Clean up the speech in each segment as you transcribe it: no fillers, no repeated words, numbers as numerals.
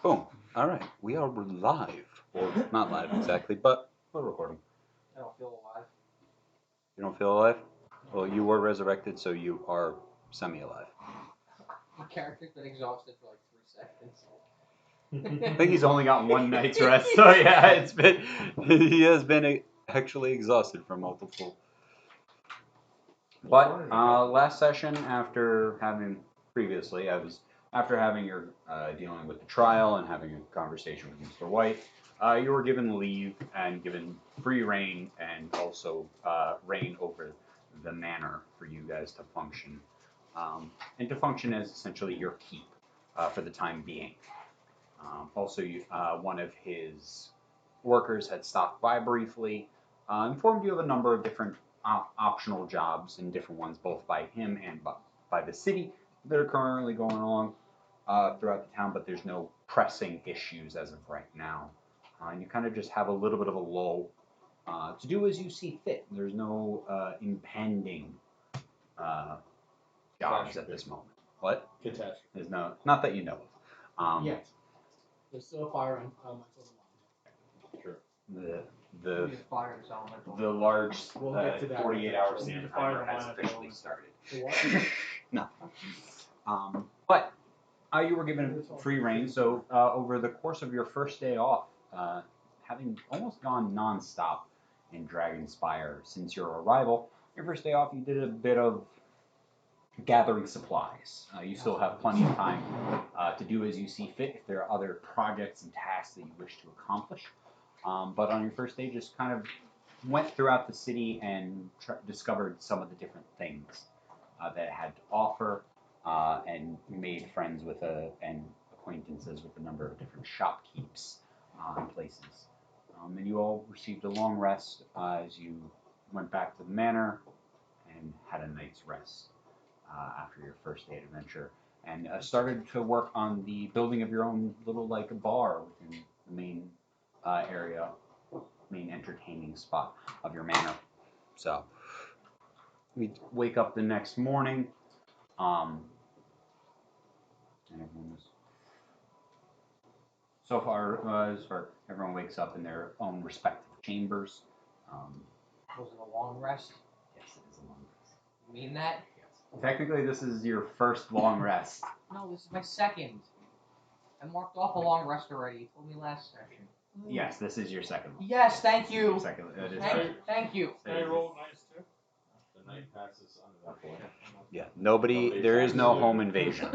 Boom. All right. We are live. Well, not live exactly, but we're recording. I don't feel alive. You don't feel alive? Well, you were resurrected, so you are semi-alive. My character's been exhausted for like 3 I seconds. think he's only got one night's rest, so yeah, he has been actually exhausted from multiple. But last session, after having previously, after having your dealing with the trial and having a conversation with Mr. White, you were given leave and given free reign and also reign over the manor for you guys to function, and to function as essentially your keep for the time being. Also, one of his workers had stopped by briefly, informed you of a number of different optional jobs and different ones, both by him and by the city, that are currently going on throughout the town, but there's no pressing issues as of right now. And you kind of just have a little bit of a lull to do as you see fit. There's no impending jobs at this moment. What? Catastrophe. There's not that you know of. Yes. There's still a fire in elemental True. The fire in elemental. the large We'll get to that 48-hour eventually. stand The fire timer has line officially is started. The what? No. But you were given free reign, so over the course of your first day off, having almost gone non-stop in Dragonspire since your arrival, your first day off, you did a bit of gathering supplies. You still have plenty of time to do as you see fit if there are other projects and tasks that you wish to accomplish. But on your first day, just kind of went throughout the city and discovered some of the different things that it had to offer, and made friends with and acquaintances with a number of different shopkeeps and places. And you all received a long rest as you went back to the manor and had a night's rest after your first day adventure, and started to work on the building of your own little like bar within the main area, main entertaining spot of your manor. So we wake up the next morning, and everyone's so far as far everyone wakes up in their own respective chambers. Was it a long rest? Yes, it is a long rest. You mean that? Technically, this is your first long rest. No, this is my second. I marked off a long rest already. You told me last session. Yes, this is your second one. Yes, thank you. Second, it is Thank you. I rolled nice too. The night passes under that point. Yeah, nobody. There is no home invasion.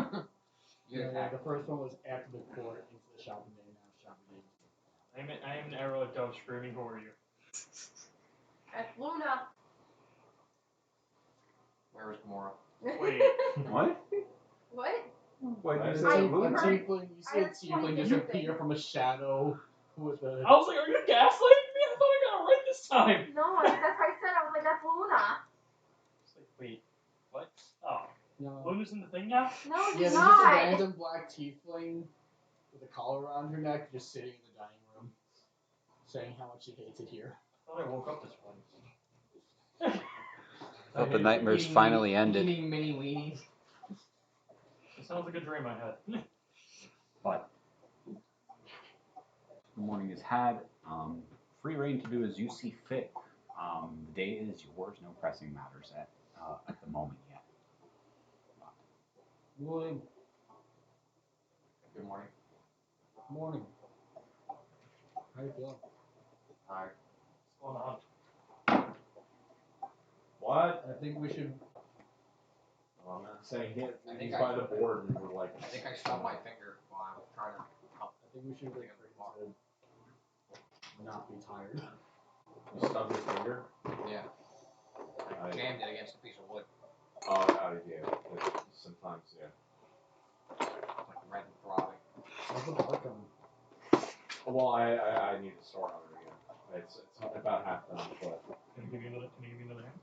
Yeah, The first one was after the court into the shopping day, now shopping day. I am an arrow dove screaming for you. That's Luna. Where is Gamora? Wait. What? What? What did you A say? tiefling, you see a I heard tiefling 20 just different appear things. from a shadow with a. I was like, are you gaslighting me? I thought I got it right this time. No, that's what I said. I was like, that's Luna. It's like, wait, what? Oh, No. Luna's in the thing now? No, Yeah, she's there's just a not. random black tiefling with a collar around her neck just sitting in the dining room saying how much she hates it here. I thought I woke up this morning. Hope the nightmares finally ended. Eating mini weenies. It sounds like a dream I had. But the morning is had. Free reign to do as you see fit. The day is yours. No pressing matters at the moment yet. Morning. Good morning. Morning. How you feeling? Tired. What's going on? What? I think we should. Well, I'm not saying hit. I think He's by the board and we're like. I think I stubbed my finger while I was trying to help. I think we should wait for him to not be tired. You stubbed your finger? Yeah. I jammed it against a piece of wood. Oh, yeah. Sometimes, yeah. It's like red and throbbing. How's the bark on? Well, I need to start on it again. It's about half done, but. Can you give me another hand?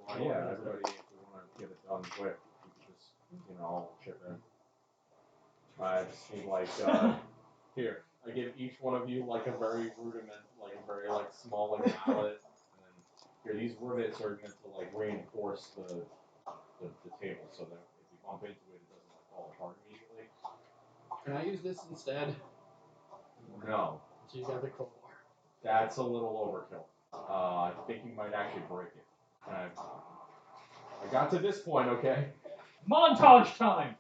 Well, yeah, everybody, if we want to get it done quick, we could just, all chip in. I just need, here, I give each one of you, a very small, mallet, and then, here, these rivets are meant to, reinforce the table, so that if you bump into it, it doesn't, fall apart immediately. Can I use this instead? No, So you got the crowbar. that's a little overkill. I think you might actually break it. I got to this point, okay? Montage time!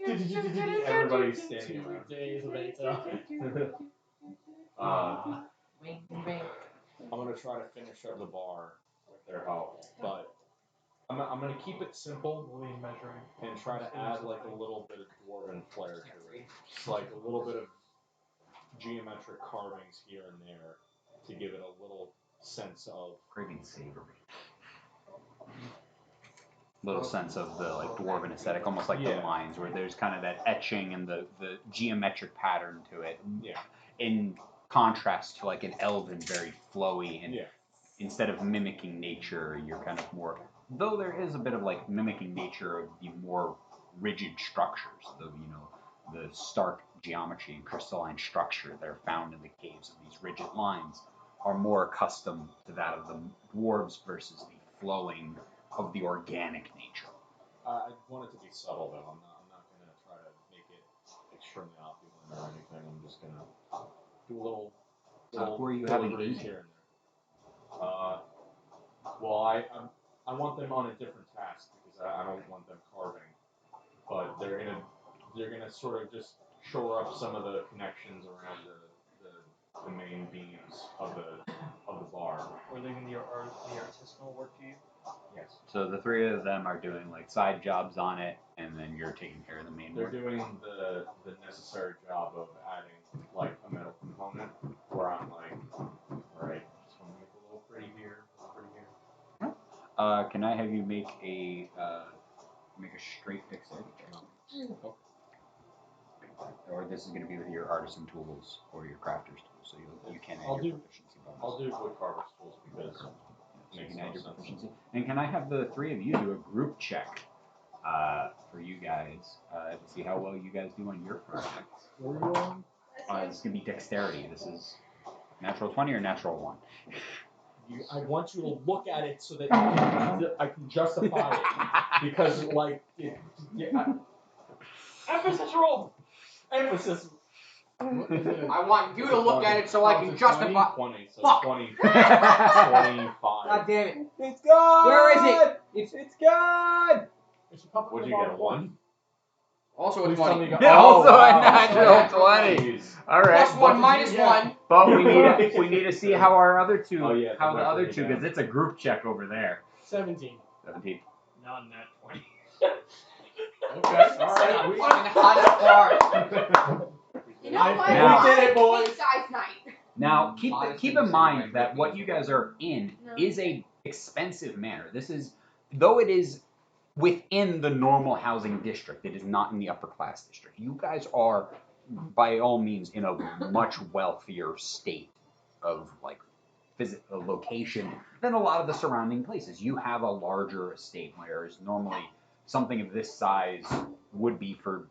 Everybody's standing 2 around. days of Eta. Wing, wing. I'm gonna try to finish up the bar with their help, but I'm gonna keep it simple We'll be measuring. and try to add like a little bit of dwarven flair to it. Just like a little bit of geometric carvings here and there to give it a little sense of Craving savory. Little sense of the like dwarven aesthetic, almost like the Yeah. lines where there's kind of that etching and the geometric pattern to it. yeah. In contrast to like an elven, very flowy, and Yeah. instead of mimicking nature, you're kind of more. Though there is a bit of like mimicking nature of the more rigid structures, the stark geometry and crystalline structure that are found in the caves of these rigid lines are more accustomed to that of the dwarves versus the flowing of the organic nature. I want it to be subtle though. I'm not gonna try to make it extremely opulent or anything. I'm just gonna do a little. Who are you having deliveries eat? here and there? Well, I want them on a different task because I don't want them carving, but they're gonna sort of just shore up some of the connections around the main beams of the bar. We're leaving the artisanal work to you. Yes. So the three of them are doing like side jobs on it, and then you're taking care of the main They're work. doing the necessary job of adding like a metal component where I'm like, alright, just want to make a little pretty here, a little pretty here. Can I have you make a straight dexterity check? Or this is going to be with your artisan tools or your crafter's tools, so you can add I'll your do- proficiency bonus. I'll do woodcarver's tools because So you makes can add no your sense. proficiency. And can I have the three of you do a group check for you guys to see how well you guys do on your projects? It's going to be dexterity. This is natural 20 or natural 1? I want you to look at it so that I can justify it because like Emphasis roll! emphasis. I want you to look at it so I can justify. 20, so Fuck. 20, 25. God damn it! It's good! Where is it? It's good! What'd you get, a 1? Also a Please tell 20. me you got- Yeah, also a wow. natural 20. Jeez. All right. Plus 1 minus 1. But we need to see how our other two, Oh, yeah, how the that's other pretty two, bad. because it's a group check over there. 17. 17. Not nat 20. Okay, alright. Fucking hot as bars. You know what? Now- We did it, boys. It's guys' night. Now, Honestly, keep the in city mind might that make what these you guys are in No. is a expensive manor. This is, though it is within the normal housing district, it is not in the upper class district. You guys are, by all means, in a much wealthier state of like physical location than a lot of the surrounding places. You have a larger estate, whereas normally something of this size would be for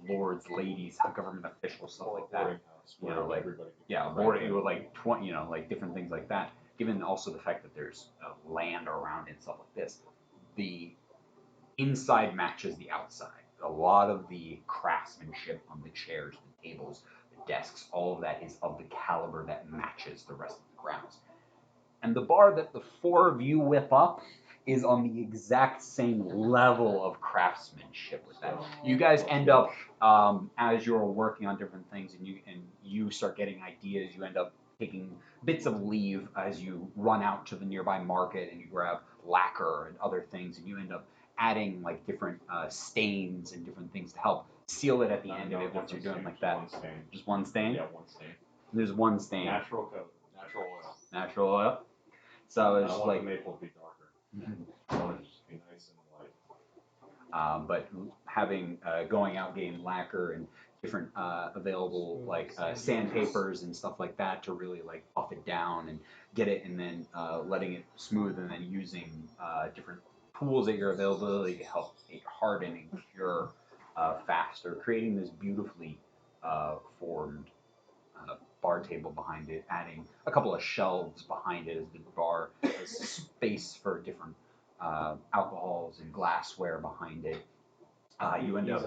lords, ladies, government officials, stuff like that. Where like- everybody can Yeah, come boarding right with like 20, like different things like that. Given also the fact that there's land around it and stuff like this, the inside matches the outside. A lot of the craftsmanship on the chairs, the tables, the desks, all of that is of the caliber that matches the rest of the grounds. And the bar that the four of you whip up is on the exact same level of craftsmanship with that. You guys end up, as you're working on different things and you start getting ideas, you end up taking bits of leave as you run out to the nearby market and you grab lacquer and other things, and you end up adding like different stains and different things to help seal it at the end of it once you're doing like that. One stain. Just one stain? Yeah, one stain. There's one stain. Natural coat, natural oil. Natural oil. So I it's don't just want like the maple to be darker. I want it to just be nice and light. but having going out getting lacquer and different available like sandpapers and stuff like that to really like buff it down and get it, and then letting it smooth, and then using different tools at your availability to help it harden and cure faster, creating this beautifully formed bar table behind it, adding a couple of shelves behind it as the bar has space for different alcohols and glassware behind it. You end He's up.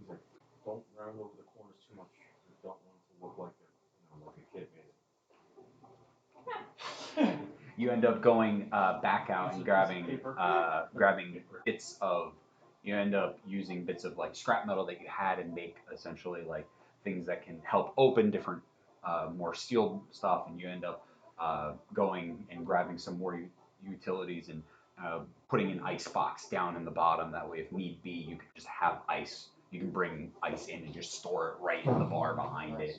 like, don't round over the corners too much. I don't want it to look like like a kid made it. You end up going back out and grabbing bits of. You end up using bits of like scrap metal that you had and make essentially like things that can help open different more steel stuff, and you end up going and grabbing some more utilities and putting an ice box down in the bottom. That way, if need be, you can just have ice. You can bring ice in and just store it right in the bar behind it.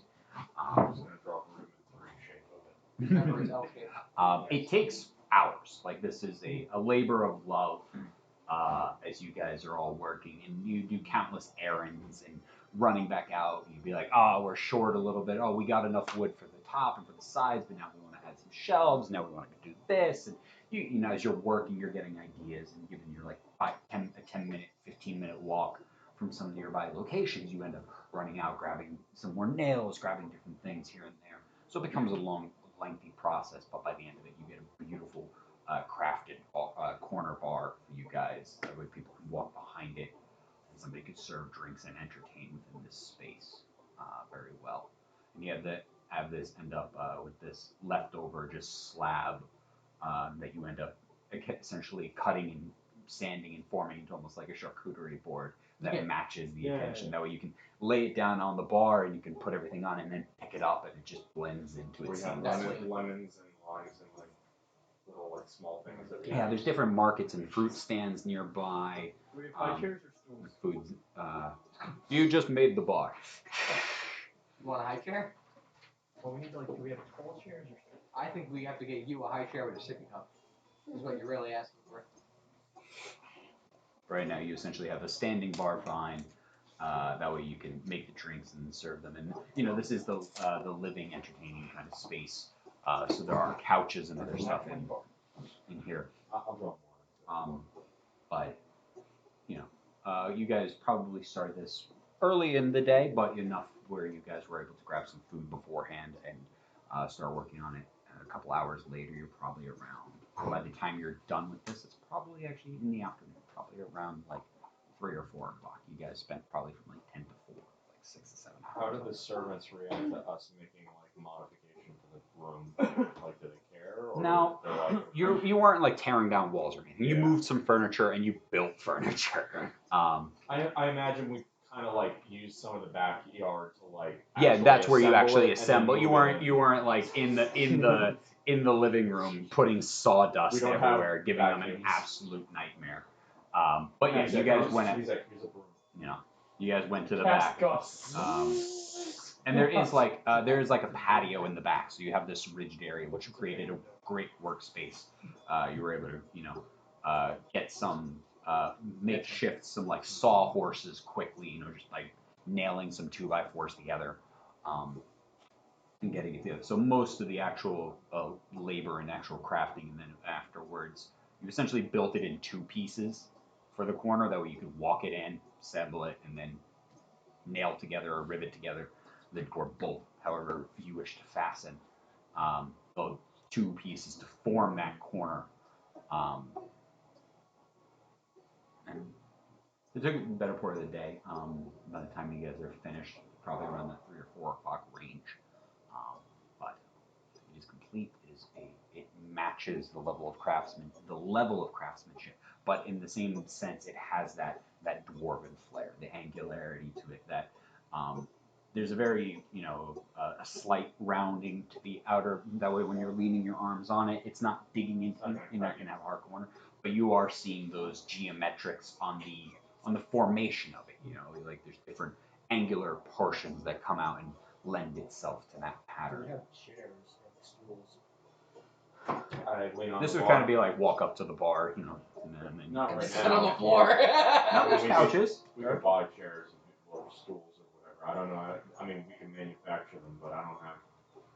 I'm just gonna draw room in 3 shape of it. Remember it's L-shaped. It takes hours. Like this is a labor of love as you guys are all working, and you do countless errands and running back out. You'd be like, oh, we're short a little bit. Oh, we got enough wood for the top and for the sides, but now we want to add some shelves. Now we want to do this, and you know, as you're working, you're getting ideas, and given your like 10-minute, 15-minute walk from some nearby locations, you end up running out, grabbing some more nails, grabbing different things here and there. So it becomes a long, lengthy process, but by the end of it, you get a beautiful crafted corner bar for you guys. That way people can walk behind it, and somebody could serve drinks and entertain within this space very well. And you have this end up with this leftover just slab that you end up essentially cutting and sanding and forming into almost like a charcuterie board that matches the attention. That way you can lay it down on the bar and you can put everything on and then pick it up and it just blends into it We have seamlessly. lemons and limes and like little like small things that we Yeah, there's different markets and fruit stands nearby. Do we have high chairs or stools? Foods. You just made the bar. You want a high chair? Well, we need to, like, do we have tall chairs or stools? I think we have to get you a high chair with a sippy cup. Is what you're really asking for. Right now, you essentially have a standing bar behind. That way, you can make the drinks and serve them. And you know, this is the living, entertaining kind of space. So there are couches and other stuff in here. I'll draw more. But you know, you guys probably started this early in the day, but enough where you guys were able to grab some food beforehand and start working on it. A couple hours later, you're probably around. By the time you're done with this, it's probably actually in the afternoon. Probably around like 3 or 4 o'clock. You guys spent probably from like 10 to 4, like 6 to 7 hours. How do the servants react to us making like modification to the room? Like, do they care? Or No, they're like, you weren't like tearing down walls or anything. You Yeah. moved some furniture and you built furniture. I imagine we kind of like used some of the backyard to like. Yeah, actually that's where you assemble actually it and then assemble. You move weren't it. you weren't like in the living room putting sawdust We don't have everywhere, giving them an vacuums. absolute nightmare. But yeah, He's you like, guys "Here's- went. He's like, here's a broom. You know, you guys went to the Cast back. Gus. And there is like a patio in the back, so you have this ridged area which created a great workspace. You were able to get some makeshift some like saw horses quickly, just like nailing some 2x4s together and getting it together. So most of the actual labor and actual crafting, and then afterwards you essentially built it in 2 pieces for the corner. That way you could walk it in, assemble it, and then nail together or rivet together or bolt, however you wish to fasten the 2 pieces to form that corner. And it took the better part of the day. By the time you guys are finished, probably around the 3 or 4 o'clock range. But it is complete. It matches the level of craftsmanship, but in the same sense, it has that dwarven flair, the angularity to it. That there's a very a slight rounding to the outer. That way, when you're leaning your arms on it, it's not digging into. You're not gonna have a hard corner, but you are seeing those geometrics on the formation of it. Like there's different angular portions that come out and lend itself to that pattern. We have chairs and stools. I lean on This the would bar. kind of be like walk up to the bar, and then Not And right sit now. on the floor. No, there's We couches. We could buy chairs or stools or whatever. I don't know. I mean, we can manufacture them, but I don't have.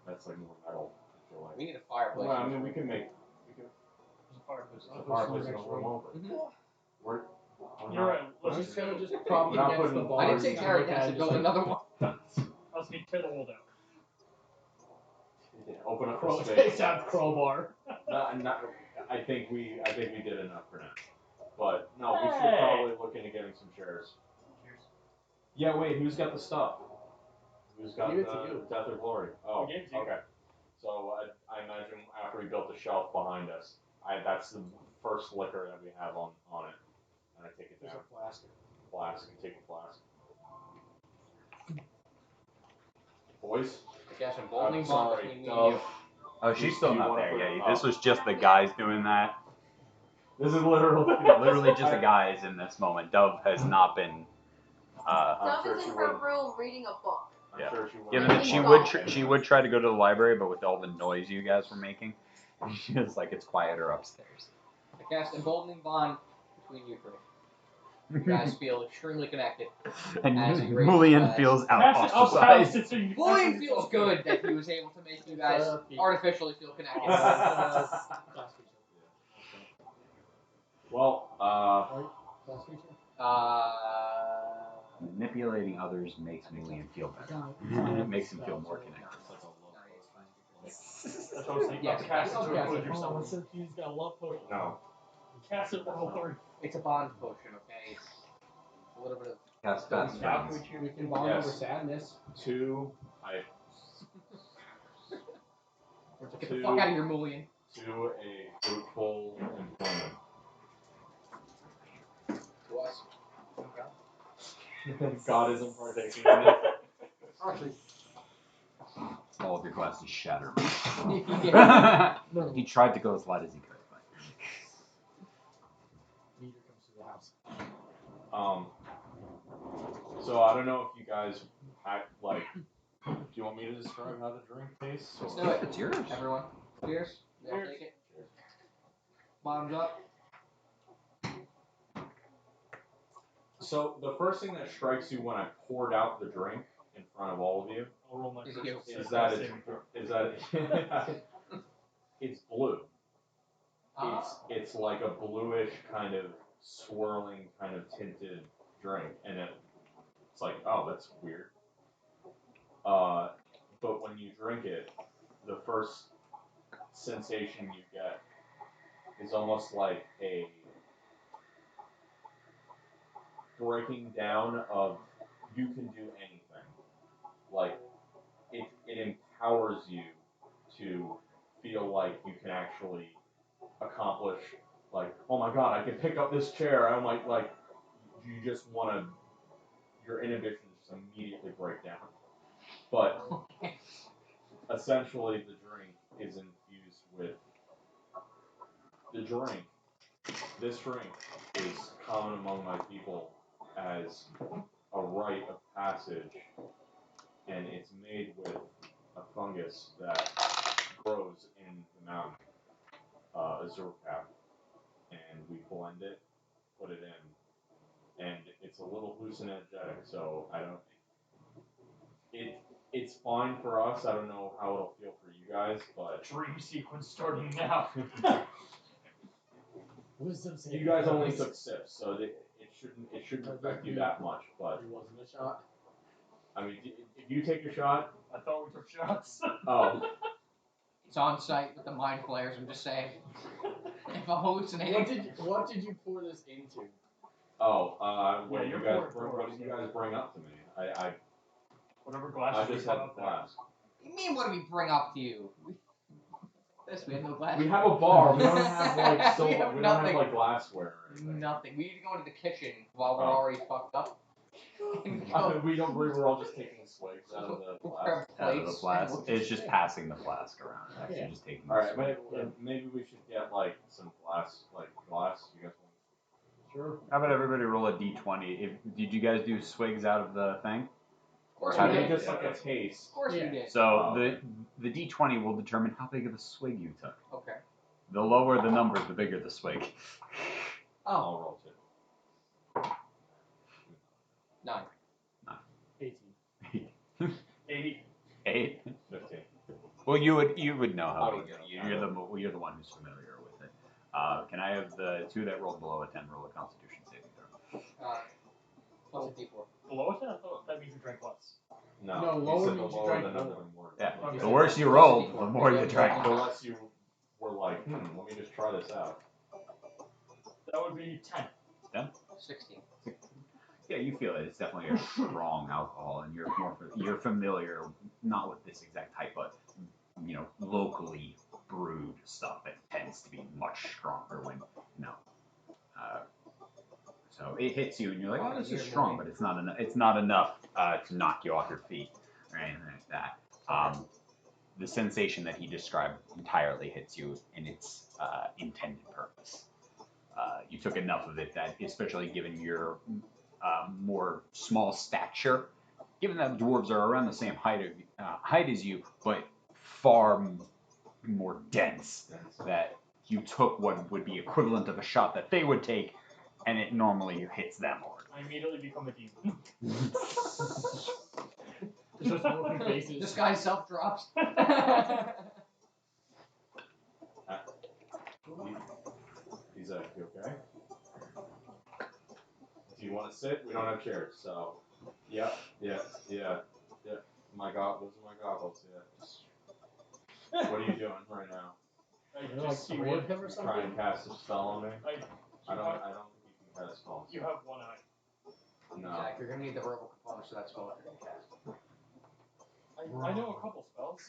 That's like more metal. I feel like. We need a fireplace. Well, I mean, we can make. There's a fireplace. There's a fireplace in the room over. Mhm. You're right. I'm Let's just gonna just just prop it Not against the putting- bar. I didn't say and tear it look down. I at said it build just another one. let's need to tear the wall down. Open up the Crow, space. takes out crowbar. Not, I think we did enough for now. But no, we should Hey. probably look into getting some chairs. Cheers. Yeah, wait, who's got the stuff? Who's got Give it the to you. Death or Glory? Oh, We gave it to you. okay. So I imagine after we built the shelf behind us, that's the first liquor that we have on it. And I take it There's down. a flask. Flask, and take a flask. Boys? I guess emboldening I'm bond sorry, between me and Dove. you. Oh, she's still Do you not wanna there bring yet. her This up? was just the guys doing that. This is literally Literally just the guys in this moment. Dove has not been. I'm Dove sure is she in her would. room reading a book. I'm Yeah. sure she would. Given that she would try to go to the library, but with all the noise you guys were making, she was like, it's quieter upstairs. I cast emboldening bond between you three. You guys feel extremely connected. And As a great Julian guy. feels Pass it up, ostracized. so you Bullying pass it feels up. good that he was able to make you guys artificially feel connected. Class feature. Well, Class feature. Manipulating others makes Julian feel better. It makes him feel more connected. That's what I was thinking. Yes, Cast it I'll to cast include it. yourself. So he's got a love potion. no. Cast it level 3. It's a bond potion, okay? It's a little bit of. Cast Don't best Now friends. can We can bond Yes. over sadness. 2, Get the fuck out of here, Mulian. to a fruitful employment. To us. God isn't partaking in it. Actually, All of your glasses shattered. Yeah. no. He tried to go as light as he could, but Meter comes to the house. So I don't know if you guys act like. Do you want me to describe how the drink tastes? Let's or- do it. it's yours. Everyone. Cheers. They all Cheers. take it. Bottoms up. So the first thing that strikes you when I poured out the drink in front of all of you I'll roll my Is first it you? is success that saving throw. it's blue. Ah. It's like a bluish kind of swirling kind of tinted drink, and it's like, oh, that's weird. But when you drink it, the first sensation you get is almost like a breaking down of you can do anything. Like it empowers you to feel like you can actually accomplish, like, oh my god, I can pick up this chair. I might, like, you just want to, your inhibitions just immediately break down. But essentially the drink is infused with the drink. This drink is common among my people as a rite of passage, and it's made with a fungus that grows in the mountain, Azurcap, and we blend it, put it in, and it's a little hallucinogenic, so I don't. It's fine for us. I don't know how it'll feel for you guys, but Dream sequence starting now. Wisdom saving you guys only throws. took sips, so it shouldn't affect you that much. But It wasn't a shot. I mean, if you take a shot, I thought we took shots. oh, It's on site with the mind flayers, I'm just saying. If I'm hallucinating. What did you pour this into? what Yeah, did you're you guys pouring bring? for What us, did you yeah. guys bring up to me? I Whatever glasses just we had put the up there. flask. What do you mean, what do we bring up to you? This, we have no glass. We have a bar. We don't have like We silver. have We don't have nothing. like glassware or anything. Nothing. We need to go into the kitchen while we're Oh. already fucked up. We don't. We were all just taking swigs out of the We'll flask. grab Out of the plates flask. and we'll It's just passing the flask around. Actually, Yeah. just taking. All right, the maybe we should get like some glass. You guys want? Sure. How about everybody roll a d20? Did you guys do swigs out of the thing? Of course How we do Maybe did. just like a taste. Of course Yeah. we did. So Oh. the d20 will determine how big of a swig you took. Okay. The lower the numbers, the bigger the swig. I'll roll two. 9. 18. 8. 8. 15. Well, you would know how I big would know. you're the one who's familiar with it. Can I have the two that rolled below a 10 roll a Constitution saving throw? Plus a d4. Below it? I thought that means you drank less. No, No, you lower said means the you lower drank the number, more. the more. Yeah. Okay. The worse you rolled, the more you drank. The less you were like, let me just try this out. That would be 10. 16. Yeah, you feel it. It's definitely a strong alcohol, and you're familiar not with this exact type, but locally brewed stuff that tends to be much stronger when uh, so it hits you, and you're like, oh, this is strong, but it's not enough. It's not enough to knock you off your feet or anything like that. The sensation that he described entirely hits you in its intended purpose. You took enough of it that, especially given your more small stature, given that dwarves are around the same height as you, but far more dense, that you took what would be equivalent of a shot that they would take, and it normally hits them hard. I immediately become a demon. Just moving faces. This guy self drops. Lisa, you okay? Do you want to sit? We don't have chairs, so. Yeah. My God, those are my goggles. Yeah. Just, what are you doing right now? I You're like just see three one. of him or Try something? and cast a spell on me. I don't have, think you can cast spells. you have one eye. No. Zach, you're gonna need the verbal components for that spell if you're gonna cast. I know a couple spells.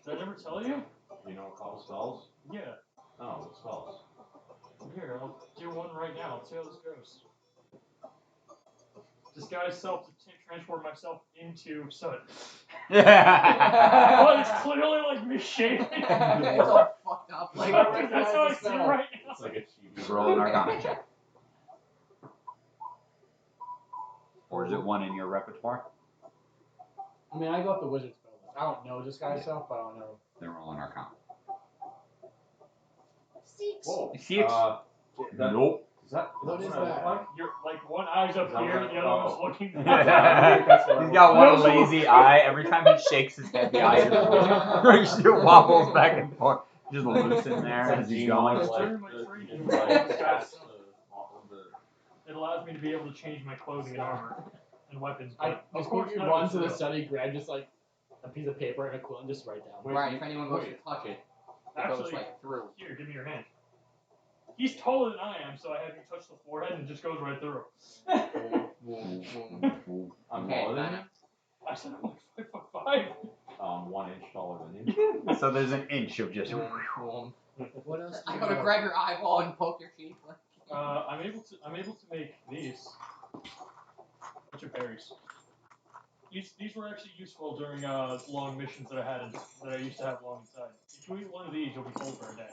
Did I never tell you? You know a couple spells? Yeah. Oh, what spells? Here, I'll do one right now. Let's see how this goes. Disguise self to transform myself into soot. Well, it's clearly like misshapen. It's all fucked up. Like, Like, That's how I see it right now. It's like a chibi. Just roll an Arcana check. Or is it one in your repertoire? I mean, I got the wizard spell list. I don't know this guy's stuff, but I don't know. Then roll an Arcana. 6. Whoa. 6? Nope. Is that What is what I look that? like? You're like one eye's up Is that here, what- the other one's looking He's down. got one lazy eye. Every time he shakes his head, the eye just wobbles back and forth. Just loose in there as he's going. It's during my training. It allows me to be able to change my clothing and armor and weapons. But I of course, you none run of to the it's real. study, grab just like a piece of paper and a quill and just write down. right, if anyone goes to touch it, it goes Actually, like through. here, give me your hand. He's taller than I am, so I have you touch the forehead and it just goes right through. I'm Okay, taller than you? I said I'm like 5'5". 1 inch taller than you. So there's an inch of just. What else? I'm gonna grab your eyeball and poke your cheek. I'm able to make these. Bunch of berries. These were actually useful during long missions that I used to have long inside. If you eat one of these, you'll be full for a day.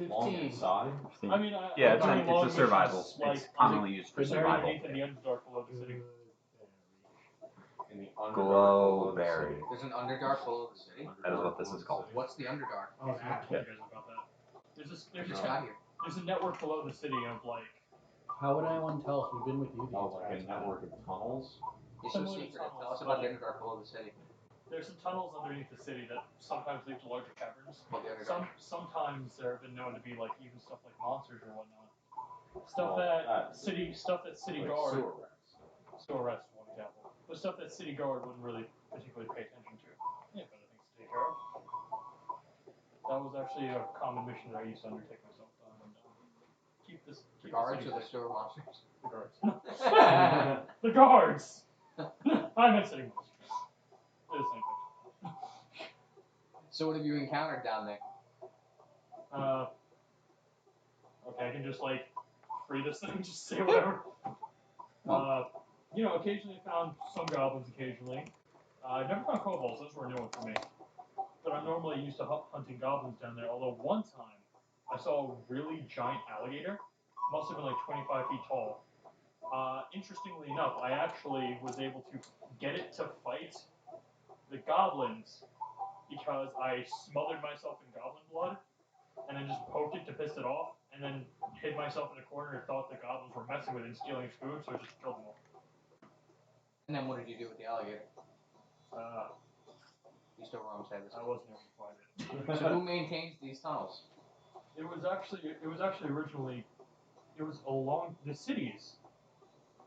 Long 15. inside? I mean, Yeah, during long it's a survival. missions, like It's commonly used for they're survival. underneath in the Underdark below the city. In the underdark Glow below the berry. city. There's an underdark below the city. That is what Underdark this below is the called. city. What's the underdark? Oh, I that. told you guys about that. You just got here. There's a network below the city of like How would anyone tell us we've been with you? the Oh, like a entire time? network of tunnels? You're so Similar to secret. tunnels, Tell us about the but- underdark below the city. there's some tunnels underneath the city that sometimes lead to larger caverns. About the underdark. Sometimes there have been known to be like even stuff like monsters or whatnot. Stuff Well, that city like guard. sewer rats. Sewer rats is one example. But stuff that city guard wouldn't really particularly pay attention to. Yeah, better things to take care of. That was actually a common mission that I used to undertake myself. Keep this. The Keep guards the or city. the sewer monsters? The guards. The guards. I meant city monsters. They're the same thing. So what have you encountered down there? Okay, I can just like free this thing, just say whatever. Occasionally I found some goblins. Occasionally, I never found kobolds. Those were a new one for me. But I'm normally used to hunting goblins down there. Although one time I saw a really giant alligator. Must have been like 25 feet tall. Interestingly enough, I actually was able to get it to fight the goblins because I smothered myself in goblin blood and then just poked it to piss it off and then hid myself in a corner and thought the goblins were messing with it and stealing its food, so I just killed them all. And then what did you do with the alligator? You still roam inside this. I wasn't able to find it. So who maintains these tunnels? It was actually originally, it was along the cities.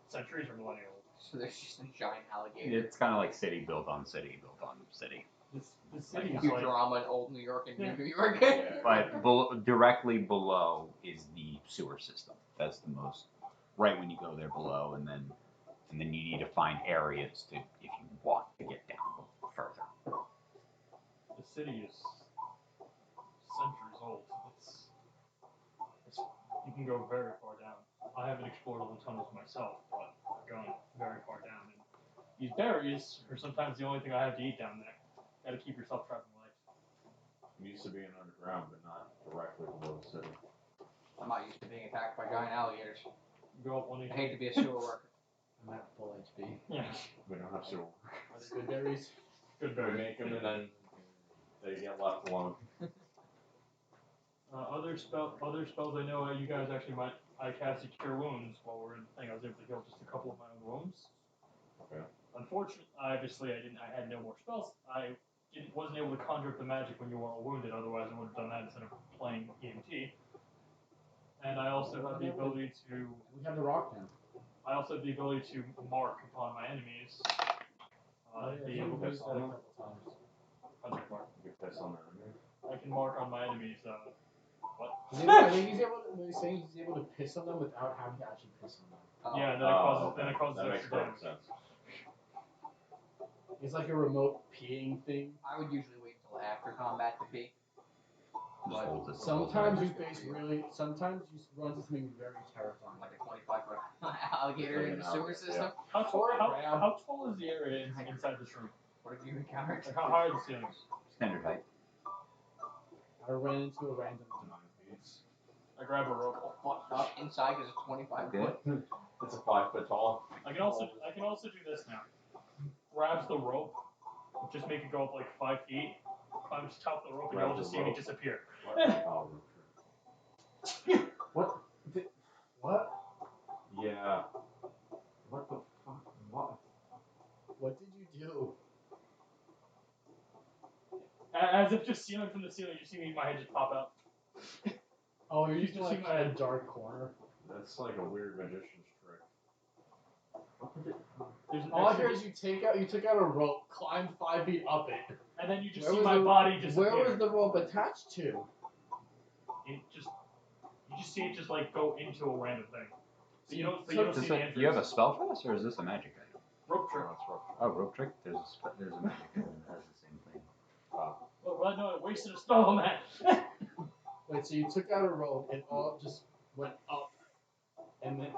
Centuries or millennia old. So there's just a giant alligator. It's kind of like city built on city built on city. The city is Futurama in old New York and Yeah. New York. But directly below is the sewer system. That's the most right when you go there below, and then you need to find areas to if you want to get down further. The city is centuries old. It's you can go very far down. I haven't explored all the tunnels myself, but I've gone very far down. And these berries are sometimes the only thing I have to eat down there. Got to keep yourself trapped in life. I'm used to being underground, but not directly below the city. I'm not used to being attacked by giant alligators. Go up one of I hate to be a sewer worker. I'm at full HP. Yeah. We don't have sewer. Are they good berries? Good We berries. make them and then they get left alone. Other spells I know you guys actually might. I casted Cure Wounds while we were in the thing. I was able to heal just a couple of my own wounds. Okay. Unfortunately, obviously, I had no more spells. Wasn't able to conjure up the magic when you were all wounded. Otherwise, I would have done that instead of playing EMT. And I also have the ability to. We have the rock now. I also have the ability to mark upon my enemies. Be able to used that a couple times. Hunter mark. You can piss on their enemy. I can mark on my enemies. What? I think he's able to, he's saying he's able to piss on them without having to actually piss on them. Oh. Yeah, and then it causes That makes extra perfect damage. sense. It's like a remote peeing thing. I would usually wait until after combat to pee. Just holds it. Sometimes you sometimes you run into something very terrifying. Like a 25-foot alligator in the sewer system. How tall, Or a crab. how tall is the area inside this room? What have you encountered? Like how high are the ceilings? Standard height. I ran into a random 9 feet. I grab a rope. Fucked up inside because it's 25 Okay. foot. It's a 5 foot tall. I can also do this now. Grabs the rope, just make it go up like 5 feet. Climbs to top of the rope, and Grab you'll the just see me rope. disappear. What? What? Yeah. What the fuck? What? What did you do? As if just ceiling from the ceiling, you see me, my head just pop out. Oh, you're You using just like see my a head. dark corner. That's like a weird magician's trick. What did it? There's an All I extra- hear is you took out a rope, climbed 5 feet up it. and then you just Where see was my the- body disappear. Where was the rope attached to? You just see it just like go into a random thing. But you don't see Does the entrance. you have a spell for this, or is this a magic item? rope trick. Oh, rope trick. There's a magic item that has the same thing. Well, no, I wasted a spell on that. Wait, so you took out a rope, it all just went up, and then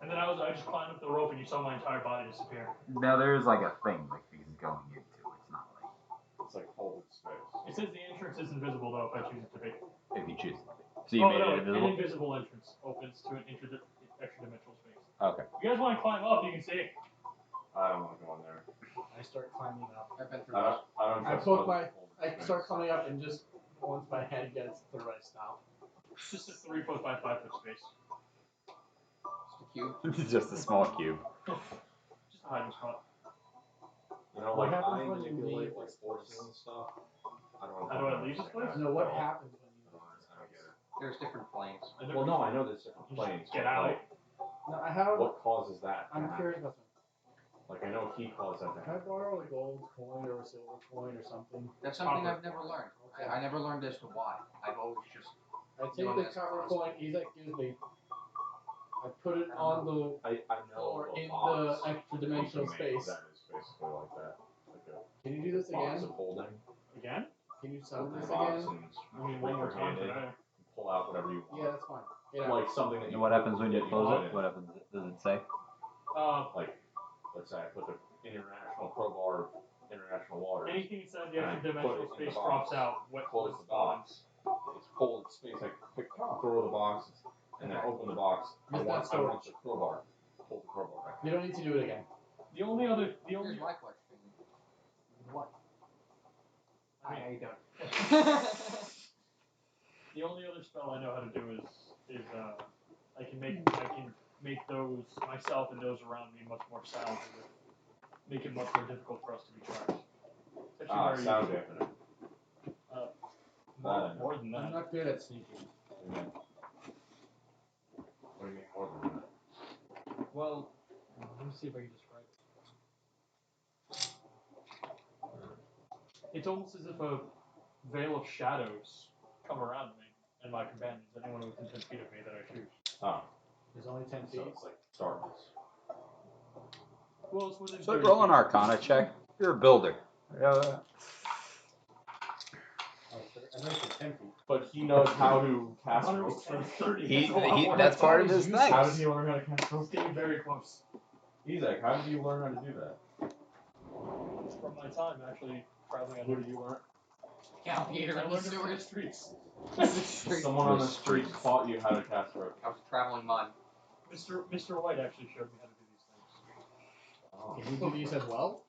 And then I just climbed up the rope, and you saw my entire body disappear. Now there's like a thing like he's going into. It's not like It's like folded space. It says the entrance is invisible though if I choose it to be. if you choose. So you Oh made no, it an invisible. invisible entrance opens to an extra dimensional space. Okay. If you guys want to climb up, you can see. I don't want to go in there. I start climbing up. I've been through I this. don't I trust poke other my- folded I space. start climbing up, and just once my head gets through, I stop. It's just a 3 foot by 5 foot space. Just a cube. It's just a small cube. Just a hiding spot. You know, What like happens I when you manipulate leave like this forces place? and stuff. I don't. How do I leave this place? No, what happens when you leave this I don't place? get it. There's different planes. I never- Well, no, I know there's different Just planes. get but, out. like, No, I have. what causes that? to I'm happen? curious about something. Like I know he caused that to Can I happen. borrow a gold coin or a silver coin or something? That's something Copper. I've never learned. Okay. I never learned as to why. I've always just. I take Doing the this copper cost. coin Isaac gives me. I put it on the I know floor of a in box the extra dimensional made space. That is basically like that. Like Can you do this a box again? of holding. Again? Can you summon Open this the box again? and I mean, one more your time hand in, today. pull out whatever you Yeah, want. that's fine. Get out. Like something that you. And what happens when you that close put it? in. What happens? Does it say? Like, let's say I put the international crowbar of international waters. Anything inside the And I extra put dimensional it in the space box. drops out. What Close the box. It's folded space. I throw the box and then open the box. I Missed want that story. the crowbar. Hold the crowbar back. You don't need to do it again. The only Here's my question. What? I Hi, mean, how you doing? the only other spell I know how to do is I can make those myself and those around me much more sound, make it much more difficult for us to be tracked. It's actually very Sound useful. dampening. More than I'm that. not good at sneaking. What do you mean more than that? Well, let me see if I can describe it. It's almost as if a veil of shadows come around me and my companions, anyone within 10 feet of me that I choose. Oh. There's only 10 feet. So it's like darkness. Well, it's within So 30 roll an feet. Arcana check. You're a builder. Oh, I know it's 10 feet. But he knows how to cast 100 ropes. was 30. He, That's a lot more. that's part of his How thing. How did he learn how to cast ropes? Staying very close. Isaac, how did you learn how to do that? It's from my time actually traveling Who under did you learn? Alligator I in the learned it from the sewers. streets. Someone on The the street streets. taught you how to cast ropes. I was a traveling mime. Mr. White actually showed me how to do these things. Oh. Can you do these as well?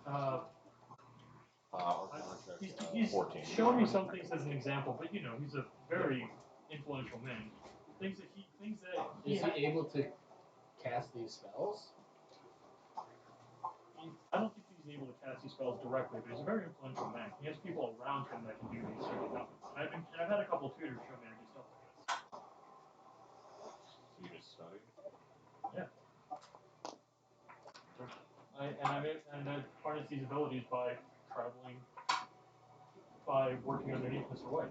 Arcana check, He's 14. shown me some things as an example, but you know, he's a very influential man. Things that Is he able to cast these spells? I don't think he's able to cast these spells directly, but he's a very influential man. He has people around him that can do these certain stuff. And I've had a couple of tutors show me how to do stuff like this. So you just study? I harness these abilities by traveling, by working underneath Mr. White.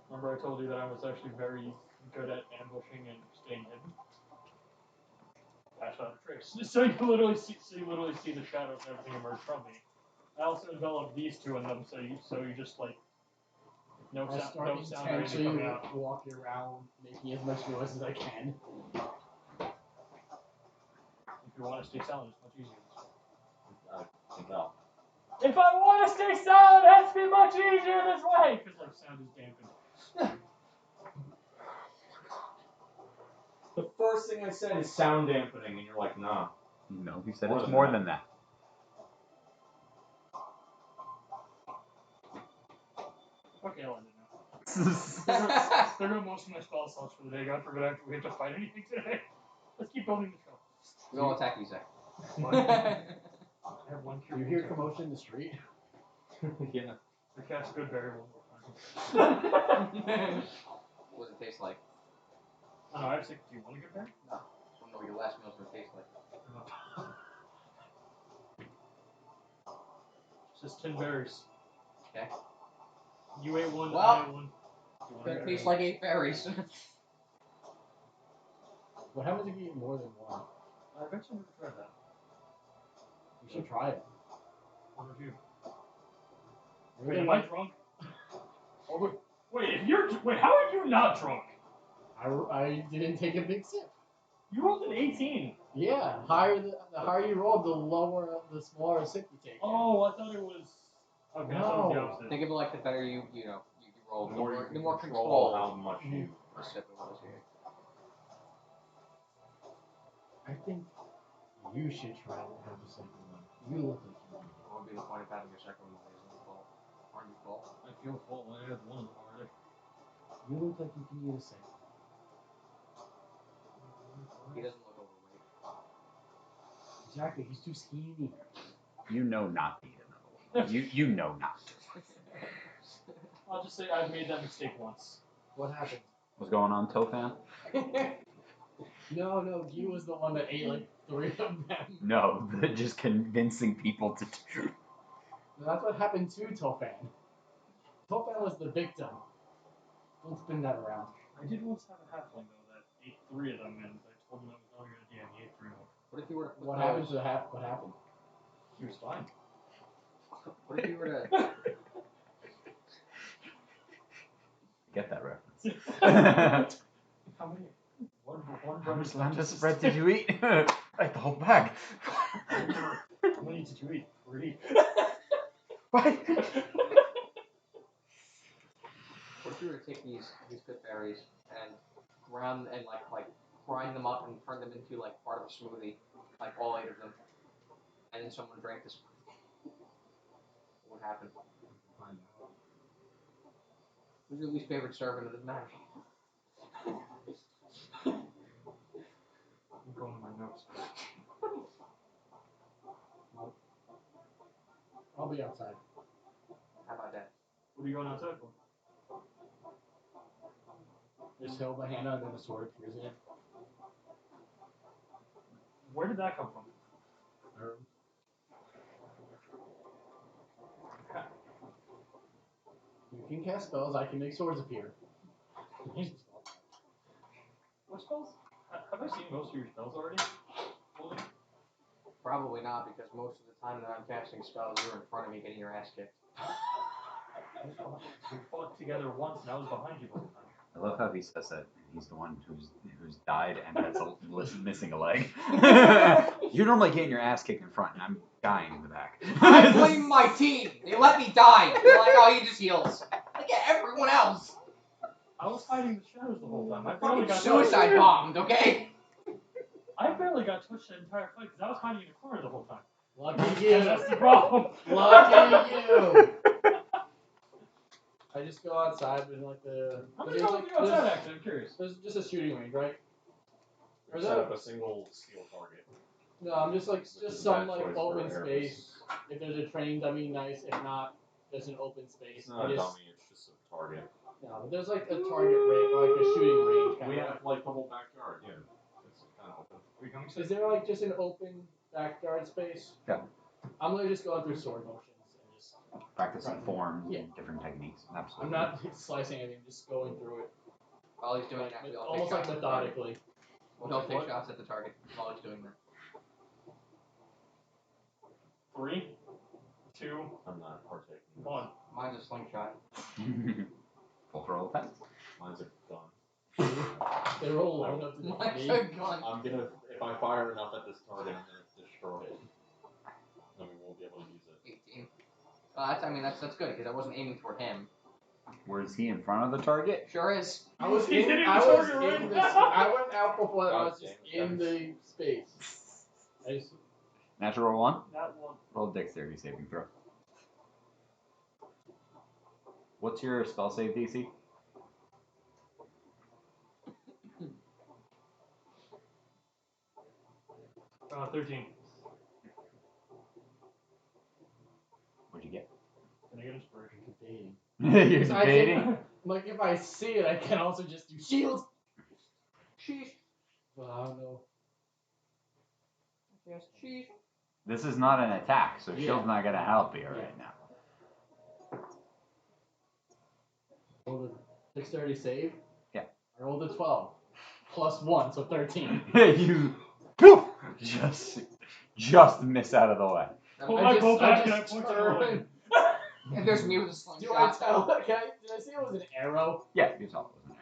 Remember I told you that I was actually very good at ambushing and staying hidden? That's not a trick. So you literally see the shadows and everything emerge from me. I also developed these two in them, so you just like no I sound start or anything intentionally coming out. walking around, making as much noise as I can. If you want to stay silent, it's much easier. No. If I want to stay silent, it has to be much easier this way! Because like sound is dampened. The first thing I said is sound dampening, and you're like, nah. No, he said More it's than more that. than that. Okay, I'll end it now. There go most of my spell slots for the day. God forbid we have to fight anything today. Let's keep building the show. We all attack you, Zach. I have one cure. You hear commotion in the street? Yeah. I cast good berry one more time. What does it taste like? I know, I have 6. Do you want a good berry? I just want to know what your last meal's gonna taste like. Just 10 berries. Okay. You ate one, Well, I ate one. It's gonna taste like 8 berries. What happens if you eat more than one? I've actually never tried that. You should try it. What about you? Maybe Wait, am they I might- drunk? Oh, wait, how are you not drunk? I didn't take a big sip. You rolled an 18. Yeah, the higher you roll, the smaller sip you take. Oh, I thought it was. Okay, I thought it was the No. opposite. Think of it like the better you roll, The more you the can more control control how much you. the sip it was here. I think you should try to have the second one. You look like you want it. What would be the point of having your second one when you're full? Aren't you full? I feel full. I had one already. You look like you can eat a second. He doesn't look overweight. Exactly, he's too skinny. You know not to eat another one. You know not to. I'll just say I've made that mistake once. What happened? What's going on, Tofan? No, Guy was the one that ate like 3 of them. No, just convincing people to do. No, that's what happened to Tofan. Tofan was the victim. Don't spin that around. I did once have a halfling though that ate 3 of them, and I told him that was not a good idea, and he ate 3 of them. What if you were to put What those- happened to the What happened? He was fine. What if you were to Get that reference. How many? One How much bread Lambda spread did you eat? Like the whole bag. How many did you eat? 3. What? What if you were to take these good berries and ground and like grind them up and turn them into like part of a smoothie, like all 8 of them, and then someone drank this? What would happen? Who's your least favorite servant of this match? I'm going to my notes. I'll be outside. How about that? What are you going outside for? Just held my hand out and then a sword appears in it. Where did that come from? You can cast spells, I can make swords appear. What spells? Have I seen most of your spells already? Well, Probably not, because most of the time that I'm casting spells, you're in front of me getting your ass kicked. we fought together once, and I was behind you the whole time. I love how he says that. He's the one who's died and has missing a leg. You're normally getting your ass kicked in front, and I'm dying in the back. I blame my team. They let me die. They're like, oh, he just heals. Look at everyone else. I was hiding in the shadows the whole time. I barely Fucking got suicide touched. bombed, okay? I barely got touched the entire fight because I was hiding in the corner the whole time. Lucky And that's the problem. Lucky you. I just go outside and like the. How many times you outside, actually? I'm curious. There's just a shooting range, right? Or is Set that? up a single steel target. No, I'm just like Which just is some bad like choice for open Erebus. space. If there's a train dummy, nice. If not, there's an open space. It's not I a just, dummy, it's just a target. no, but there's like a target range, like a shooting range. Kind We of. have like the whole backyard, yeah. It's kind of open. Are we coming Is there like just an open backyard space? Yeah. I'm literally just going through sword motions and just. Practicing forms Yeah. and different techniques. Absolutely. I'm not slicing anything. I'm just going through it. While he's doing Like, that, we all almost take like shots at the target. methodically. We all take shots at the target while he's doing that. 3, 2, I'm not partaking. 1. Mine's a slingshot. Full throw defense. Mine's a gun. They roll low enough to Mine's hit a me. gun. I'm gonna, if I fire enough at this target, I'm gonna destroy it. Then we won't be able to use it. 18. That's good, because I wasn't aiming toward him. Where's he in front of the target? Sure is. I was He's in. hitting I the was target right in the. now. I went out before. I God was just damn it, in the space. I just. Natural one. That one. Roll a dexterity saving throw. What's your spell save DC? 13. What'd you get? Can I get inspiration? Debating. You're Because I debating? can, like if I see it, I can also just do shields. Sheesh. But I don't know. Yes, sheesh. This is not an attack, so Yeah. shield's not gonna help you right now. Roll the dexterity save. Yeah. I rolled a 12. Plus 1, so 13. You poof, just miss out of the way. Pull my bow back and I just point to turn. Rowan. And there's me with a Do I slingshot. tell? Did I see it was an arrow? Yeah, you saw it was an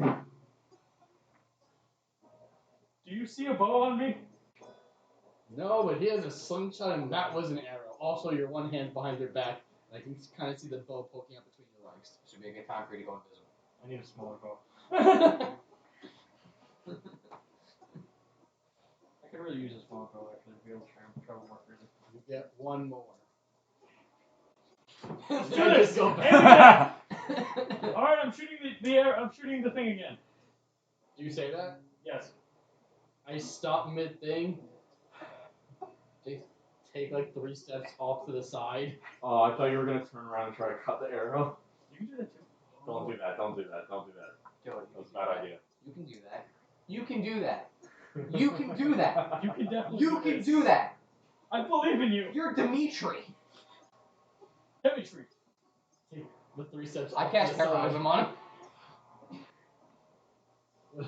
arrow. Do you see a bow on me? No, but he has a slingshot and that was an arrow. Also, your one hand's behind your back. And I can kind of see the bow poking up between your legs. This would be a good time for you to go invisible. I need a smaller bow. I could really use a smaller bow actually to be able to travel more freely. You get one more. Let's do I this. just go Aim back. again. All right, I'm shooting the air. I'm shooting the thing again. Do you say that? Yes. I stop mid thing. They take like 3 steps off to the side. Oh, I thought you were gonna turn around and try to cut the arrow. You can do that too. Don't do that, don't do that, don't do that. Do it. That was a bad idea. You can do that. You can do that. You can do that. You can definitely. You can do that. I believe in you. You're Dimitri. Dimitri. Take the 3 steps I off cast to the side. heroism on him.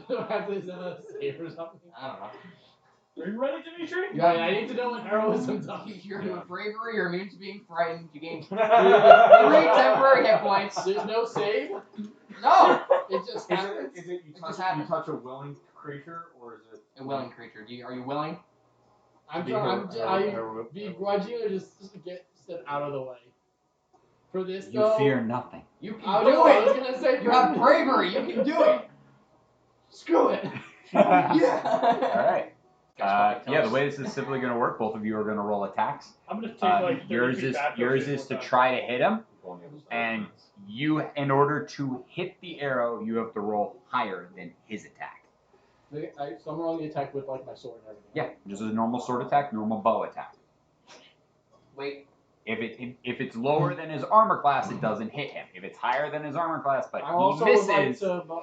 Do I have to save or something? I don't know. Are you ready, Dimitri? Yeah, I need to know what heroism does. You're Yeah. bravery, you're immune to being frightened, you gain 3 temporary hit points. There's no save. No! It just Is happens. it you It touch just happens. a willing creature or is it A willing creature. Are you willing? I'm Be trying. hero- I hero- begrudgingly just step out of the way. For this, You though, fear nothing. You can I do know, I was it! gonna say You have bravery, you can do it! Screw it. Yeah! Alright. Guys, Yeah, the way this is simply going to work, both of you are going to roll attacks. I'm gonna take like 30 Yours feet is back. to try to hit him, going the other side and of the fence? you, in order to hit the arrow, you have to roll higher than his attack. So I'm rolling the attack with like my sword and everything. Yeah, just a normal sword attack, normal bow attack. Wait, If it's lower than his armor class, it doesn't hit him. If it's higher than his armor class, but I he also would like misses. to.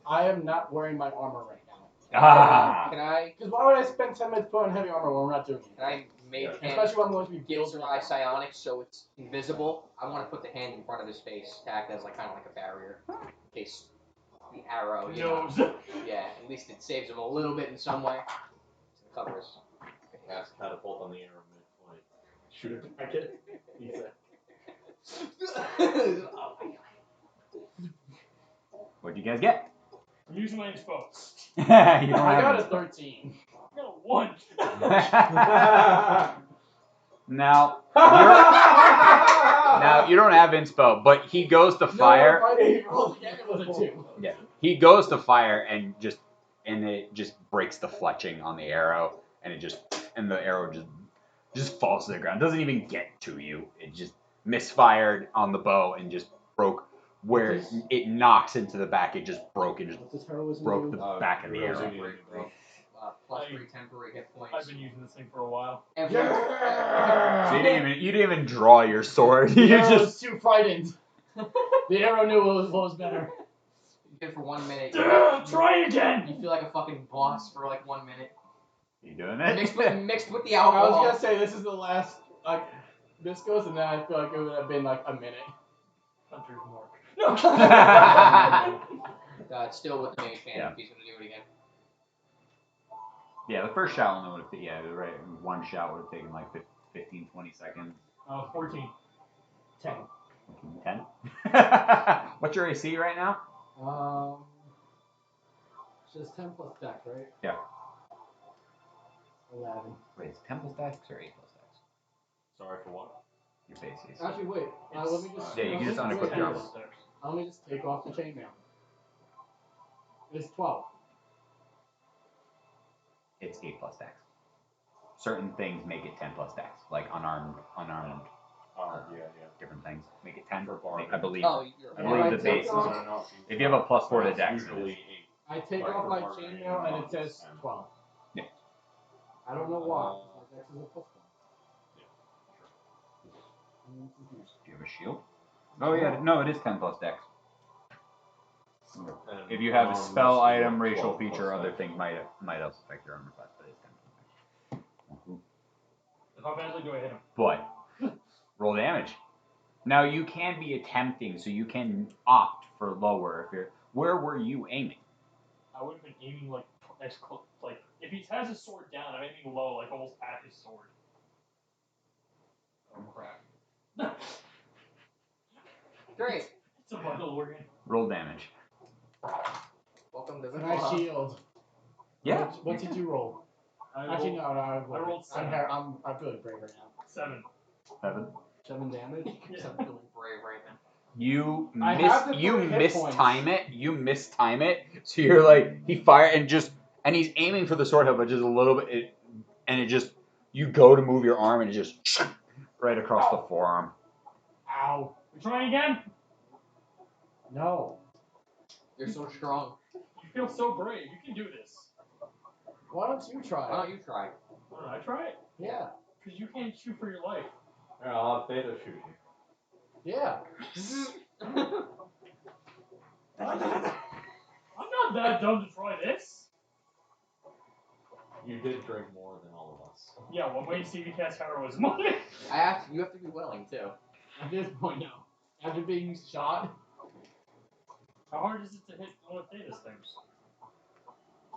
I am not wearing my armor right now. Ah! can I Because why would I spend 10 minutes putting on heavy armor when we're not doing can I make Yeah. it? him Especially when I'm going to be Gil's building Eye it. Psionics so it's invisible? I want to put the hand in front of his face to act as like kind of like a barrier in case the arrow. You know. Nose. Yeah, at least it saves him a little bit in some way. It covers. Cast catapult on the arrow mid-flight. Shoot it back at Isa. Oh my god. What'd you guys get? I'm using my inspo. You don't I have got a inspo. 13. I got a 1. Now, you don't have inspo, but he goes to fire. No, if I didn't roll again, it was a 2. Yeah, he goes to fire and it just breaks the fletching on the arrow, and the arrow just falls to the ground. Doesn't even get to you. It just misfired on the bow and just broke where it knocks into the back. It just broke. It just What's this heroism broke do? the back of the arrow. Plus 3 temporary hit points. I've been using this thing for a while. So you didn't even draw your sword. The You arrow just was too frightened. The arrow knew what was better. You did for 1 minute. Try again. You feel like a fucking boss for like 1 minute. you doing it? Mixed with the I alcohol. was gonna say this is the last this goes, and then I feel like it would have been like a minute. Hunter's mark. It's still with the mage hand Yeah. if he's gonna do it again. Yeah, the first shot only would have. Yeah, you're right. One shot would have taken like 15, 20 seconds. 14. 10. 10. What's your AC right now? Just 10 plus dex, right? Yeah. 11. Wait, is 10 plus dex or 8 plus dex? Sorry for what? Your base AC. Actually, wait. Let me just. Yeah, you can just unequip your armor. Let me just take off the chainmail. It's 12. It's 8 plus dex. Certain things make it 10 plus dex, like unarmed, different things make it 10. I believe. Oh, I believe the base. If you have a plus 4 to dex, usually 8. I take Right, off for my barbarian, chainmail and it says 10. 12. Yeah. I don't know why. My dex is a plus 1. I'm confused. do you have a shield? Oh yeah, no, it is 10 plus dex. And If you have a arms, spell you item, have racial 12 feature, plus other dex. things might also affect your armor class, but it's 10 plus dex. How badly do I hit him? But roll damage. Now you can be attempting, so you can opt for lower. If you're, where were you aiming? I would have been aiming like if he has his sword down, I'm aiming low, like almost at his sword. Oh crap! Great. It's a bundle organ. Roll damage. Welcome to the And I club. shield. Yeah. What did you roll? Actually, no. I rolled 7. I'm feeling brave right now. 7. 7. 7 damage. Yeah. I'm feeling brave right now. You I have the you 3 hit mistime it. You mistime it. So you're like he fired and he's aiming for the sword hilt, but just a little bit, you go to move your arm and it just right across the forearm. Ow. We trying again? No. You're so strong. You feel so brave. You can do this. Why don't you try? Why don't you try? Why don't I try it? Yeah. Because you can't shoot for your life. Yeah, I'll have Theta shoot you. Yeah. I'm not that dumb to try this. You did drink more than all of us. Yeah, one way you see me cast heroism. You have to be willing too. At this point, no. After being shot, How hard is it to hit one of Theta's things?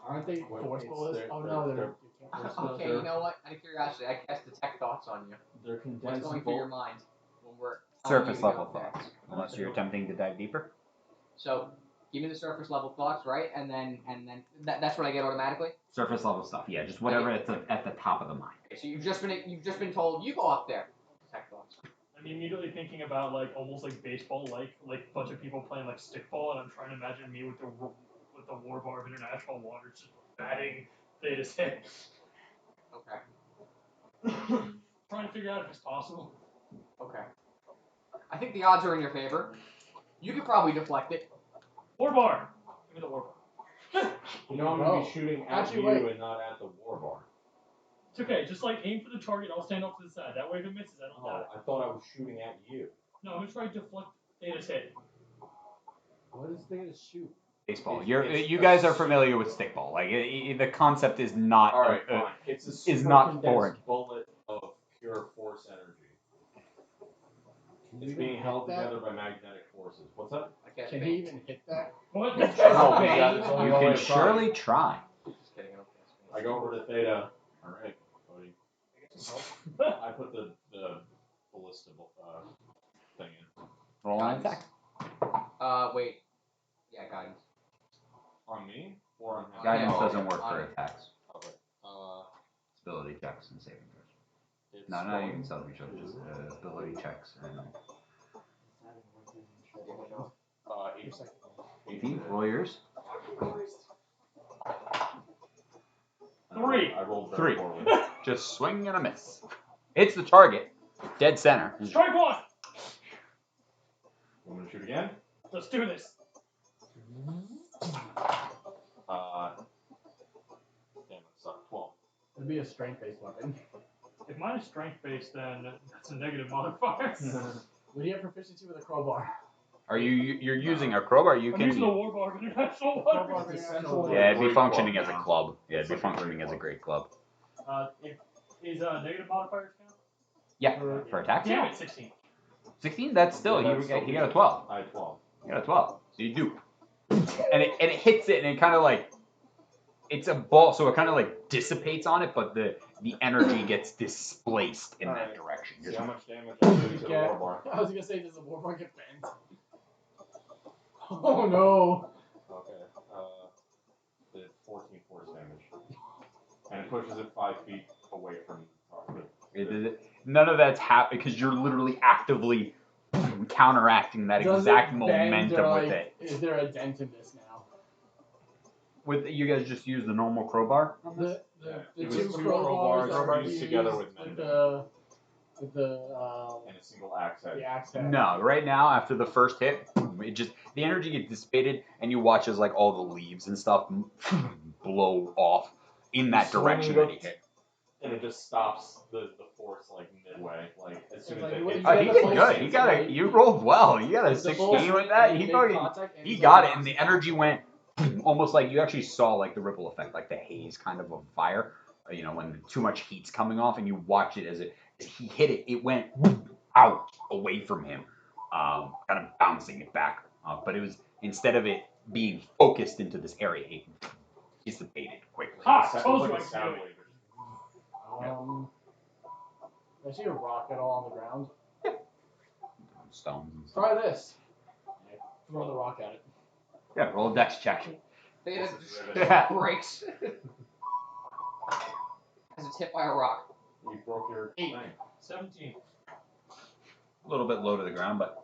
aren't they Wait, forceful? it's as- their- Oh their- no, their- they're. Okay, you know what? Out of curiosity, I cast detect thoughts on you. They're What's condensed going through your mind when we're Surface telling you level to go thoughts, unless you're attempting to dive deeper. So, give me the surface level thoughts, right? And then that's what I get automatically. Surface level stuff, yeah, just whatever at the top of the mind. Okay, so you've just been told you go up there. Detect thoughts. I'm immediately thinking about like almost like baseball, like a bunch of people playing like stickball, and I'm trying to imagine me with the War Bar of International Waters just batting Theta's head. Okay. Trying to figure out if it's possible. Okay. I think the odds are in your favor. You could probably deflect it. War Bar! Give me the War Bar. You know I'm gonna be shooting at Actually, you wait. and not at the war bar. It's okay, just like aim for the target, I'll stand off to the side. That way if it misses, I don't Oh, die. I thought I was shooting at you. No, I'm gonna try to deflect Theta's head. What is they gonna shoot? Baseball. It's You a guys are familiar with stickball. Like the concept is not. All right, fine. It's a super not condensed foreign. bullet of pure force energy. Can It's you being even held hit that? together by magnetic forces. What's that? I guess Can he even hit that? What? No, it's only You one way can of trying. surely try. Just kidding. I don't guess. I go over to Theta. All right, buddy. I put the ballista thing in. Roll an Guidance. attack. Wait. Yeah, guidance. On me or on him? Guidance Yeah, doesn't work on for it. attacks. Okay. Ability checks and saving throws. It's No, not even strong. saving throws. Just ability checks and. 18. Roll yours. 3. I rolled 3. very poorly. Just swing and a miss. Hits the target. Dead center. Strike 1. I'm gonna shoot again. Let's do this. Damn it, sucked. 12. It'd be a strength-based weapon. If mine is strength based, then that's a negative modifier. Would he have proficiency with a crowbar? Are you're using a crowbar? You I'm can. using the Warbar of International Crowbar Waters. of It's International essentially- Yeah, it'd be Great functioning club as a now. club. Yeah, it'd be It's like a functioning great as a club. great club. Is negative modifiers count? Yeah, for attacks. Damn it, 16. 16. That's still Yeah, that's he got a 12. I had 12. You got a 12. So you do. And it hits it, and it kind of like, it's a ball, so it kind of like dissipates on it, but the energy gets displaced in that Alright. direction. See how much damage I do to the Yeah. warbar. I was gonna say, does the warbar get bent? Oh no! Okay. Did 14 force damage. And it pushes it 5 feet away from the None of that's happening because you're literally actively counteracting that Does exact it bend momentum or, with like, it. Is there a dent in this now? With you guys just use the normal crowbar. On this? The It was two two crowbars that were fused used together with with mending. the and a single axe head. the axe head. No, right now after the first hit, it just the energy gets dissipated, and you watch as like all the leaves and stuff blow off in that Swing direction the- that he hit. And it just stops the force like midway. Like as soon as Like, it what hits. you Oh, he got did the good. full He got sense, it. You rolled well. You got a The 16 with that. He got it, and the energy went almost like you actually saw like the ripple effect, like the haze kind of fire. You know, when too much heat's coming off, and you watch it as he hit it, it went out away from him, kind of bouncing it back. But it was instead of it being focused into this area, it dissipated quickly. Ha! It was Told like you a I sound could do it. wave. I see a rock at all on the ground. Stones and stuff. Try this. I throw the rock at it. Yeah, roll a dex check. Theta This is just riveting. breaks. As it's hit by a rock. You broke your 8. thing. 17. A little bit low to the ground, but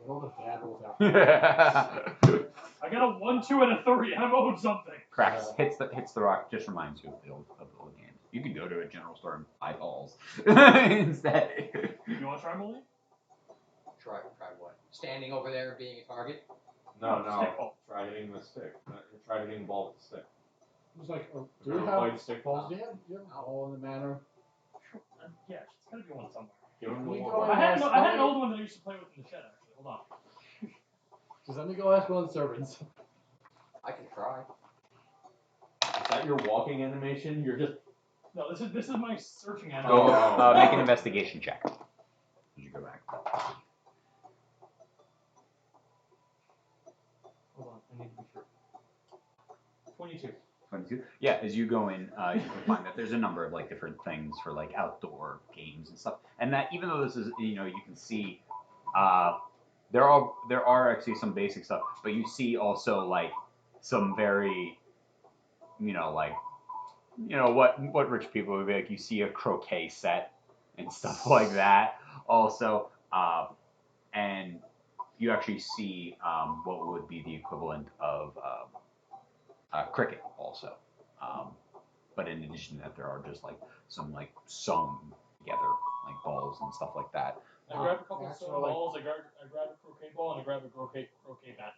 Roll the bad rolls out. I got a 1, 2, and a 3. I'm owed something. cracks, hits the rock. Just reminds you of the old games. You can go to a general store and buy balls instead. You want to try, Molly? Try what? Standing over there and being a target? No, Stick ball. Try hitting the stick. Try hitting the ball with the stick. It's like, do You you ever have played stick balls? do you have a ball in the manor? Yeah, it's gotta be one somewhere. Give him the We warbar. go I had, Yes, I had an Molly. old one that I used to play with in the shed, actually. Hold on. Just let me go ask one of the servants. I can try. Is that your walking animation? You're just. No, this is my searching Go, animation. make an investigation check. As you go back. Hold on, I need to be sure. 22. 22. Yeah, as you go in, you can find that there's a number of like different things for like outdoor games and stuff. And that even though this is, you can see, there are actually some basic stuff, but you see also like some very, what rich people would be like. You see a croquet set and stuff like that. Also, and you actually see what would be the equivalent of cricket also. But in addition to that, there are just like some like sewn together like balls and stuff like that. I grabbed a couple of That's stone like- balls, I grabbed a croquet ball, and I grabbed a croquet bat.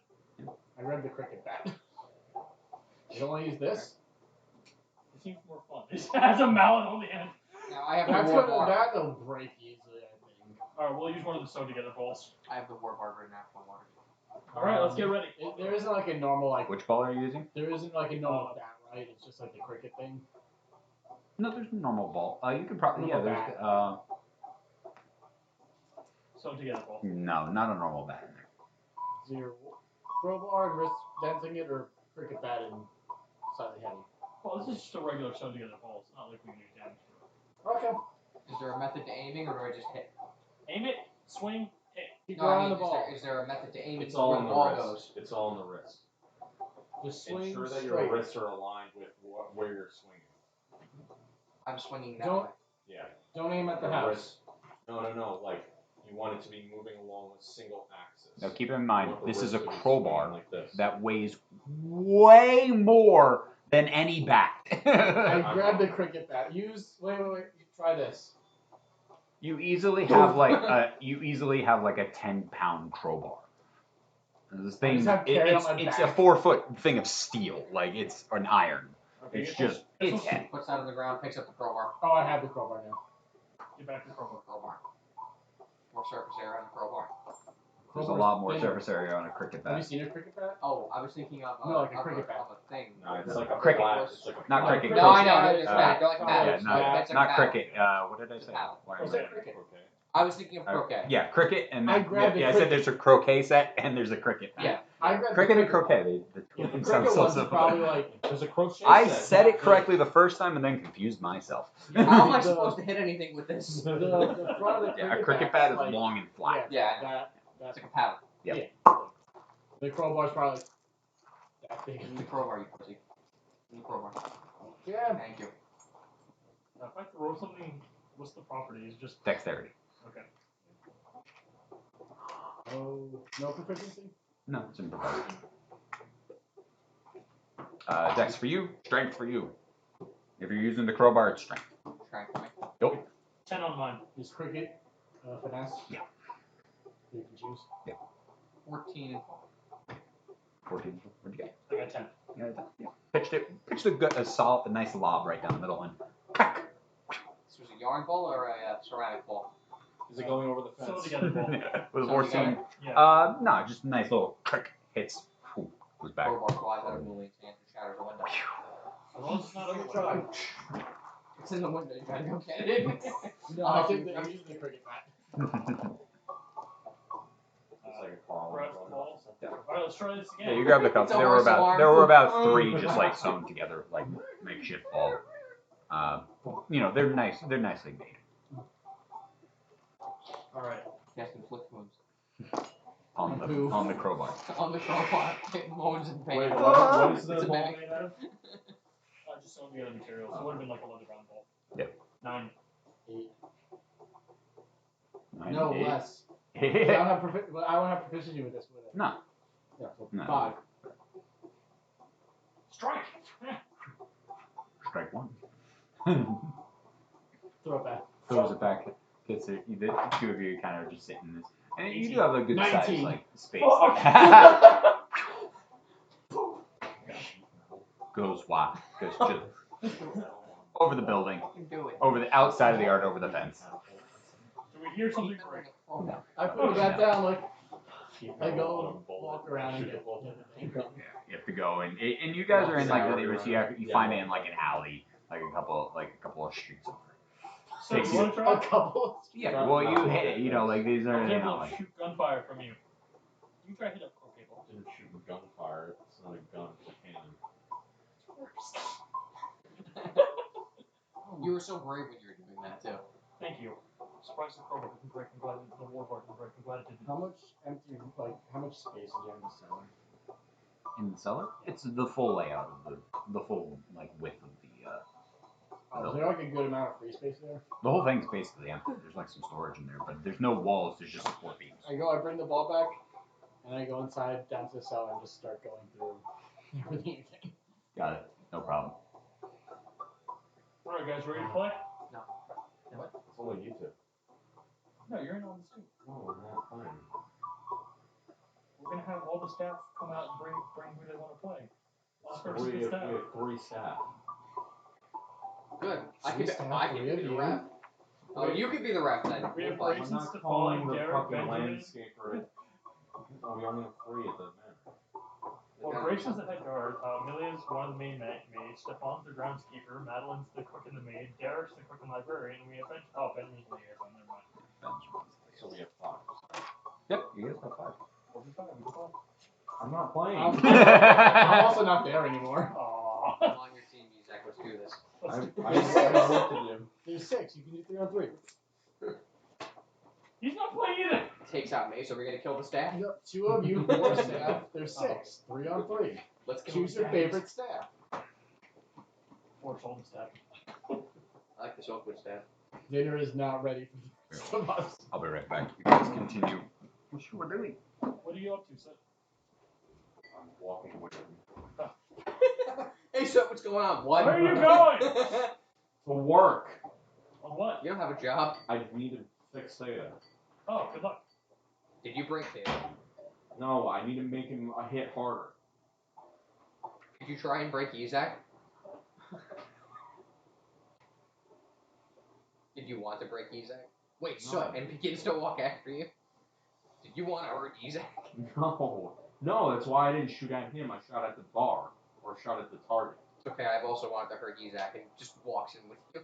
I read the cricket bat. You don't want to use this? It seems more fun. It has a mallet on the end. Now I have That's the war gonna bar. that'll break easily, I think. Alright, we'll use one of the sew together balls. I have the war bar in National Water. Alright, let's get ready. There isn't like a normal Which ball are you using? there isn't like a normal bat, right? It's just like the cricket thing. No, there's a normal ball. You could probably Normal there's sewn together ball. No, not a normal bat in there. Is your crowbar and wrist denting it, or cricket bat and slightly heavy? Well, this is just a regular sewn together ball. It's not like we can do damage to it. Okay. Is there a method to aiming, or do I just hit? Aim it, swing, hit. Keep No, your eye I on mean, the ball. is there a method to aim It's it all where in the the ball wrist. goes? It's all in the wrist. Just swing Ensure that straight. your wrists are aligned with where you're swinging. I'm swinging that Don't- way. Yeah. Don't aim at the Your house. wrist- No. Like you want it to be moving along a single axis. Now keep in You mind, want the this is wrist a to be swinging crowbar like this. that weighs way more than any bat. I grabbed the cricket bat. Wait. Try this. You easily have like a 10-pound crowbar. And this thing, just have carry on my it's a back. 4-foot thing of steel, like it's an iron. Okay, It's get just this- it's heavy. Puts that on the ground, picks up the crowbar. Oh, I have the crowbar now. Get back to the crowbar. Crowbar. More surface area on the crowbar. There's a Crowbar's lot more thinner. surface area on a cricket Have you bat. seen a cricket bat? Oh, I was thinking of No, like a of cricket bat. of a thing. No, it's like a Cricket. flat. It's like a Not flat- cricket. No, I know. They're, Uh, they're like yeah, paddles. Yeah, It's like not a paddle. cricket. What did I say? paddle. Why Oh, am is I- that cricket? Okay. I was thinking of croquet. Yeah, cricket and I then, grabbed the I said cricket. there's a croquet set and there's a cricket bat. Yeah. I grabbed Cricket the and croquet. The Yeah, the sounds cricket so one's simple. probably like There's a crochet I set, said not it correctly the first time and then confused myself. How am I The- supposed to hit anything with this? the front of the Yeah, a cricket cricket bat's bat is like long and flat. Yeah, I know. That's It's like a paddle. Yep. yeah. The crowbar's probably that big. Give me the crowbar, you pussy. Give me the crowbar. Yeah. Thank you. Now, if I throw something, what's the property? Is just Dexterity. okay. Oh, no proficiency. No, it's improvised. Dex for you, strength for you. If you're using the crowbar, it's strength. Strength for me. 10 on mine. Is cricket finesse? Yeah. You can choose. 14 and 14. What'd you get? I got 10. Yeah. Pitched a solid, a nice lob right down the middle and This was a yarn ball or a ceramic ball? Is it going over the Sew fence? together ball. with So 14. together. Yeah. No, just a nice little click hits. Whew, goes back. Crowbar flies out of Mulian's hand and shatters a window. As long as it's not Let me over. try. It's in the window, you gotta go get it. No, I think that I'm using the cricket bat. It's like a car Grab alarm. the balls. Alright, let's try this again. Yeah, you grabbed a couple. It's There a were horse about alarm. 3 just like sewn together, like makeshift ball. They're nice. They're nicely made. Alright. Casting flick moves. On the crowbar. On the crowbar, it moans in pain. Wait, what is the It's a ball mimic. made out of? Just sewn together materials. It would have been like a leather bound ball. Yep. 9. 9, No, 8. less. I don't have I don't have proficiency with this. With it. No. Yeah, so No. 5. Strike! Strike one. Throw it back. Throws it back. Gets it. The two of you kind of just sitting in this, and you do have a good size 19. like space. Fuck. Goes wide. Goes just over the building, You can do it. over the outside of the yard, over the fence. Do we hear something Keep it break? on the crowbar. I put the bat down like Keep I it go on a bullet. walk around and Shoot get a bullet. You have to go and you guys are in like you find it in like an alley, like a couple of streets over. So, Takes you you- want to try? a couple. Yeah, well you hit it, like these I are was you able know to like shoot gunfire from you. You try to hit a croquet ball. Didn't shoot with gunfire. It's not a gun. It's a cannon. You were so brave when you were doing that too. Thank you. Surprised the crowbar didn't break. I'm glad the warbar didn't break. I'm glad it didn't. How much how much space is there in the cellar? in the cellar. It's the full layout of the full like width of the. Oh, is there like a good amount of free space there? The whole thing's basically empty. There's like some storage in there, but there's no walls. There's just support beams. I bring the ball back, and I go inside down to the cellar and just start going through everything again. Got it. No problem. Alright, guys, ready to play? It's only you two. No, you're in on this too. No, we're not playing. We're gonna have all the staff come out and bring who they want to play. Us versus We the have staff. 3 staff. Good. I Three could staff, I could three of be the you. ref. Oh, you could be the ref then. We have We'll play. Grayson, I'm not Stefan, calling the Derek, fucking Benjamin. landscaper. Oh, we only have 3 at the minute. Well, Grayson's the head guard. Amelia's one of the main maids. Stefan's the groundskeeper. Madeline's the cook and the maid. Derek's the cook and librarian. And we have Benjamin's the liaison. Never mind. So we have 5. Yep, you guys got 5. I'm not playing. I'm also not there anymore. Aw. I'm on your team, Zach. Let's do this. I have work to do. There's 6. You can do 3 on 3. He's not playing either. Takes out Mace. Are we gonna kill the staff? Yep. 2 of you, 4 staff. There's 6. 3 on 3. Let's kill Choose the your staff. favorite staff. Force hold staff. I like the Silkwood staff. Dinner is not ready for the rest of us. I'll be right back. You guys continue. What you were doing? What are you up to, Sid? I'm walking away from you. Hey, so what's going on? What? Where are you going? To work. On what? You don't have a job. I need to fix Theta. Oh, good luck. Did you break Theta? No, I need to make him a hit harder. Did you try and break Izak? Did you want to break Izak? Wait, so No. and begins to walk after you? Did you want to hurt Izak? No, that's why I didn't shoot at him. I shot at the bar, or shot at the target. Okay, I've also wanted to hurt Izak and just walks in with you.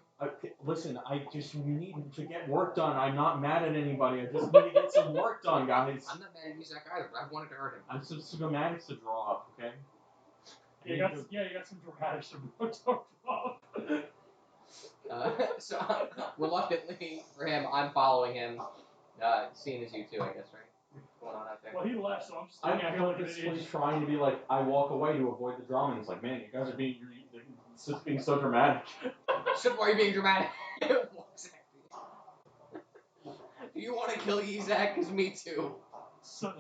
Listen, I just need to get work done. I'm not mad at anybody. I just need to get some work done, guys. I'm not mad at Izak either, but I wanted to hurt him. I have some schematics to draw up, okay? You got some dramatics to talk about. So reluctantly for him, I'm following him. Seeing as you two, I guess, right? What's going on out there? Well, he left, so I'm just I feel like this was trying to be like, I walk away to avoid the drama, and it's like, man, you guys are being so dramatic. So why are you being dramatic? Walks after you. Do you want to kill Izak? Cause me too. So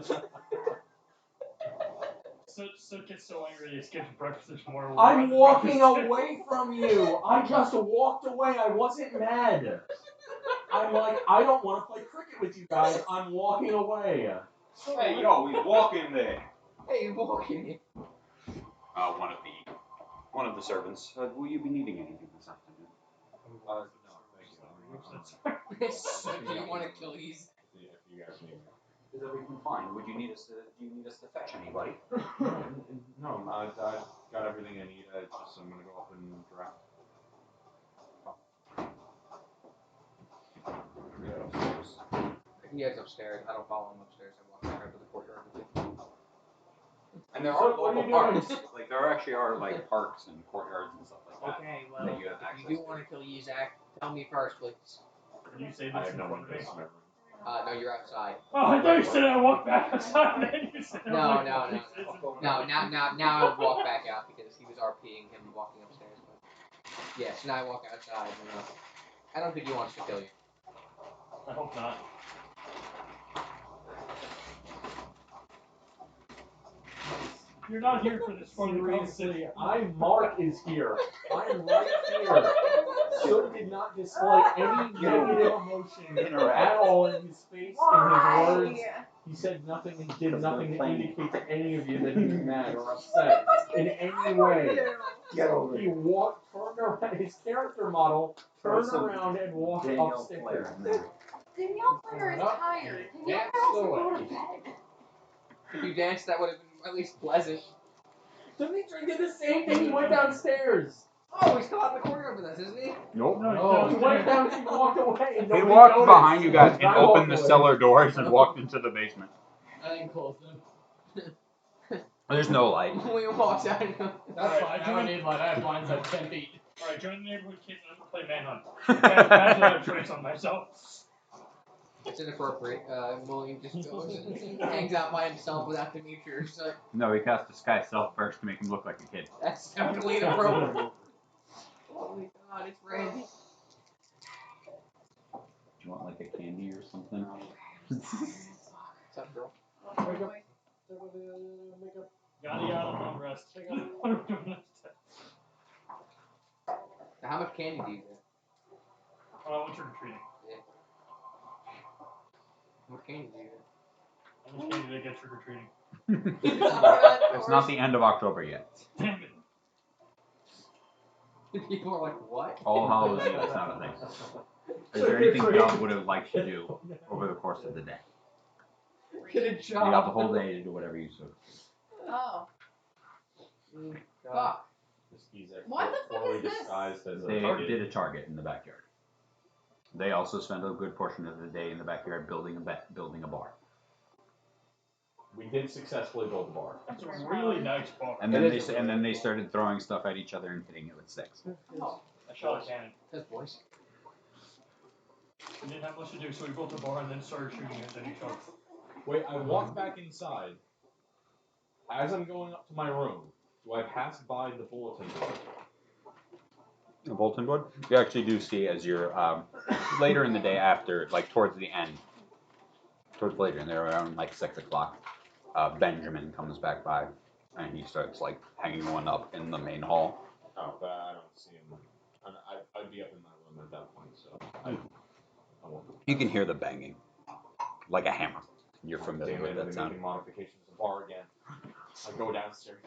gets so angry he skips breakfast this morning. I'm walking away from you. I just walked away. I wasn't mad. I'm like, I don't want to play cricket with you guys. I'm walking away. Hey, yo, he's walking there. Hey, walking. One of the servants. Will you be needing anything this afternoon? No, thank you. So do you want to kill Izak? If you guys need me. Is everything fine? Do you need us to fetch anybody? No, I got everything I need. I'm gonna go up and draft. He heads upstairs. I don't follow him upstairs. I walk back up to the courtyard with him. And there So are what are local you doing? parks. Like there actually are like parks and courtyards and stuff like that. Okay, well, That you have if access you do to. want to kill Izak, tell me first, please. Can you say I this have in no front of me? interest in my room. No, you're outside. Oh, I thought you said I walked back outside, and then you said I No, was no, like, no, "It's in front of No, me." now I would walk back out because he was RPing him walking upstairs. But yeah, so now I walk outside. And, I don't think he wants to kill you. I hope not. You're not here for this part of the Seriously, conversation. Mark is here. I'm right here. So did not display any negative emotion at all in his face, in his words. He said nothing and did nothing to indicate to any of you that he was mad or upset in any way. Get over He walked, turned around, his character model turned around and walked upstairs. Danielle Claire is tired. Danielle Claire wants to go to bed. If you danced, that would have been at least pleasant. Dimitri did the same thing, he went downstairs. Oh, he's still out in the courtyard with us, isn't he? Nope. No, he went down, he walked away. And He nobody walked noticed. behind you guys and I opened the walked away. cellar doors and walked into the basement. I didn't close them. There's no light. We walks out. That's Alright, fine. I don't need light. I have blinds at 10 feet. Alright, join the neighborhood kids and I'm gonna play Manhunt. Bachelor have tricks on myself. It's inappropriate. William just goes and hangs out by himself without Dimitri. So No, he cast disguise self first to make him look like a kid. that's definitely inappropriate. Holy God, it's Randy. Do you want like a candy or something? What's up, girl? Makeup. Yada yada, long rest. What are we doing next? Now, how much candy do you get? I went trick-or-treating. How much candy do you How much candy did I get trick-or-treating? get? It's not the end of October yet. Damn it. People are like, what? All Hallows Eve is not a thing. Is there anything Dub would have liked to do over the course of the day? Get a You job. got the whole day to do whatever you so. Oh. God. Fuck. This Izak What the fuck poorly is this? disguised as a They target. did a target in the backyard. They also spend a good portion of the day in the backyard building a bar. We did successfully build the bar. That's a really nice bar. And then they started throwing stuff at each other and hitting it with sticks. I shot a cannon. That's boys. We didn't have much to do, so we built a bar and then started shooting it at each other. Wait, I walk back inside. As I'm going up to my room, do I pass by the bulletin board? A bulletin board? You actually do see as you're later in the day after, like towards the end, towards later, and they're around like 6 o'clock. Benjamin comes back by, and he starts like hanging one up in the main hall. Oh, but I don't see him. I'd be up in my room at that point, so I won't. You can hear the banging, like a hammer. You're familiar with that sound. Making modifications of the bar again. I go downstairs.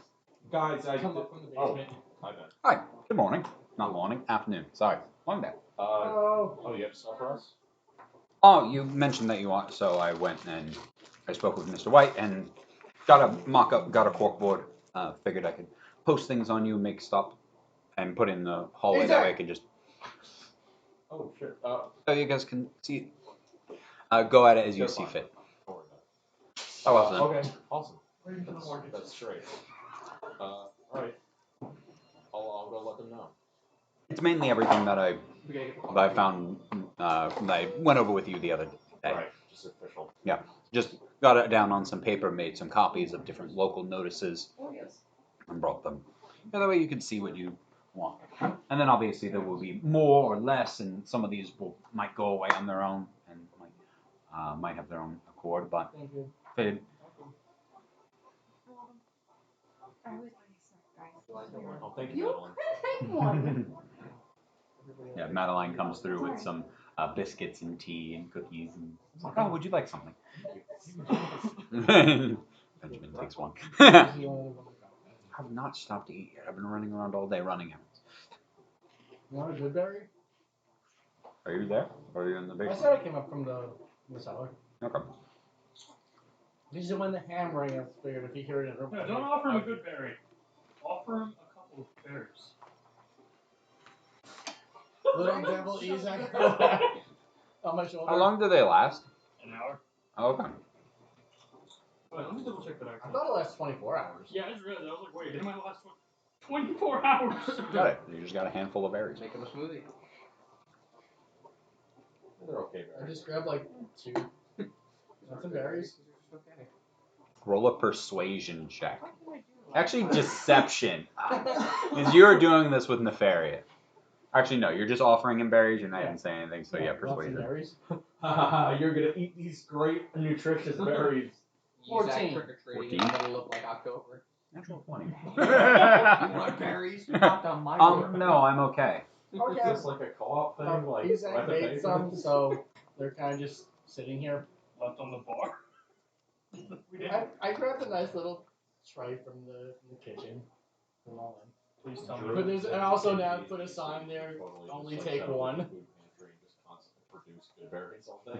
Guys, I Come up from the Oh, basement. my bad. Hi. Good morning. Not morning. Afternoon. Sorry. Long day. Oh, you have stuff for us? Oh, you mentioned that you want, so I went and I spoke with Mr. White and got a mock-up, got a corkboard. Figured I could post things on you, make stuff, and put in the hallway. Hey, That way I Zach. could just, Oh, shit. so you guys can see. Go at it as you You're see fine. fit. Don't worry about it. Oh, well then. Okay, awesome. That's straight. Alright. I'll go let them know. It's mainly everything that I We gotta get the found. That I went over with you the other day. Right, just official. Just got it down on some paper, made some copies of different local notices, Oh, yes. and brought them. Yeah, that way you can see what you want. And then obviously there will be more or less, and some of these might go away on their own and might have their own accord. But Thank you. they, I always buy these stuff, guys. Oh, thank you, You Madeline. could take one. yeah, Madeline comes through with some biscuits and tea and cookies. And it's like, oh, would you like something? Benjamin takes one. I have not stopped to eat yet. I've been running around all day running errands. You want a good berry? Are you there? Or are you in the I basement? said I came up from the cellar. Okay. These are when the hammering. I figured if you hear it in a No, don't offer him a good berry. Offer him a couple of berries. Little devil Isaac on my shoulder. How long do they last? An hour. Oh, okay. Wait, let me double check that I actually. thought it lasts 24 hours. Yeah, I just realized. I was like, wait, it might last 24 hours. Got it. You just got a handful of berries. Make him a smoothie. They're okay, I Barry. just grabbed like 2. Want some berries? Okay. Roll a persuasion check. What can I do? Actually, deception. Because you're doing this with Nefarious. Actually, no, you're just offering him berries. You're not even saying anything. So yeah, Want some persuasion. berries? You're gonna eat these great, nutritious berries. Use that 14. trick or treating 14. that'll look like October. Natural 20. You want berries? Not on my door. No, I'm okay. Is Okay. this like a co-op thing? Like, do I Isaac have to pay made for some, this? so they're kind of just sitting here. Left on the bar. We didn't. I grabbed a nice little tray from the kitchen. Put them all in. Please tell Drew me. But there's- and also now put a sign there, Totally only just, take set up one. a food pantry and just constantly produce good berries all day.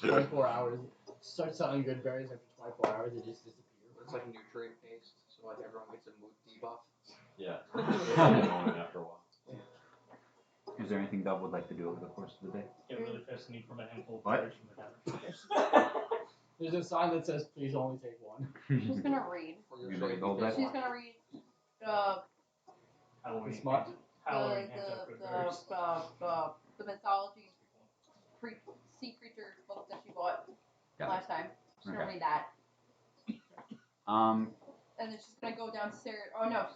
24 hours. Start selling good berries after 24 hours, it just disappears. It's like nutrient paste, so like everyone gets a mood debuff. Yeah. It's like annoying after a while. Is there anything Dub would like to do over the course of the day? Get really pissed and eat from a handful of What? berries from the cabinet. There's a sign that says, please only take one. She's gonna read. For your You gonna safety, hold take that? She's one. gonna read Halloween. Smart. Halloween hands up good berries. the mythology sea creature book that she bought Got it. last time. She's gonna Okay. read that, Um, and then she's gonna go downstairs. Oh no,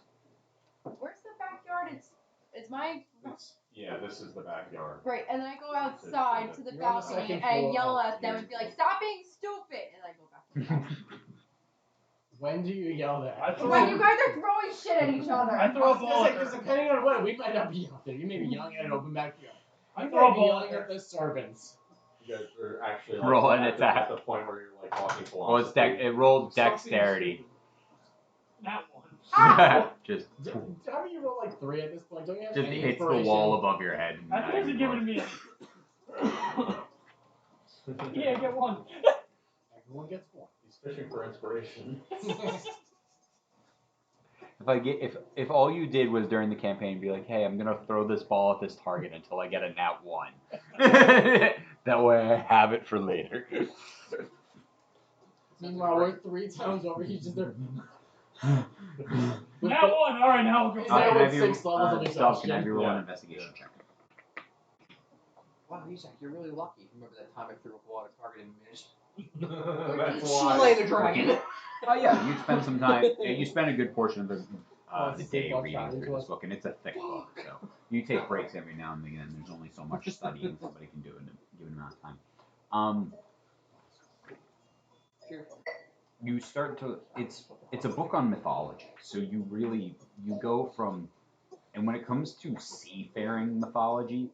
where's the backyard? It's my Yeah, this is the backyard. right, and then I go outside to the You're on the balcony second and floor. yell at them and be like, "Stop being stupid!" And I go back to the house. When do you yell that? I throw When you guys are throwing shit at each other. I throw a ball at Because her. depending on what, we might not be out there. You may be yelling at an open backyard. I You throw a might be ball yelling at at her. the servants. You guys are actually like Roll an at attack. the point where you're like talking well, it's philosophy. it rolled Stop being dexterity. That one. just Haven't you rolled like 3 at this point? Don't you have just any hits the inspiration? wall above your head. I think it's giving me a. Yeah, get one. Everyone gets one. He's fishing for inspiration. If all you did was during the campaign be like, hey, I'm gonna throw this ball at this target until I get a nat 1. That way I have it for later. Meanwhile, we're 3 times over. He's just there. Now one. All right, now we'll go. Is that can with have you, 6 levels of Stealth, exhaustion? can I have you roll an Yeah. investigation check? Wow, Isaac, you're really lucky. Remember that time I threw a ball at a target and missed? That's Slay why. the dragon. Oh yeah, you spend some time. You spend a good portion of the it's day a book reading challenge, through this wasn't book, and it's a thick book. So you take breaks every now and again. There's only so much studying somebody can do in a given amount of time. Cheers. You start to. It's a book on mythology. So you go from, and when it comes to seafaring mythology,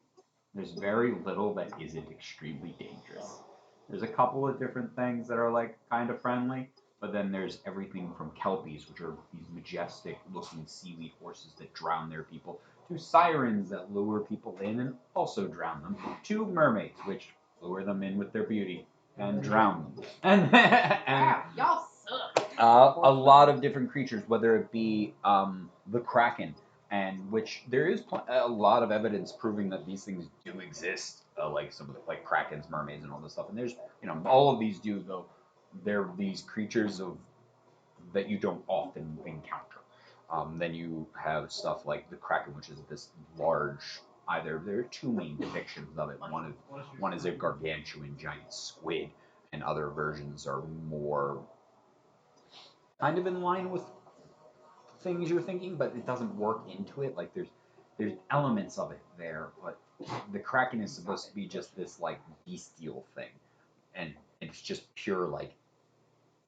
there's very little that isn't extremely dangerous. There's a couple of different things that are like kind of friendly, but then there's everything from kelpies, which are these majestic looking seaweed horses that drown their people, to sirens that lure people in and also drown them, to mermaids, which lure them in with their beauty and drown them. And Wow, y'all suck. a lot of different creatures, whether it be the kraken, and which there is a lot of evidence proving that these things do exist, like some of the like krakens, mermaids, and all this stuff. And there's all of these do, though they're these creatures that you don't often encounter. Then you have stuff like the kraken, which is this large. There are two main depictions of it. One is a gargantuan giant squid, and other versions are more kind of in line with things you're thinking, but it doesn't work into it. Like there's elements of it there, but the kraken is supposed to be just this like bestial thing, and it's just pure like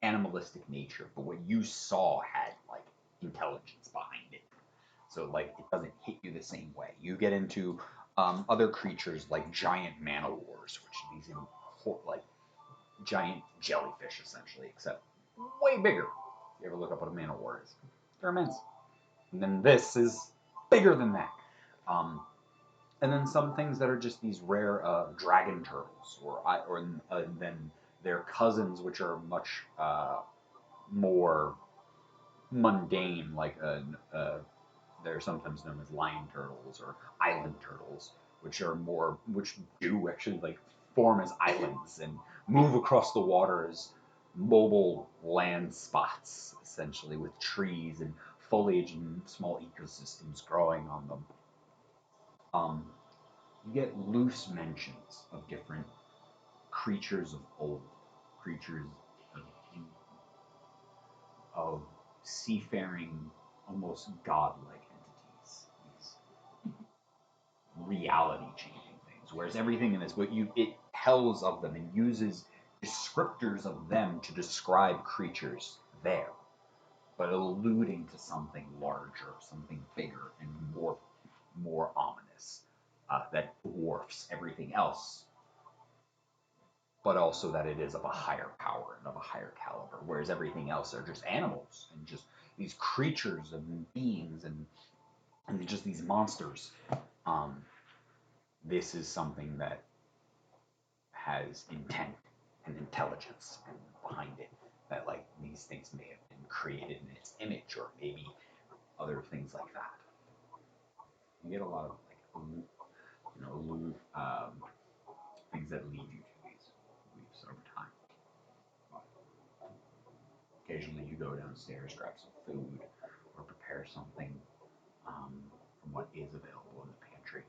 animalistic nature. But what you saw had like intelligence behind it, so like it doesn't hit you the same way. You get into other creatures like giant man-o'-wars, which are these like giant jellyfish essentially, except way bigger. You ever look up what a man-o'-war is? They're immense. And then this is bigger than that. And then some things that are just these rare dragon turtles, or then their cousins, which are much more mundane, like they're sometimes known as lion turtles or island turtles, which do actually like form as islands and move across the water as mobile land spots, essentially, with trees and foliage and small ecosystems growing on them. You get loose mentions of different creatures of old, creatures of seafaring, almost godlike entities, these reality-changing things. Whereas everything in this book, it tells of them and uses descriptors of them to describe creatures there, but alluding to something larger, something bigger, and more ominous that dwarfs everything else, but also that it is of a higher power and of a higher caliber, whereas everything else are just animals and just these creatures and beings and just these monsters. This is something that has intent and intelligence behind it, that like these things may have been created in its image, or maybe other things like that. You get a lot of like things that lead you to these beliefs over time. Occasionally, you go downstairs, grab some food, or prepare something from what is available in the pantry.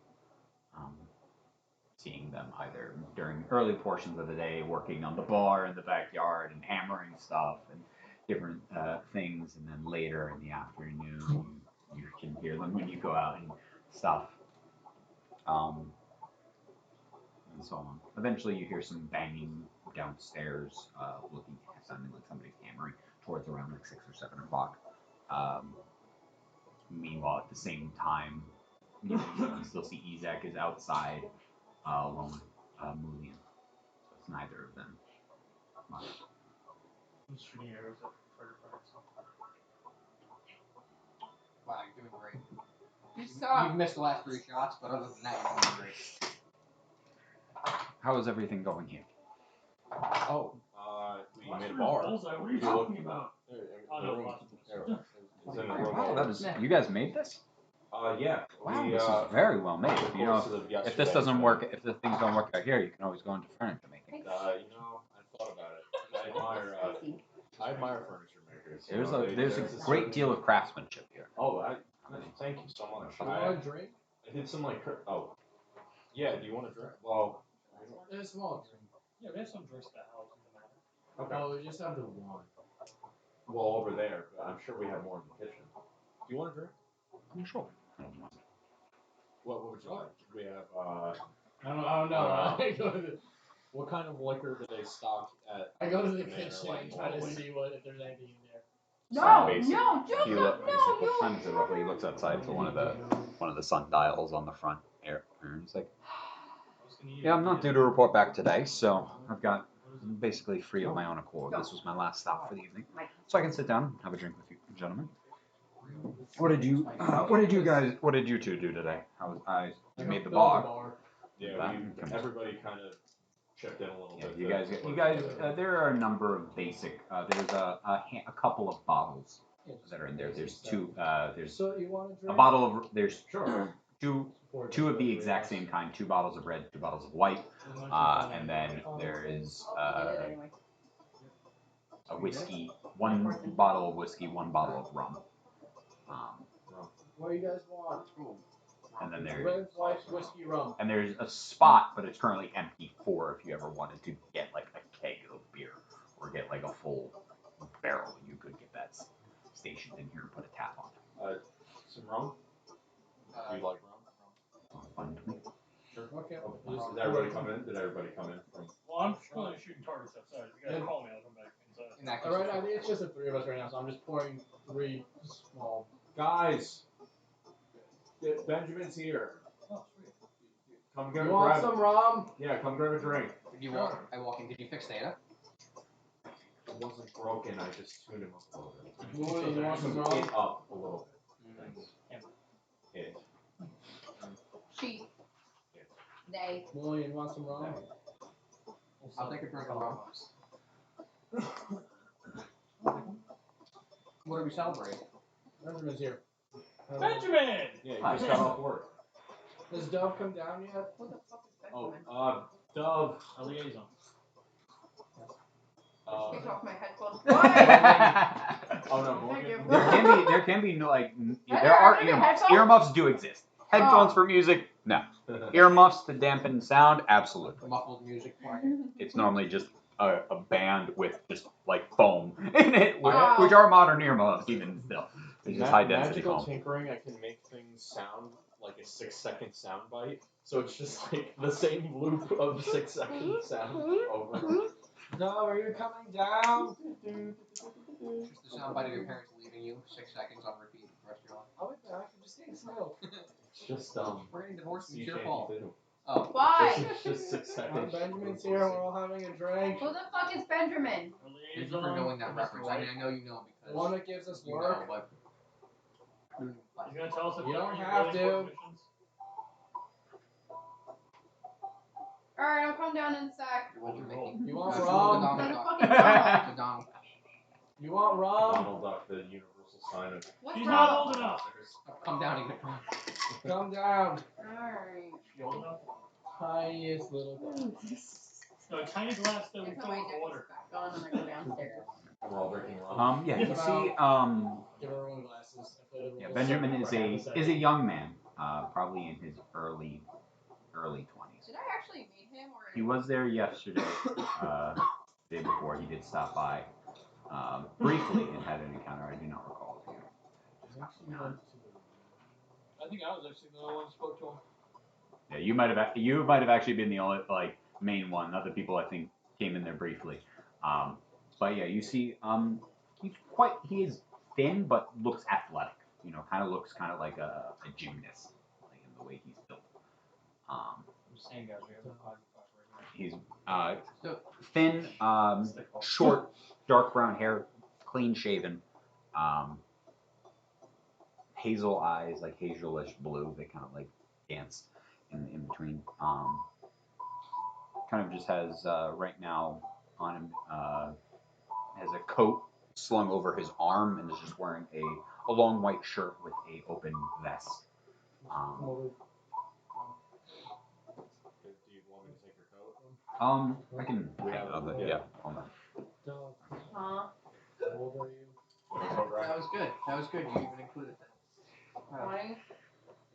Seeing them either during early portions of the day working on the bar in the backyard and hammering stuff and different things, and then later in the afternoon you can hear them when you go out and stuff, and so on. Eventually you hear some banging downstairs, sounding like somebody's hammering towards around like 6 or 7 o'clock. Meanwhile, at the same time, you still see Izak is outside alone with Mulian. So it's neither of them. I'm shooting arrows at fire fires. Wow, you're doing great. You suck. You've missed the last 3 shots, but other than that, you're doing great. How is everything going here? Oh, we made a bar. Bullseye, what are you You look- talking about? The Oh, no, room, lots of there, bullshit. It's in the Oh, room Wow, over. that is. You guys made this? Yeah. Wow, we, this is very well made. over the You know, course of if yesterday this doesn't today, work, if the things don't work out here, you can always go into furniture making. I thought about it. I admire furniture makers. You There's know, there's a great certain- deal of craftsmanship here. Oh, thank you so much. You want a drink? I did some like yeah. Do you want a drink? Well, A small drink. Yeah, we have some drinks at the house. okay. Oh, we just have the one. Well, over there, but I'm sure we have more in the kitchen. Do you want a drink? I'm sure. I don't mind. What would you like? We have I don't know. I go to the, what kind of liquor do they stock at? I go to the Manor, kitchen like, and try to normally? see if there's anything in there. No, basic. no, He Joseph, look, no, what you. time is it roughly? He looks outside for one of the sundials on the front air. And he's like, yeah, I'm not due to report back today, so I've got I'm basically free of my own accord. This was my last stop for the evening, so I can sit down and have a drink with you, gentlemen. What did you two do today? You made the bar. Yeah, everybody kind of chipped in a little Yeah, bit. you guys. There are a number of basic. There's a couple of bottles that are in there. There's two. There's So you want a drink? a bottle of. There's Sure. two of the exact same kind. 2 bottles of red, 2 bottles of white, and then there is a whiskey. 1 bottle of whiskey, 1 bottle of rum. What do you guys want? And then there's Red, white, whiskey, rum. and there's a spot, but it's currently empty for if you ever wanted to get like a keg of beer or get like a full barrel. You could get that stationed in here and put a tap on it. Some rum. Do you like rum? Fine to me. Sure. Okay. Did everybody come in? Did everybody come in from? Well, I'm currently shooting targets outside. If you guys call me, I'll come back inside. In that case, Alright, I think it's just the 3 of us right now, so I'm just pouring 3 small. Guys, Benjamin's here. Oh, sweet. Come You want grab. some rum? Yeah, come grab a drink. you I walk in. Did you fix Data? It wasn't broken. I just tuned him up a little bit. Boy, you want some Tuned rum? it up a little Mm. bit. It. She. They. Boy, you want some rum? I'll take a drink of rum. What are we celebrating? Benjamin's here. Benjamin! Yeah, you just got off work. Does Dove come down yet? What the fuck is that? Oh, Dove. A liaison. Take off my headphones. Oh no, Thank you. there can be no like Are there are there earmuffs. headphones? Earmuffs do exist. Headphones Oh. for music, no. Earmuffs to dampen sound, absolutely. Muffled music playing. It's normally just a band with just like foam in it, Wow. which are modern earmuffs even still. It's just high density Magical foam. tinkering, I can make things sound like a 6-second sound bite. So it's just like the same loop of 6-second sound over. Dove, are you coming down? Just the soundbite of your parents leaving you 6 seconds on repeat for the rest of your life. I'll be back. I'm just getting slow. It's just We're getting divorced. sea It's your shanty fault. fiddle. Oh. Why? It's just 6 seconds. Benjamin's here. We're all having a drink. Who the fuck is Benjamin? A Thank you for knowing that reference. I mean, I know you know The because one that gives us you work. know, but He's gonna tell us if You there don't are have really to. important missions. Alright, I'll come down in a sec. what you're Roll. making. You want That's rum? Donald Not a Duck. fucking Donald. The Donald. You want rum? Donald Duck, the universal sign of. What's He's not wrong? old enough. Come down and get drunk. Come down. Alright. You old enough? Tiniest little guy. No, a tiny glass that we Until fill my with deck water. is back on and I go downstairs. We're all drinking rum. Yeah, you Give see, Give everyone glasses. I play the yeah, rules. Benjamin is a young man, probably in his early 20s. Did I actually meet him or? He was there yesterday, day before. He did stop by briefly and had an encounter. I do not recall if you. I think I was actually the only one who spoke to him. Yeah, you might have actually been the only like main one. Other people I think came in there briefly. But yeah, you see, he is thin but looks athletic. You know, kind of looks kind of like a gymnast, like in the way he's built. I'm saying, guys, we have a podcast He's So- thin, short, dark brown hair, clean shaven, hazel eyes, like hazelish blue. They kind of like dance in between. Kind of just has right now on him has a coat slung over his arm and is just wearing a long white shirt with a open vest. Do you want me to take your coat? I can. Yeah. Hold on. Huh? How old are you? That was good. That was good. You even included that. Wow. 20?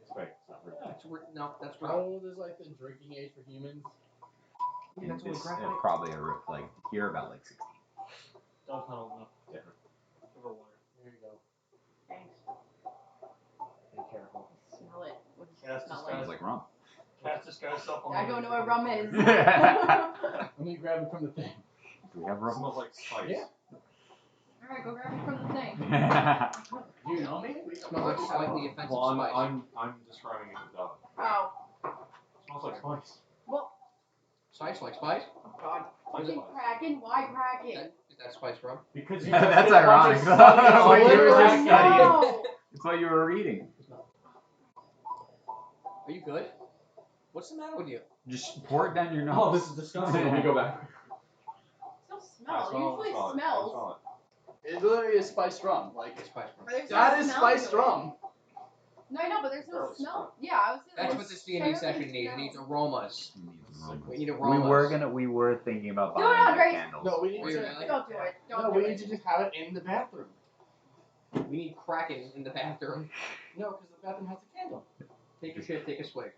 It's fake. It's not real. No, that's How real. old is like the drinking age for humans? Yeah, that's And what it's graphite. probably like here about like 16. Dog's not old enough. Yeah. Give her water. Here you go. Thanks. Be careful. Smell it. What does Yeah, it it's smell Smells like? like rum. Cast disguise self on I don't know what rum is. Let me grab it from the thing. Do we have It rum? smells like spice. Yeah. Alright, go grab it from the thing. Do you know me? It smells like slightly offensive Well, spice. I'm describing it to Doug. Oh. It smells like spice. Spice like spice? Oh god. Like Fucking spice. Kraken? Why Kraken? Is that spice rum? Because you That's just did a bunch ironic. of study on What you were literally just studying. No! It's what you were reading. Are you good? What's the matter with you? Just pour it down your nose. Oh, this is disgusting. Let me go back. Still smell. It usually smells. It literally is spiced rum. Like It's spice rum. But there's that no is smell spiced to it. rum. No, I know, but there's no Barely smell. Yeah, I was saying That's like, what this D&D session needs. It needs aromas. We need We aromas. were thinking about Do it, buying Andre. candles. No, we need Wait, to. really? Don't do it. Don't No, do we it. need to just have it in the bathroom. We need Kraken in the bathroom. No, because the bathroom has a candle. Take a shit, take a swig.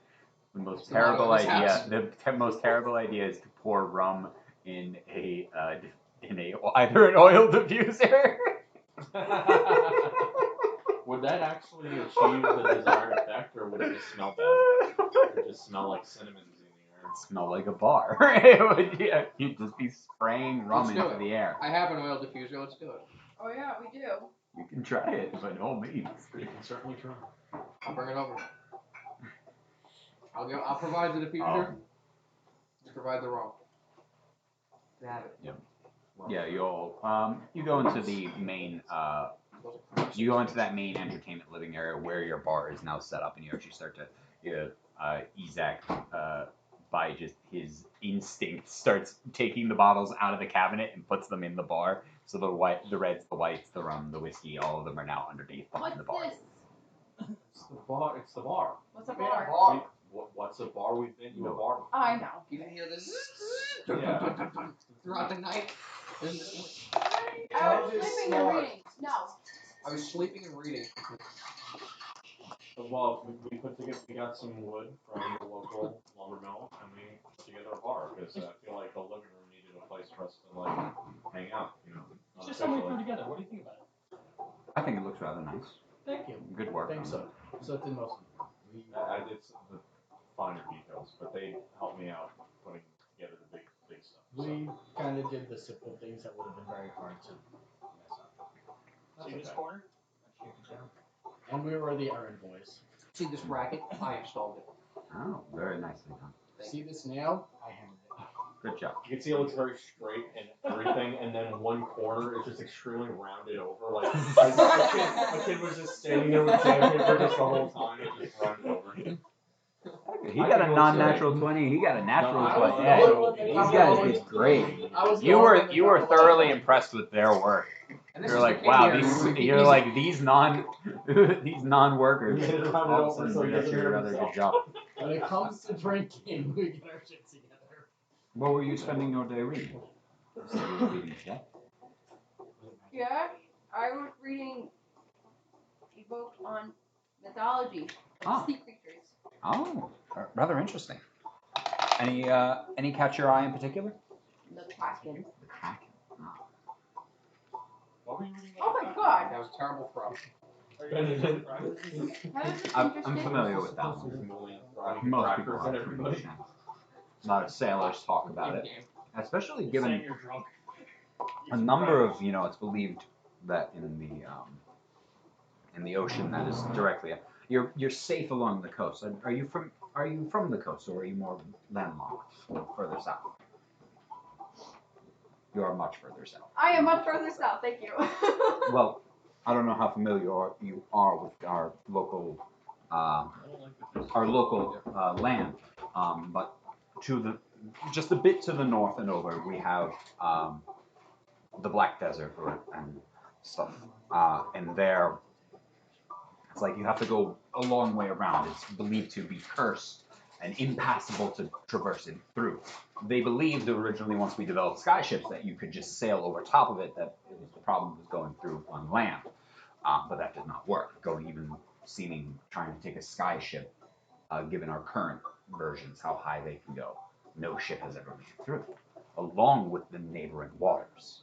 The most It's the motto terrible of this idea. house. The most terrible idea is to pour rum in either an oil diffuser. Would that actually achieve the desired effect, or would it just smell bad? It would just smell like cinnamons in the air. Smell like a bar. It would, yeah, you'd just be spraying rum Let's do into it. the air. I have an oil diffuser. Let's do it. Oh yeah, we do. You can try it by all means. You can certainly try. I'll bring it over. I'll provide the diffuser. You provide the rum. You have it. Yeah, you go into the main you go into that main entertainment living area where your bar is now set up, and you actually start to Ezek by just his instinct starts taking the bottles out of the cabinet and puts them in the bar. So the reds, the whites, the rum, the whiskey, all of them are now underneath behind What's the bar. this? It's the bar. It's the bar. What's a We made bar? bar. What's a bar? We've been to a bar. Oh, I know. You didn't hear this Yeah. throughout the night. Isn't this I was Elvis sleeping and Smart. reading. No. I was sleeping and reading. Well, we put together. We got some wood from the local lumber mill, and we put together a bar because I feel like the living room needed a place for us to like hang out. You know, It's just something we threw unofficially. together. What do you think about it? I think it looks rather nice. Thank you. Good work. Thanks, so. So it's in most. I did some of the finer details, but they helped me out putting together the big stuff. So. We kind of did the simple things that would have been very hard to mess up. See That's this okay. corner? I shake it down. And we were the errand boys. See this racket? I installed it. Oh, very nicely done. See this nail? I hammered it. Good job. You can see it looks very straight and everything, and then one corner is just extremely rounded over. Like a kid was just standing there with sandpaper just the whole time, and just rounded over. He I got think a it looks non-natural good. 20. He got a natural No, I 20. was Yeah. the only one that These got guys one. did great. I was the You only were one that you got were one. thoroughly impressed with their work. And this You're is like, the wow, kid here. you're like these non-workers. You get it rounded All of a over sudden so he did doesn't actually a hurt rather good himself. job. When it comes to drinking, we get our shit together. What were you spending your day reading? You said you were reading today. Yeah, I was reading a book on mythology Ah. of sea creatures. Oh, rather interesting. Any catch your eye in particular? The Kraken. The Kraken. What were you reading? Oh my god! That was terrible for us. Are you gonna do How is this I'm interesting? familiar with that one. Most people Crackers are and pretty everybody. much. A lot of sailors talk about it, In-game. especially saying given you're drunk? a number of, it's believed that in the ocean that is directly, you're safe along the coast. Are you from the coast, or are you more landlocked, further south? You are much further south. I am much further south, thank you. Well, I don't know how familiar you are with our local land, but just a bit to the north and over, we have the Black Desert and stuff, and there It's like you have to go a long way around. It's believed to be cursed and impassable to traverse it through. They believed originally, once we developed skyships, that you could just sail over top of it. That it was the problem was going through on land, but that did not work. Going even seeming trying to take a skyship, given our current versions, how high they can go, no ship has ever made it through. Along with the neighboring waters,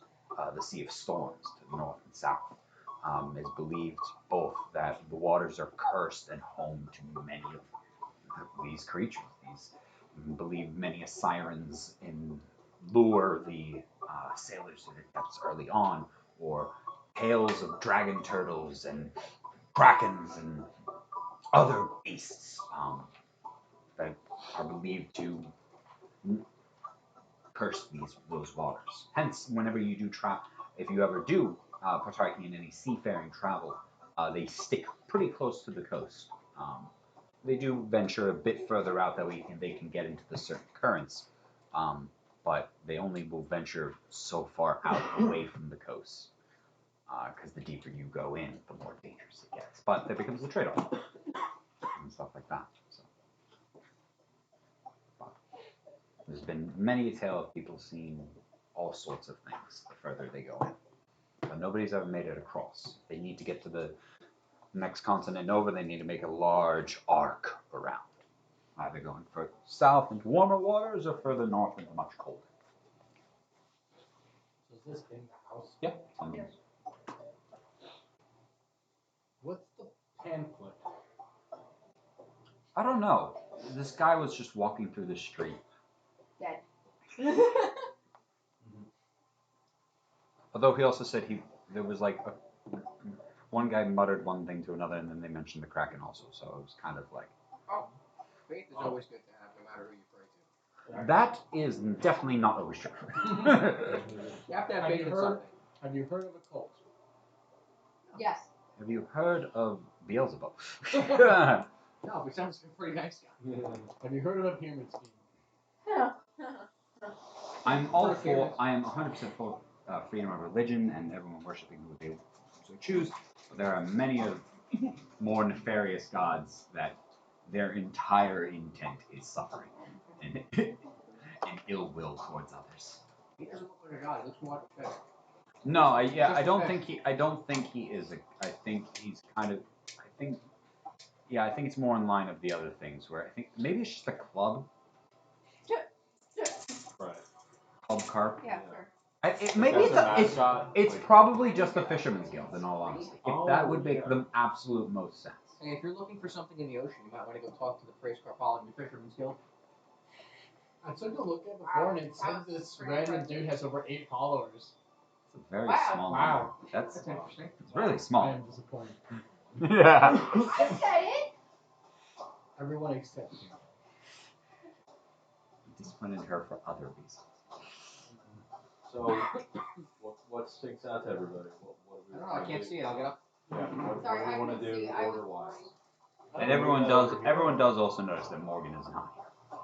the Sea of Storms to the north and south. Is believed both that the waters are cursed and home to many of these creatures. These believe many sirens in lure the sailors to the depths early on, or tales of dragon turtles and krakens and other beasts that are believed to curse those waters. Hence, whenever you do if you ever do partake in any seafaring travel, they stick pretty close to the coast. They do venture a bit further out that they can get into the certain currents, but they only will venture so far out away from the coast. Because the deeper you go in, the more dangerous it gets. But there becomes a trade-off and stuff like that. So. But there's been many a tale of people seeing all sorts of things the further they go in. But nobody's ever made it across. They need to get to the next continent over. They need to make a large arc around, either going further south into warmer waters or further north into much colder. Is this in the house? Yeah. What's the pamphlet? I don't know. This guy was just walking through the street. Dead. Although he also said there was like one guy muttered one thing to another, and then they mentioned the Kraken also. So it was kind of like. Oh, faith is always good to have, no matter who you pray to. That is definitely not always true. You have to have Have faith you in heard- something. Have you heard of a cult? Yes. Have you heard of Beelzebub? No, he sounds like a pretty nice guy. Have you heard of a pyramid scheme? I'm all for. I am 100% for freedom of religion and everyone worshiping who they so choose. But there are many of more nefarious gods that their entire intent is suffering and, and ill will towards others. He doesn't look like a god. He looks more like a fish. No, I don't think he. I don't think he is. I think he's kind of. I think it's more in line of the other things where I think maybe it's just a club. Right. Club carp. Yeah, sure. Maybe As it's a a, it's mascot, it's like- probably just the Fisherman's Guild, in all honesty. That Oh, would make yeah. the absolute most sense. Hey, if you're looking for something in the ocean, you might want to go talk to the Phrase Carpology Fisherman's Guild. I took a look at it before and it said this random dude has over 8 followers. It's a very Wow. small Wow. number. That's That's interesting. it's really I small. am disappointed. Yeah. I said it. Everyone except you. Disappointed in her for other reasons. So, what sticks out to everybody? What I don't know. I can't see it. I'll get up. Yeah, what Sorry, do we I want to couldn't do see. I was order-wise? And everyone does also notice that Morgan is not here.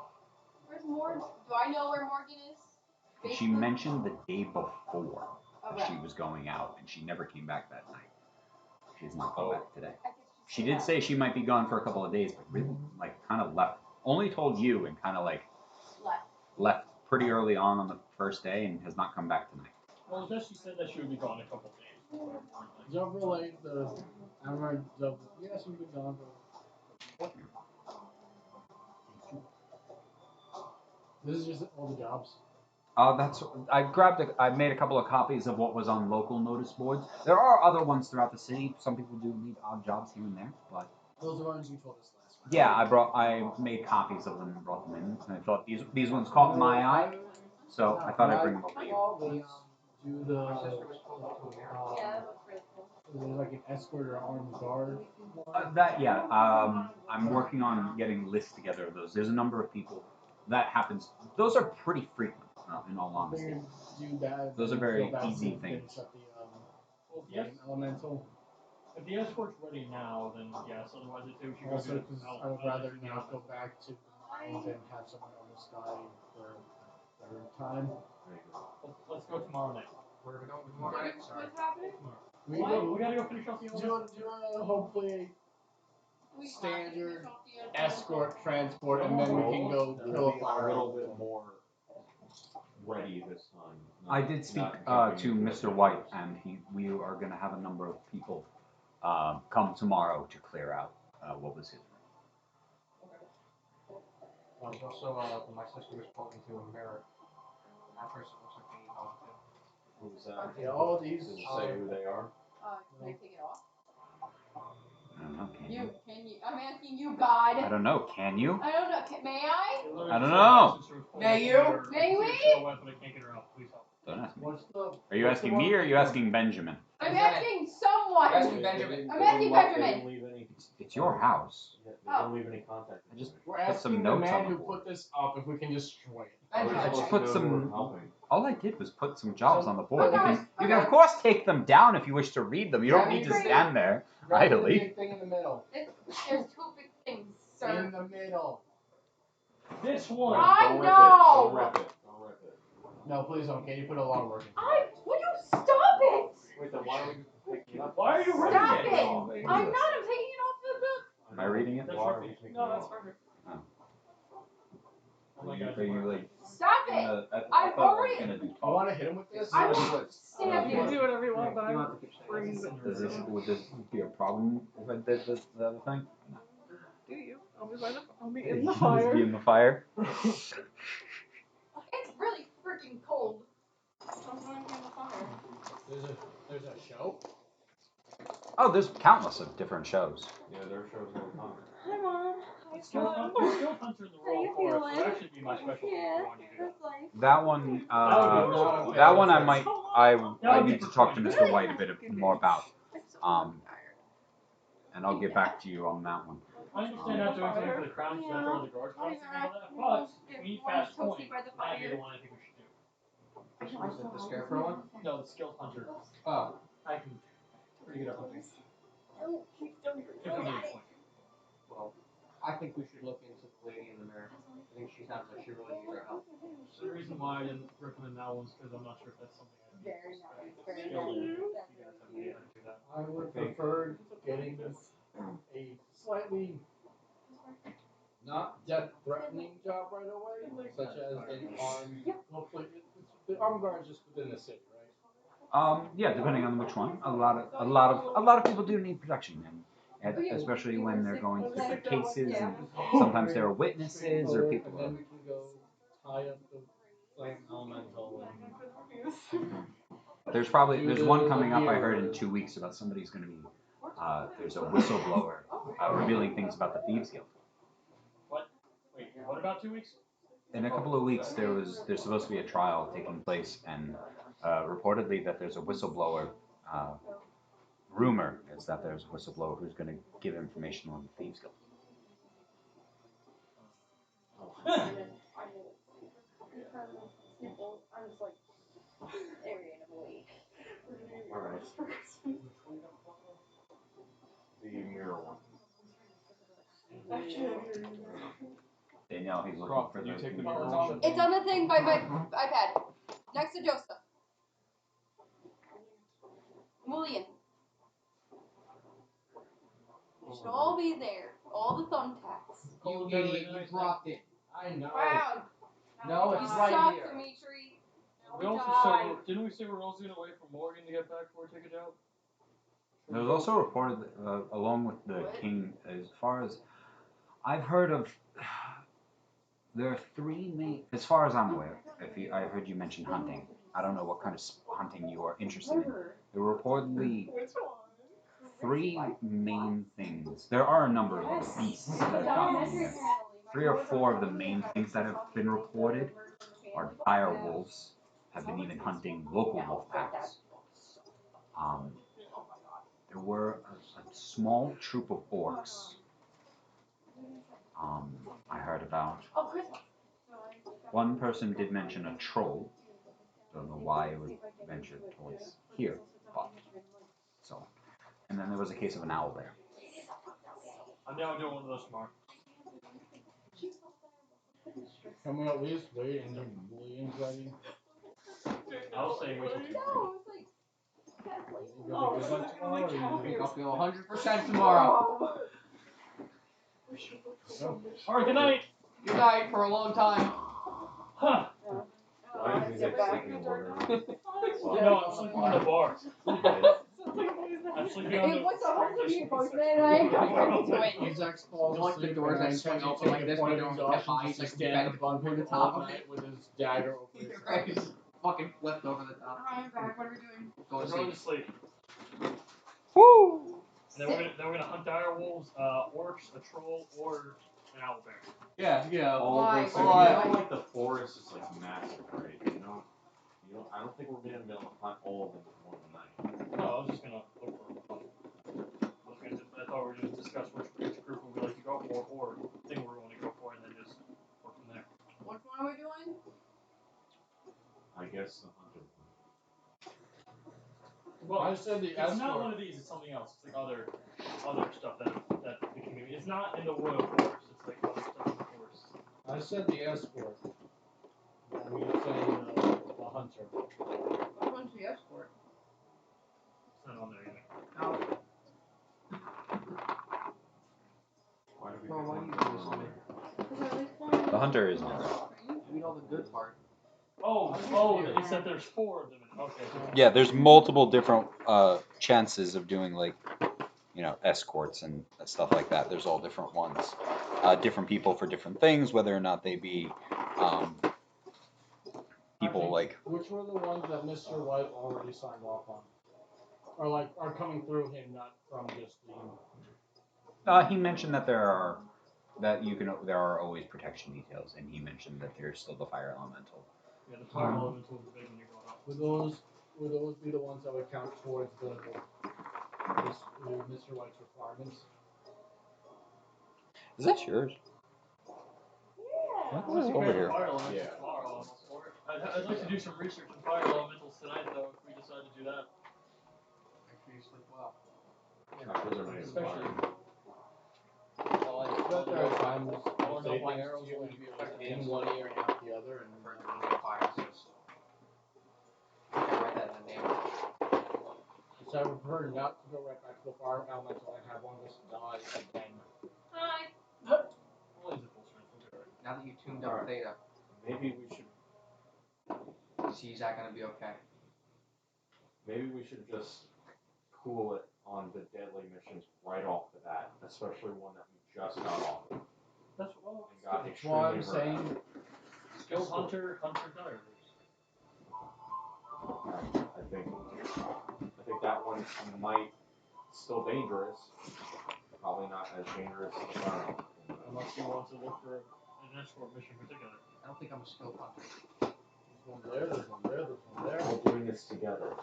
Where's Morgan? Do I know where Morgan is? She mentioned the day before that Okay. she was going out, and she never came back that night. She has not come Oh. back today. I guess She did say she might be gone for a couple of days, but really, like, kind of left. Only told you and kind of like left pretty early on the first day and has not come back tonight. Well, just she said that she would be gone a couple of days. More importantly. Zovra laid I remember Zovra. Yes, we've been gone for. This is just all the jobs. I made a couple of copies of what was on local notice boards. There are other ones throughout the city. Some people do need odd jobs here and there, but Those are ones you told us last time. yeah, I made copies of them and brought them in. And I thought these ones caught my eye, so I thought I'd bring them over to you. We do the. My sister was told to America. Yeah, that looks really cool. Is there like an escort or armed guard? I'm working on getting lists together of those. There's a number of people that happens. Those are pretty frequent, in all honesty. Figured do that. Those are and very go back easy and things. finish up the Well, if game elemental. the escort's ready now, then yes. Otherwise, it's she goes Also, to because Al- I would rather the not go elemental. back to the mines and have someone on the sky for a third time. There you go. Let's go tomorrow night. Where are we going tomorrow night? Sorry. What's happening? We We go. gotta go finish off the Do elemental. hopefully standard escort transport, and then we can go kill a Be fire. a little bit more ready this time. I did speak not to jumping into Mr. it. White, and we are going to have a number of people come tomorrow to clear out what was his room. There's also my sister was spoken to a mirror. That person looks like me. Who's that? Yeah, all these. Does it say who they are? Can I take it off? I don't know, can you? Can you? I'm asking you, God. I don't know, can you? I don't know. May I? I don't know. May you? May we? But I can't get her out. Please help. Don't ask me. What's the? Are you asking me or are you asking Benjamin? I'm asking someone. Asking Benjamin. I'm asking Benjamin. They didn't leave any. It's your house. Yeah, they didn't leave any contact. I just We're put some asking the notes man on the who board. put this up if we can destroy it. I Benjamin. just put some. Helping. All I did was put some jobs on the board. Okay, You can of course take them down if you wish to read them. You don't need to stand there Grab the idly. big thing in the middle. There's two big things, sir. In the middle. This one. I Don't rip know. it. Don't rip it. Don't rip it. No, please don't. Can you put a lot of work into Will you stop it? Wait, then why don't we just pick it up? Why are you ripping Stop it? it. I'm not. I'm taking it off the book. Am I reading it? That's Why are we perfect. taking No, it that's off? perfect. Oh. Oh my Are you, God. are you like? Stop it. I I've thought I was already- gonna do You talk. want to hit him with this? I will Yeah. stab You you. can do whatever you want, but You I'm don't have to keep saying that. Would this be a problem if I did this the other thing? No. do you? I'll be by the, I'll be You in the just fire. Be in the fire. It's really freaking cold. I'm going to in the fire. There's a show. Oh, there's countless of different shows. Yeah, their shows all the time. Hi, Mom. Hi, Skill Mom. Hunter in the How you Royal Forest would feeling? actually be my specialty. Yeah, If you wanted to do that's life. That one, no, that one I might, I would be need to for talk to 20. Mr. White a bit more about, I'm so um, tired. and I'll get back to you on that one. I understand not doing anything for the crown because that's all the guards want to handle that, but we need fast coin. That'd be the one I think we should do. Was it the scarecrow one? No, the skilled hunter. Oh. I can pretty good at hunting. Don't If we need a point. Well, I think we should look into the lady in the mirror. I think she sounds like she really needs our help. So the reason why I didn't recommend that one is because I'm not sure if that's something I'd be Very nice. Very skilled in. nice. You guys have any idea how to do that. I would prefer getting a slightly not death-threatening job right away, such as an armed. Well, the armed guard is just within the city, right? Yeah, depending on which one. A lot of people do need protection, and especially when they're going through different cases, and sometimes there are witnesses or people. And then we can go tie up the flame elemental. There's one coming up I heard in 2 weeks about somebody's going to be. There's a whistleblower revealing things about the Thieves Guild. Wait, what about 2 weeks? In a couple of weeks, there's supposed to be a trial taking place, and reportedly that there's a whistleblower. Rumor is that there's a whistleblower who's going to give information on the Thieves Guild. I'm just like area in a week. Alright. The mirror one. Danielle, he's looking Rob, for can you the take the mirror mirror one. one? It's on the thing by my iPad, next to Joseph. William. It should all be there. All the thumbtacks. You idiot, you dropped it. I know. Wow. No, You it's right suck, here. Dimitri. We also Die. didn't we say we're also gonna wait for Morgan to get back before we take it out? There's also reported, along with the king, as far as I've heard of, there are three main. As far as I'm aware, I heard you mention hunting. I don't know what kind of hunting you are interested in. There were reportedly three main things. There are a number of other beasts that have gotten in there. 3 or 4 of the main things that have been reported are dire wolves, have been even hunting local wolf packs. There were a small troop of orcs. I heard about. One person did mention a troll. Don't know why it was ventured towards here, but so. And then there was a case of an owl bear. I'm now doing one of those tomorrow. Can we at least wait until William's ready? I'll say wait till 2. No, it's like. You gonna be good by tomorrow, or you I gonna think be I'll feel 100% tomorrow. Alright, good night! Good night for a long time. Huh. Why did you get sleeping order? No, I'm sleeping on the bar. I'm sleeping on the It was supposed to be a strangest postman and I got into it. Isaac's falls You like the asleep, doors and I that swing intentionally open like take this one when of you're these on off the and just like stand bend above over him the top all of night it. with his dagger over his Right, head. just fucking flipped over the top. I'm back. What are we doing? Go We're to going sleep. to sleep. Woo! And then we're gonna hunt dire wolves, orcs, a troll, or an owlbear. Yeah. All Why? of us. Why? You Why? know, like the forest is like massive, right? You know. I don't think we're gonna be able to hunt all of them in one night. No, I was just gonna look for I thought we were gonna discuss which group we would like to go for, or thing we want to go for, and then just work from there. Which one are we doing? I guess the hunter. Well, I said the it's not escort. one of these, it's something else. It's like other stuff that the community. It's not in the royal forest. It's like other stuff in the forest. I said the escort. And you're saying the hunter. Which one's the escort? It's not on there either. Oh. Why do we Bro, pick why one do you for do this to one me? other? Because I like playing The hunter is on there. You eat all the good part. It's that there's 4 of them. Okay. Yeah, there's multiple different chances of doing like, escorts and stuff like that. There's all different ones, different people for different things, whether or not they be people like. Which were the ones that Mr. White already signed off on? Or like are coming through him, not from just the. He mentioned that there are always protection details, and he mentioned that there's still the fire elemental. Yeah, the fire elemental is big when you're going up. Would those be the ones that would count towards Mr. White's requirements? Is that yours? Yeah. What's over here? Fire elementals Yeah. tomorrow. I'd like to do some research on fire elementals tonight, though, if we decide to do that. Make sure you sleep well. Those are made of Especially. fire. But there are times All or say no things arrows to you will and be in one ear and out the other, and For the fire source. Write that in the name. so I would prefer not to go right back to the fire elemental and have one of us die again. Hi. Well, he's a full strength. We'll be alright. Now that you tuned up Theta, Maybe we should. is that gonna be okay? Maybe we should just cool it on the deadly missions right off the bat, especially one that we just got off of That's well. and got That's why extremely I'm hurt. saying Skills hunter, dire. I think that one might still dangerous. Probably not as dangerous as the fire. Unless you want to look for an escort mission in particular. I don't think I'm a skilled hunter. there's one there, there's one there, there's one there. We're all doing this together.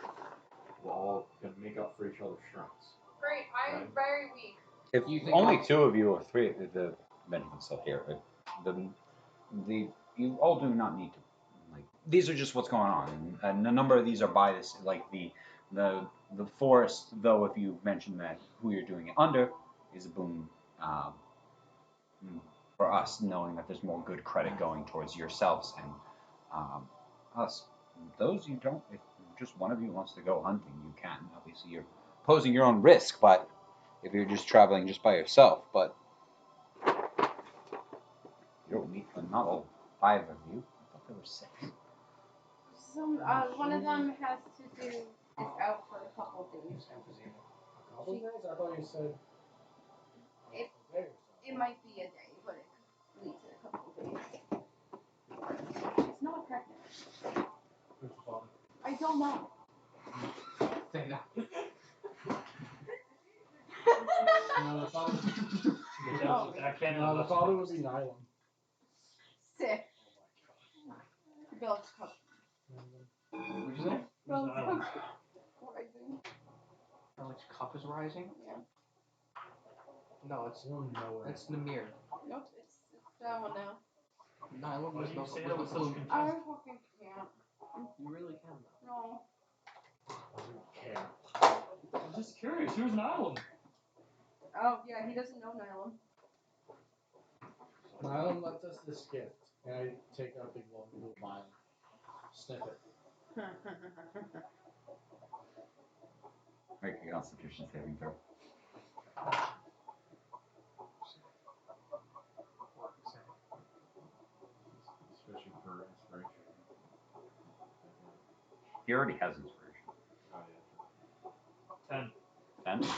We're all gonna make up for each other's strengths. Great. I'm Right. very weak. If You think only I'll- 2 of you or 3, the Benjamin's still here. You all do not need to. Like, these are just what's going on, and a number of these are by this, like the forest. Though, if you mention that who you're doing it under is a boon for us, knowing that there's more good credit going towards yourselves and us. Those you don't. If just one of you wants to go hunting, you can. Obviously, you're posing your own risk, but if you're just traveling just by yourself, but you don't need not all 5 of you. I thought there were 6. One of them has to do is out for a couple days. A couple days? I thought you said It- a day or It might be a day, but it could lead to a couple days. She's not pregnant. so. Who's your father? I don't know. Theta. No, the father. Oh. No, the father would be Nylon. Sick. Bill's cup. What'd you say? Bill's Nylon? cup. Rising. Alex cup is rising? Yeah. No, it's Going nowhere. that's Namir. Nope, it's that one now. Nylon Why was do no you say was that the with such plume. contempt? I fucking can't. You really can though. No. Care. I'm just curious. Who's an island? Oh, yeah, he doesn't know Nylon. Nylon left us this gift, and I take out a big long blue vial. Sniff it. Make a Constitution saving throw. He already has inspiration. Oh, yeah. 10. 10. Come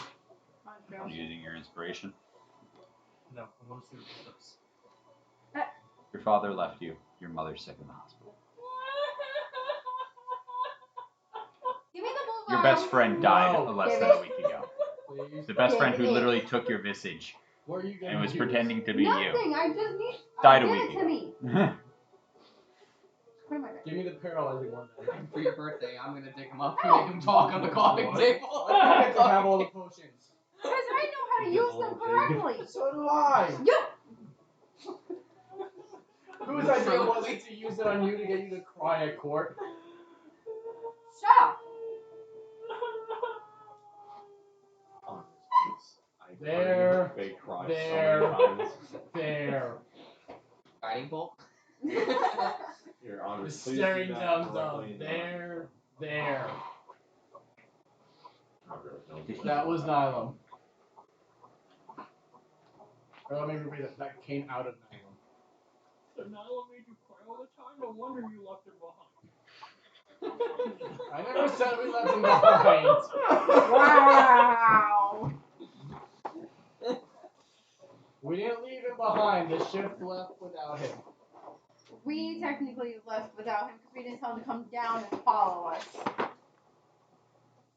on, I'm Joe. using your inspiration. No, I want to see what this does. Your father left you. Your mother's sick in the hospital. Give me the blue Your vial. best friend died No. less Give than it. a week ago. Please. The best Give friend who it. literally took your visage What are you gonna and was use? pretending to be Nothing. I just need. Died a give week it to ago. me. you. Put it in my bag. Give me the paralyzing one then. For your birthday, I'm gonna dig him up and make him talk on the coffee What? table. I get to have all the potions. Because I know how to You use get them a little jig. correctly. So do I. Yep. Whose idea was it to use it on you to get you to cry at court? Shut up. On this case, I There. heard the fake cry There. so many times. There. Guiding bolt. Here, Andres, Just please staring do that down directly in the there. There. Andres, don't do That was Nylum. Or let me repeat it. That came out of Nylum. So now I made you cry all the time. No wonder you left it behind. I never said we left him behind. Wow. We didn't leave him behind. The ship left without him. We technically left without him because we didn't tell him to come down and follow us.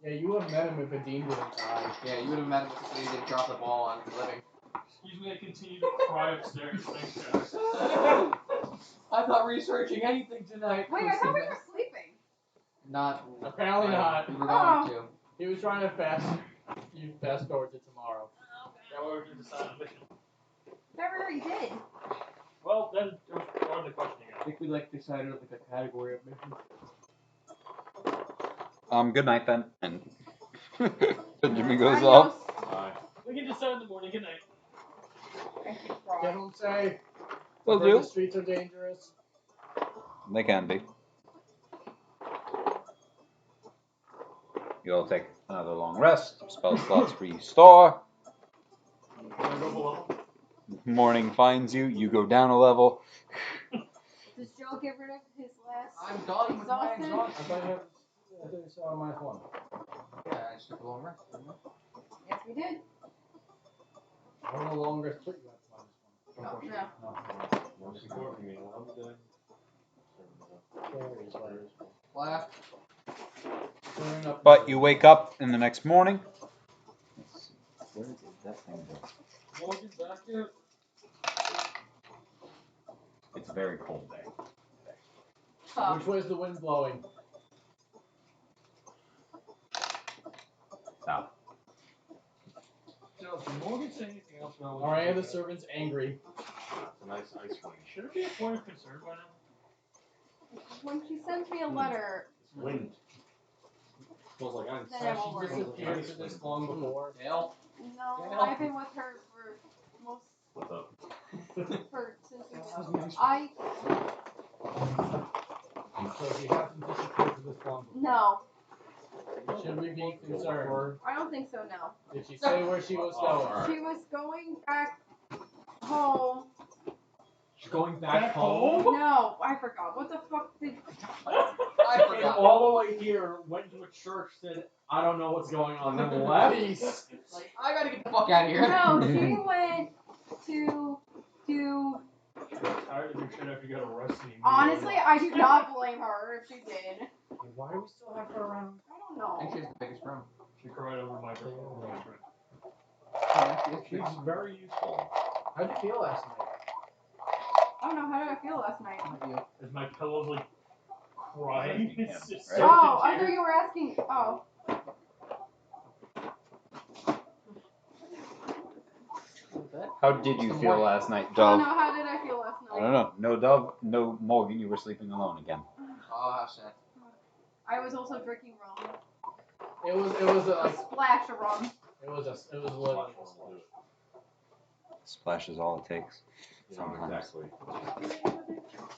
Yeah, you would have met him if Adine didn't die. Yeah, you would have met him if he didn't drop the ball on the living. Excuse me, I continue to cry upstairs. Thanks, guys. I'm not researching anything tonight. Wait, I thought we were sleeping. Not. Apparently not. We were going to. He was trying to fast forward to tomorrow. That way we can decide on mission. That we already did. Well, then there was part of the questioning. I think we decided like a category of mission. Good night then. And Benjamin goes Adios. off. Bye. We can decide in the morning. Good night. Thank you, Get Frog. home safe. Will Heard do. The streets are dangerous. They can be. You'll take another long rest. Spell slots restore. Can I go below? Morning finds you. You go down a level. Does Joe get rid of his last? I'm done with my Exhausted? I exhaustion. thought you saw my one. Yeah, I just took a long rest, didn't I? Yes, we did. I don't no longer split you at minus No. one. Once before me, I'm dead. There is right. Left. Clearing up But you wake up in the next morning. Let's see. Where did that thing go? Morgan back here. It's a very cold day. Tough. Which way is the wind blowing? South. So, did Morgan say anything else about what Are any you of the did? servants angry? It's a nice ice cream. Should it be a point of concern by now? When she sends me a letter, It's wind. Smells like ice. Then Has I won't she worry. disappeared for this long before? Dale. no, Yeah. I've been with her for most What's up? since we How's met. the ice I So she hasn't disappeared for this long before. no, Should we be concerned? I don't think so. No, Did she say where she was Oh, going? alright. she was going back home. She's going Back home? No, I forgot. What the fuck did? I Came forgot. all the way here, went to a church, said, I don't know what's going on, then left. Peace. Like, I gotta get the fuck out of here. No, she went to. Tired of your shit after you got arrested. Honestly, I do not blame her if she did. Why do we still have her around? I don't I think know. she has the biggest room. She cried over my friend. She's very useful. How'd you feel last night? I don't know. How did I feel last night? Is my pillow's like crying? Asking him, It's just right? soaked in Oh, I thought tears. you were asking. Oh. How did you feel last night, I don't Dove? know. How did I feel last I night? don't know. No Dove, no Morgan. You were sleeping alone again. Oh, how sad. I was also drinking rum. It was A like splash of rum. it was literally a splash. Splash is all it takes. You know, Sometimes. exactly.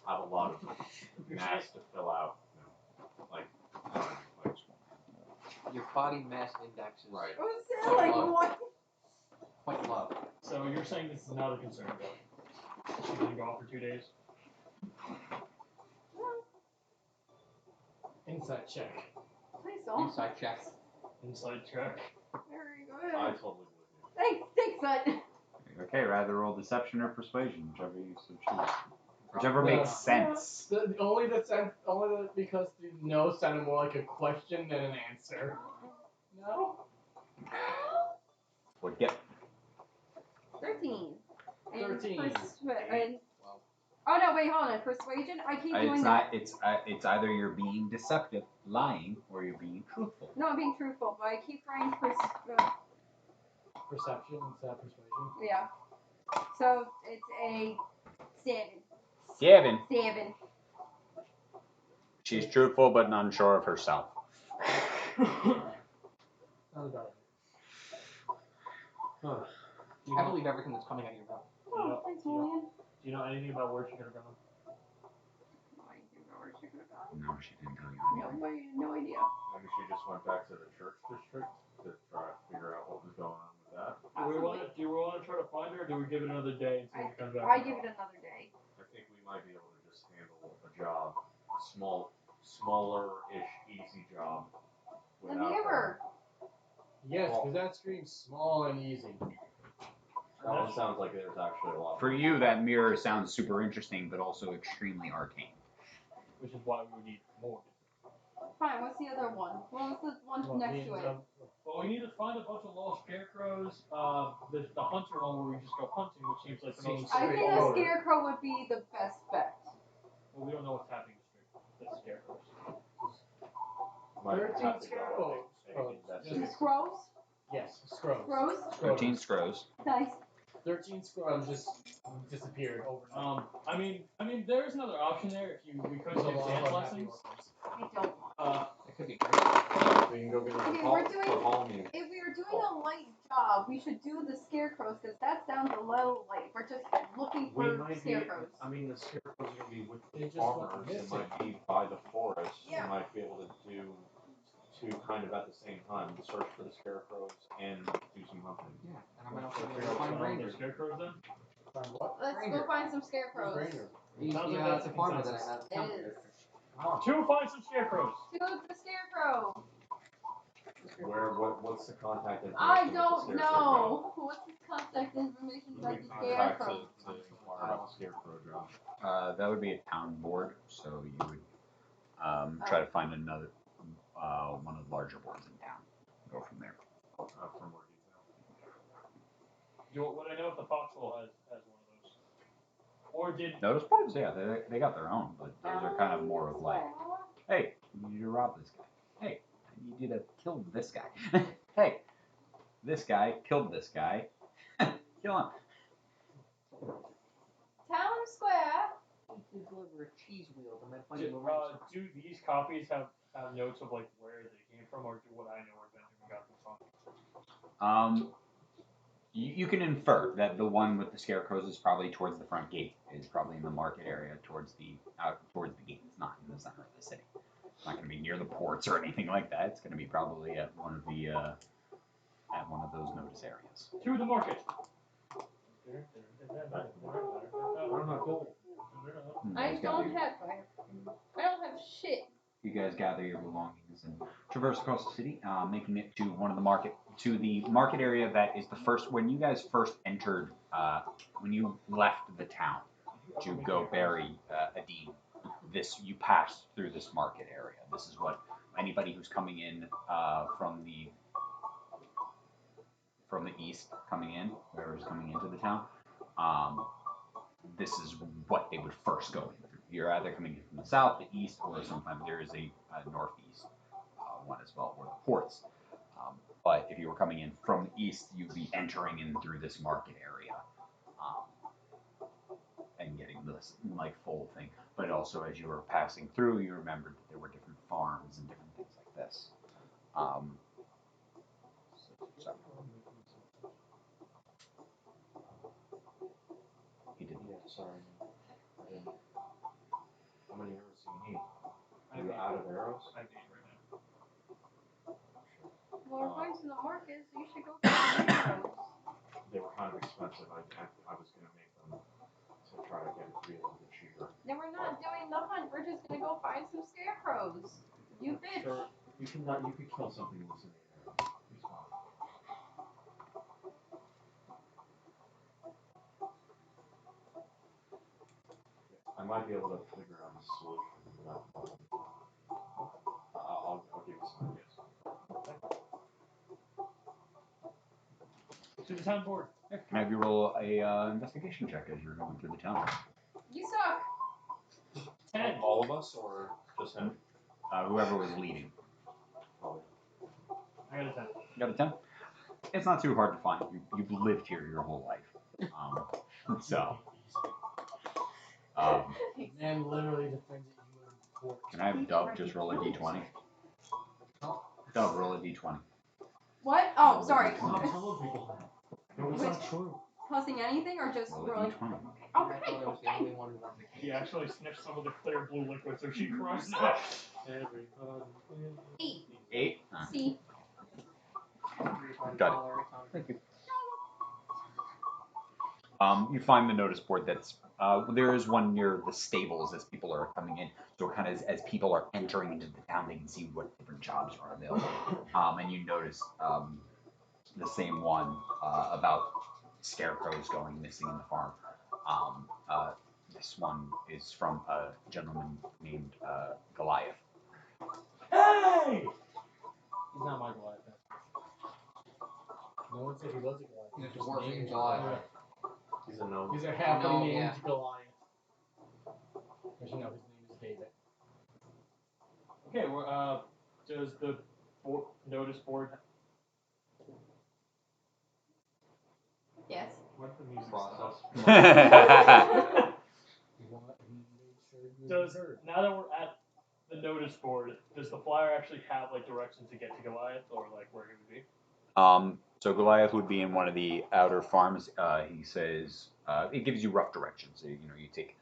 Have a lot of mass to fill out. You know, like Your body mass index is right. It was like what? quite low. So you're saying this is not a concern, though? She's gonna go off for 2 days? Inside check. Please don't. Inside checks. Inside check. Very I good. totally believe you. Thanks, son. Okay, rather roll deception or persuasion, whichever you so choose. Whichever No, makes sense. Only because the no sounded more like a question than an answer. No. Would get 13. And 13. and oh no, wait, hold on. Persuasion. I keep doing it's that. not. It's either you're being deceptive, lying, or you're being truthful. No, I'm being truthful, but I keep writing Perception instead of persuasion. yeah. So it's a 7. 7. 7. She's truthful but unsure of herself. Sounds about I believe everything that's coming out of your mouth. Oh, thanks, Julian. Do you know anything about where she could have gone? I do know where she could have gone. No, she didn't tell you anything. No idea. Maybe she just went back to the church district to try to figure out what was going on with that. Do we want to try to find her, or do we give it another day and see if she comes back? I give it another day. I think we might be able to just handle a job, a smaller-ish, easy job. The without mirror. Yes, because that screams small and easy. That one sounds like there's actually a lot. For you, that mirror sounds super interesting, but also extremely arcane. Which is why we would need more. Fine, what's the other one? What was the one next to it? Well, we need to find a bunch of lost scarecrows. There's the hunter one where we just go hunting, which seems like the most I think a straightforward. scarecrow would be the best bet. Well, we don't know what's happening with the scarecrows. Might 13 have to go scarecrows. and investigate. The scrolls? Yes, scrolls. Scrolls? 13 scrows. Nice. 13 scrolls just disappeared overnight. I mean, there is another option there if we could There's a take lot of dance unhappy lessons. orphans. I don't want. It could be great. We can go get Okay, a we're doing- for Halloween. If we were doing a light job, we should do the scarecrows because that sounds a little light. We're just looking We for might be. scarecrows. I mean, the scarecrows are gonna be with They the just went farmers. It missing. might be by the forest. Yeah. You might be able to do two kind of at the same time. Search for the scarecrows and do some hunting. Yeah, and I might also be Figure able to out find what's going on with Ranger. the scarecrows then. Find what? Let's Ranger. go find some Who's scarecrows. Ranger? He's Sounds the, like that's the a farmer that I consensus. met. It is. Oh. To find some scarecrows. To the scarecrow. What's the contact information? I with the don't scarecrow know. What's his contact information job? about You the can contact scarecrow? to inquire about the scarecrow job. That would be a town board, so you would try to find another one of the larger boards in town. Go from there. For more detail. Would I know if the foxhole has one of those? Or did Notice boards, yeah, they got their own, but those are kind of more of like, hey, I need you to rob this guy. Hey, I need you to kill this guy. Hey, this guy killed this guy. Kill him. Town Square. You can deliver a cheese wheel to my do, buddy Lorenzo. do these copies have notes of like where they came from, or do what I know where Benjamin got them from? You can infer that the one with the scarecrows is probably towards the front gate. Is probably in the market area, towards the gate. It's not in the center of the city. It's not going to be near the ports or anything like that. It's going to be probably at one of those notice areas. To the market. I'm not cool. I don't have shit. You guys gather your belongings and traverse across the city, making it to the market area that is the first. When you guys first entered, when you left the town to go bury Adine, you passed through this market area. This is what anybody who's coming in from the east, whoever's coming into the town, this is what they would first go in through. You're either coming in from the south, the east, or sometimes there is a northeast one as well, or the ports. But if you were coming in from the east, you'd be entering in through this market area and getting this like full thing. But also, as you were passing through, you remembered that there were different farms and different things like this. So. He didn't. Yeah, sorry. I didn't. How many arrows do you need? Are you out of arrows? I have 8 right now. Well, we're going to the market, so you should go find scarecrows. They were kind of expensive. I was gonna make them to try to get it to be a little bit cheaper. Then we're not doing the hunt. We're just gonna go find some scarecrows. You bitch. Sure, you could kill something with an arrow. It's fine. I might be able to figure out a solution. I'll give you some ideas. To the town board. Can I have you roll a investigation check as you're going through the town? You suck. 10. All of us, or just him? Whoever was leading. Probably. I got a 10. You got a 10? It's not too hard to find. You've lived here your whole life. So. Man literally defends it. You would report. Can I have Dove just roll a d20? Dove, roll a d20. What? Oh, sorry. Stop telling people that. No, it's not true. Tossing anything or just Roll a rolling? d20. Okay. I Okay. thought I was the only one who wanted to He actually sniffed some of the clear blue liquid, so she cries out. 8. 8? C. Got it. Thank you. You find the notice board that's there is one near the stables as people are coming in. So kind of as people are entering into the town, they can see what different jobs are available. And you notice the same one about scarecrows going missing in the farm. This one is from a gentleman named Goliath. Hey! He's not my Goliath. No one said he was a Goliath. He's Just dwarf named named Goliath. He's a gnome. He's a halfling No, named yeah. Goliath. Actually, no, his name is David. Okay, well, does the notice board... Yes. What's the music Process. stop? You want he made sure you Does, heard. now that we're at the notice board, does the flyer actually have, like, directions to get to Goliath, or, like, where he would be? So Goliath would be in one of the outer farms. He says it gives you rough directions. So, you take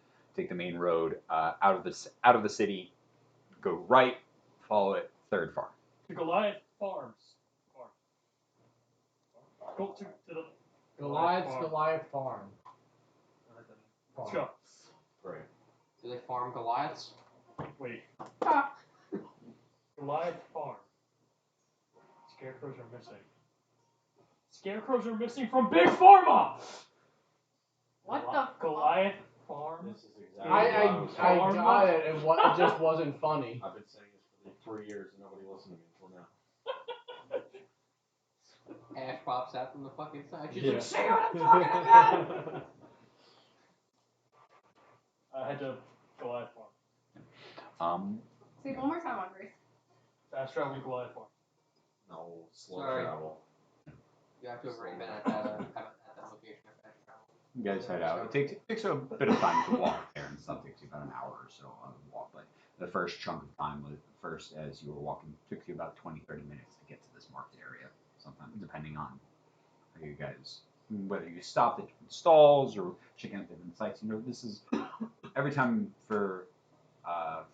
the main road out of the city, go right, follow it, third farm. To Goliath Farms. Go to the... Goliath's Farm. Goliath Farm. Let's go. Great. Do they farm Goliaths? Wait. Ah. Goliath Farm. Scarecrows are missing. Scarecrows are missing from Big Pharma! What the? Goliath Farm? This is exactly I what was saying. got it. It just wasn't funny. I've been saying this for like 3 years and nobody listened to me until now. Ash pops out from the fucking side. She's Yeah. like, say what I'm talking about! I had to Goliath Farm. Say it one more time, Andre. Fast travel to Goliath Farm. No, slow Sorry. travel. You have to have already been at that location at fast travel. You guys head out. It takes a bit of time to walk there, and stuff takes you about an hour or so on the walk. But the first chunk of time was first as you were walking took you about 20-30 minutes to get to this market area. Sometimes depending on how you guys, whether you stopped at different stalls or checking out different sites. This is every time for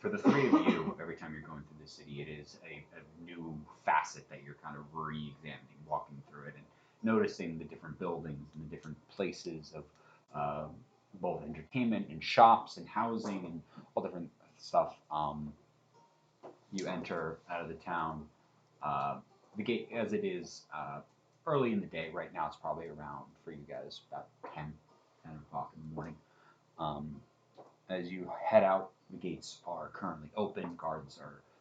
the three of you. Every time you're going through the city, it is a new facet that you're kind of re-examining, walking through it, and noticing the different buildings and the different places of both entertainment and shops and housing and all different stuff. You enter out of the town. The gate, as it is early in the day, right now it's probably around, for you guys, about 10 o'clock in the morning. As you head out, the gates are currently open.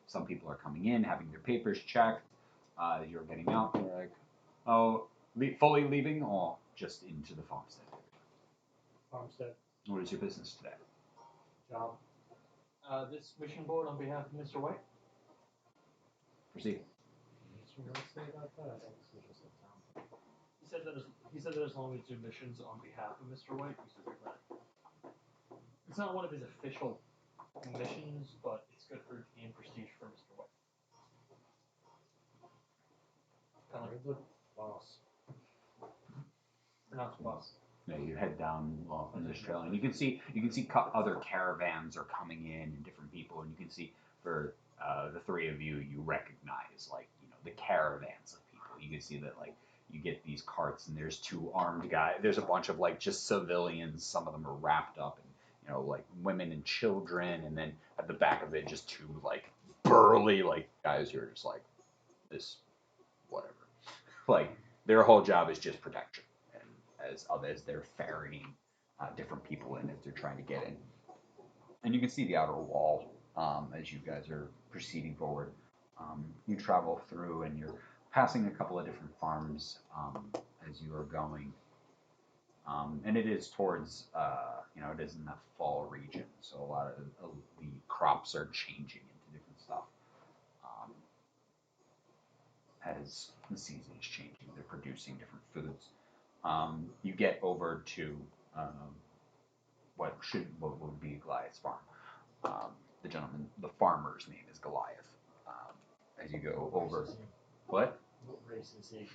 Some people are coming in, having their papers checked. You're getting out, and they're like, oh, fully leaving or just into the farmstead? Farmstead. What is your business today? Job. This mission board on behalf of Mr. White. Proceed. What's you gonna say about that? This is just a town. He said that as long as you do missions on behalf of Mr. White, he said that. It's not one of his official missions, but it's good for game prestige for Mr. White. Kind of like You're the boss. pronounced boss. Yeah, you head down in this trail, and you can see other caravans are coming in and different people, and you can see for the three of you, you recognize the caravans of people. You can see that you get these carts, and there's two armed guys. There's a bunch of just civilians. Some of them are wrapped up in women and children, and then at the back of it, just two burly like guys who are just like this, whatever. Like their whole job is just protection, and as others they're ferreting different people in as they're trying to get in. And you can see the outer wall as you guys are proceeding forward. You travel through, and you're passing a couple of different farms as you are going. And it is towards, it is in that fall region, so a lot of the crops are changing into different stuff. As the season is changing, they're producing different foods. You get over to what would be Goliath's farm. The farmer's name is Goliath. As you go over, what? What race is he?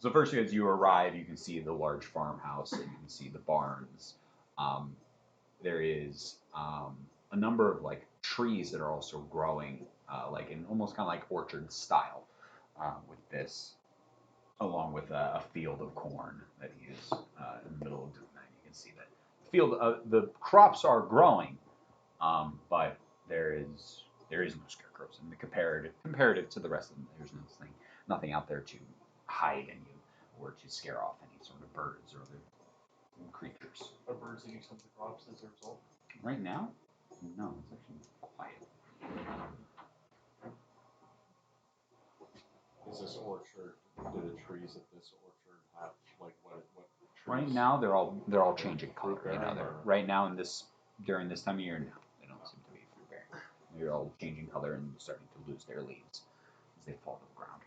So first, as you arrive, you can see the large farmhouse, and you can see the barns. There is a number of like trees that are also growing, like in almost kind of like orchard style, with this, along with a field of corn that he is in the middle of doing that. You can see that the crops are growing, but there is no scarecrows, and the comparative to the rest of them, there's nothing out there to hide any or to scare off any sort of birds or other creatures. Are birds eating some of the crops as a result? Right now, no, it's actually quiet. Is this orchard? Do the trees at this orchard have like what trees? Right now, they're all changing color. Fruit bearing, or- Right now during this time of year, no, they don't seem to be fruit bearing. They're all changing color and starting to lose their leaves as they fall to the ground.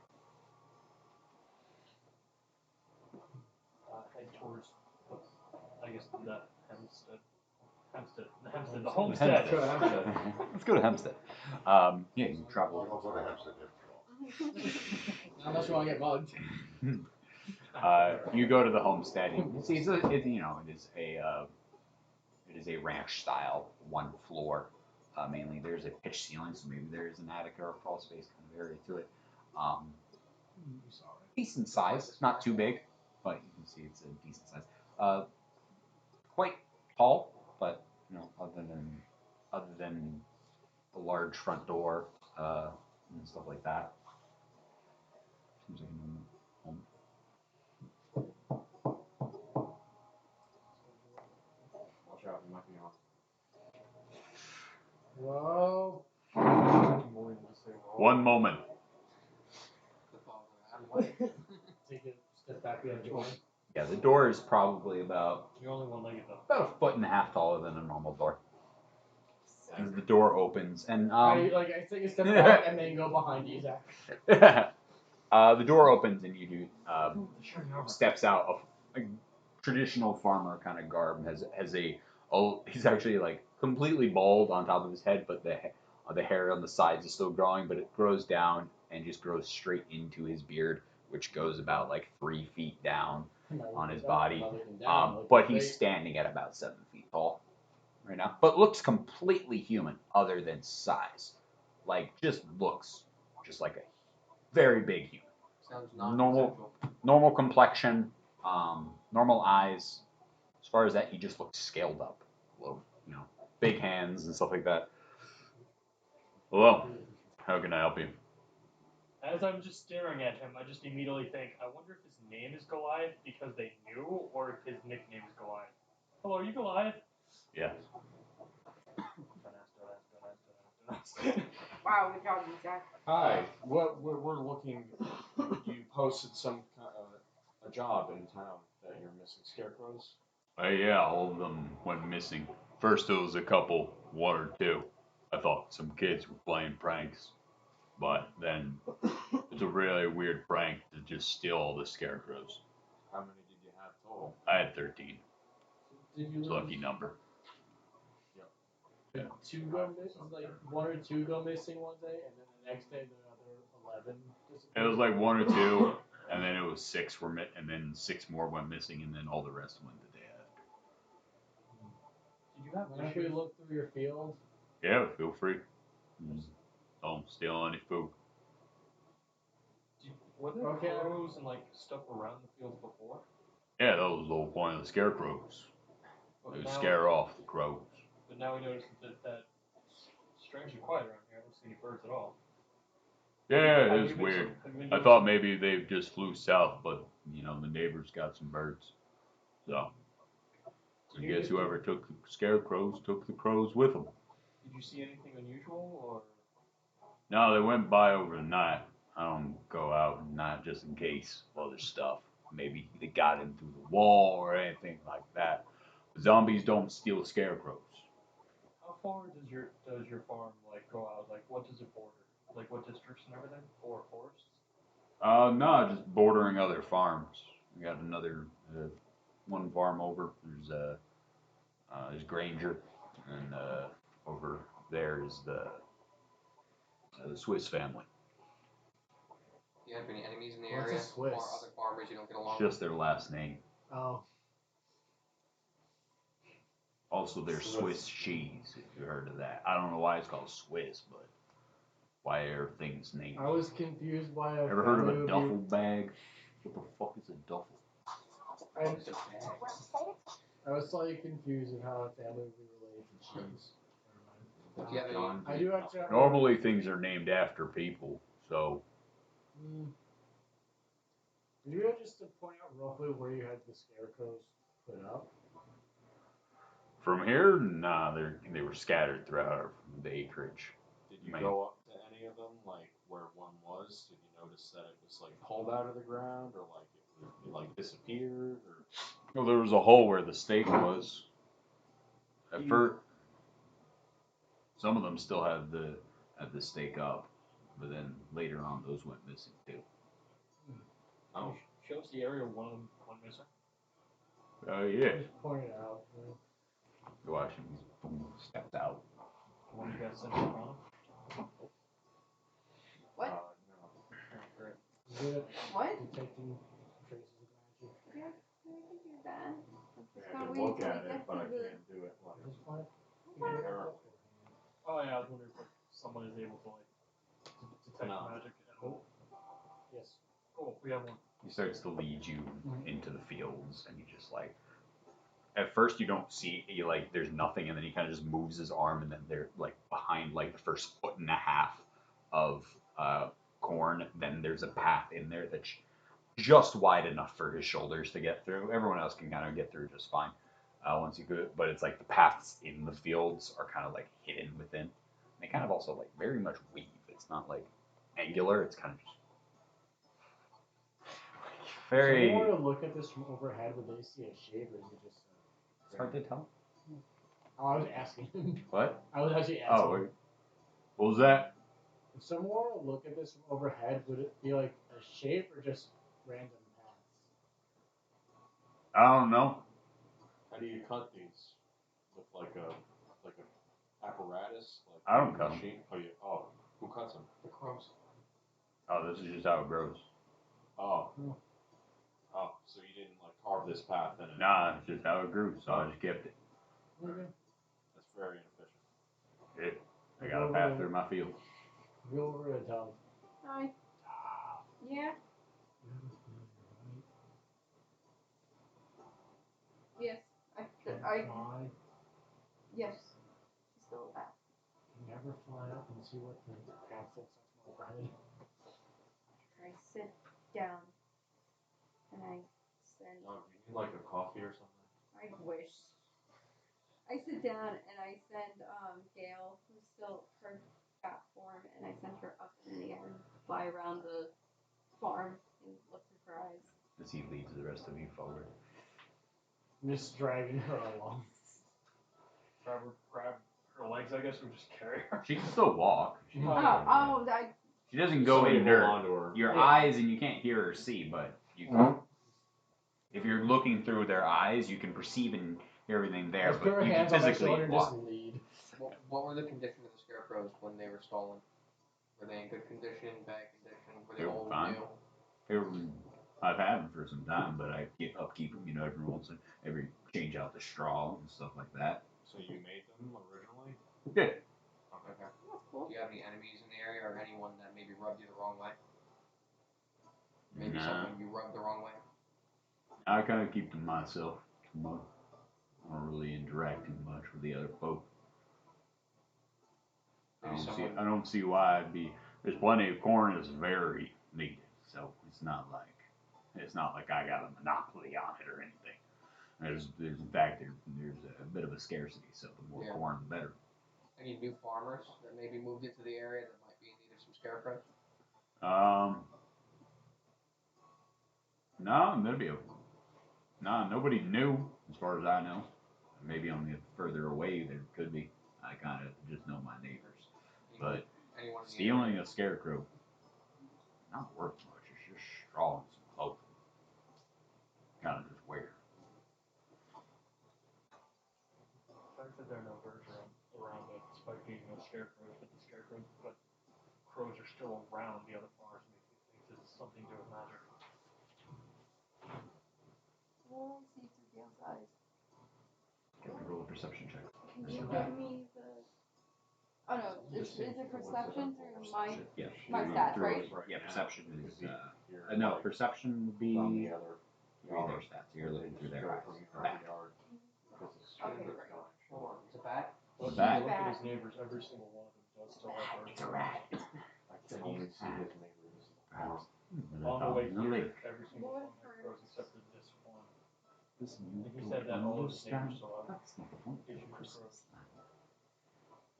Head towards, I guess, the homestead. Hempstead. Let's go to Hempstead. Yeah, you travel. I'll go to Hempstead. Unless you want to get mugged. You go to the homestead. And you see, it is a ranch style, one floor mainly. There's a pitched ceiling, so maybe there is an attic or a crawl space kind of area to it. Decent size, not too big, but you can see it's a decent size. Quite tall, but other than the large front door and stuff like that. Seems like a normal home. Watch out, you might be on. Whoa. One moment. Take a step back behind your Yeah, the door is probably about You're only one-legged though. a foot and a half taller than a normal door. As the door opens, and I take a step back and then go behind you, Zach. the door opens, and you do steps out a traditional farmer kind of garb. He's actually like completely bald on top of his head, but the hair on the sides is still growing, but it grows down and just grows straight into his beard, which goes about like 3 feet down on his body. But he's standing at about 7 feet tall right now, but looks completely human other than size. Like just looks just like a very big human. Sounds Normal complexion, normal eyes. As far as that, he just looks scaled up. Little, big hands and stuff like that. Hello, how can I help you? As I'm just staring at him, I just immediately think, I wonder if his name is Goliath because they knew, or if his nickname is Goliath. Hello, are you Goliath? Yes. Wow, good job, Zach. Hi. What we're looking. You posted some a job in town that you're missing scarecrows. Yeah, all of them went missing. First it was a couple, 1 or 2. I thought some kids were playing pranks. But then it's a really weird prank to just steal all the scarecrows. How many did you have total? I had 13. Did you It's a lucky number. Did 2 go missing? Like 1 or 2 go missing one day, and then the next day the other 11 It disappeared? was like 1 or 2, and then it was 6 and then 6 more went missing, and then all the rest went the day after. Did you have Why don't we look through your field? Yeah, feel free. Don't steal any food. Were there Okay. crows and like stuff around the fields before? Yeah, that was the whole point of the scarecrows. But They now- scare off the crows. But now we notice that strangely quiet around here. I don't see any birds at all. Yeah, Have it is you been weird. have you been I doing thought some- maybe they just flew south, but you know the neighbors got some birds. So I Did you guess get whoever took the scarecrows took the crows with them. Did you see anything unusual or? No, they went by over the night. I don't go out at night just in case of other stuff. Maybe they got in through the wall or anything like that. Zombies don't steal scarecrows. How far does your farm like go out? Like what does it border? Like what districts and everything? Or forests? No, just bordering other farms. We got another one farm over. There's Granger, and over there is the Swiss family. Do you have any enemies in the What's a area? Swiss? Or other farmers you don't get along It's just their last name. Oh. Also, there's Swiss. Swiss cheese, if you heard of that. I don't know why it's called Swiss, but why are things named? I was confused why a Ever heard of family a would duffel bag? What the fuck is a duffel? I was slightly confused with how a family would be related to cheese. But do you have any? John I do actually have Normally, things are named after people, so Did you just to point out roughly where you had the scarecrows put up? from here, nah, they were scattered throughout the acreage. Did you Man. go up to any of them, like where one was? Did you notice that it was like pulled out of the ground, or like it like disappeared, or? Well, there was a hole where the stake was. At first, some of them still had the stake up, but then later on, those went missing too. Oh, Show us the area one of them went missing. Yeah. Just point it out. Yeah. Watch him. Boom, stepped out. The one you guys sent to Toronto. What? No. Oh, great. Good at What? detecting traces of magic. Yeah, I can do that. Yeah, I can look at it, but I can't do it. Like, Just point inherently. Oh yeah, I was wondering if like, someone is able to like detect No. magic at all. Yes. Cool, we have one. He starts to lead you into the fields, and you just like. At first, you don't see you like there's nothing, and then he kind of just moves his arm, and then they're like behind like the first foot and a half of corn. Then there's a path in there that's just wide enough for his shoulders to get through. Everyone else can kind of get through just fine once you go. But it's like the paths in the fields are kind of like hidden within. They kind of also like very much weave. It's not like angular. It's kind of just very. If someone were to look at this from overhead, would they see a shape, or is it just? It's hard to tell. Oh, I was asking. What? I was actually asking. Oh, wait. What was that? If someone were to look at this from overhead, would it be like a shape or just random paths? I don't know. How do you cut these? With like a apparatus? Like I don't cut 'em. machine? Oh, you. Oh, who cuts them? The crows. Oh, this is just how it grows. Oh. Hmm. Oh, so you didn't like carve this path in it? Nah, it's just how it grew, so I just kept it. Okay. That's very inefficient. I got a path through my field. Go over to Tom. Hi. Yeah. Yes. I Fly. yes. Still that. Never fly up and see what the path looks like from overhead. I sit down and I send. Oh, you need like a coffee or something? I wish. I sit down and I send Gail, who's still her cat form, and I send her up in the air and fly around the farm and look through her eyes. As he leads the rest of you forward. I'm just dragging her along. Grab her legs, I guess, or just carry her. She can still walk. She doesn't go Somebody in hold dirt. on to her. Your Yeah. eyes, and you can't hear or see, but you can. If you're looking through their eyes, you can perceive and hear everything there, Just put but her you can hands on my physically shoulder and just walk. lead. What were the condition of the scarecrows when they were stolen? Were they in good condition, bad condition? Were they They were old, fine. new? I've had them for some time, but I get upkeep them, every once in every change out the straw and stuff like that. So you made them originally? Yeah. Okay. That's cool. Do you have any enemies in the area or anyone that maybe rubbed you the wrong way? Maybe Nah. someone you rubbed the wrong way? I kind of keep to myself. I don't really interact too much with the other folk. Maybe someone. I don't see why it'd be. There's plenty of corn that's very needed, so it's not like I got a monopoly on it or anything. There's in fact there's a bit of a scarcity, so the more Yeah. corn the better. Any new farmers that maybe moved into the area that might be in need of some scarecrows? No, nobody new as far as I know. Maybe on the further away there could be. I kind of just know my neighbors, but Anyone in the stealing area? a scarecrow not worth much. It's just straw and some clothing. Kind of just wear. The fact that there are no birds around it, despite being no scarecrows, but crows are still around the other farms makes me think this is something to do with magic. What do I see through Gale's eyes? Can we roll a perception check? Can you give me the? Oh no, is it perception through my? Yeah. My stats, right? Yeah, perception is. You're No, like perception would be from the other through their stats. You're looking through their eyes. From your Back. yard, because it's Okay, super great. giant. Sure. Is it bad? Well, if Back. you look at his neighbors, every single one of them does still have birds. I can only see his neighbors. Perhaps. On the way In the here, lake. every single What one had crows except for this one. This And he said that all of his neighbors still have That's not the point. issues with crows.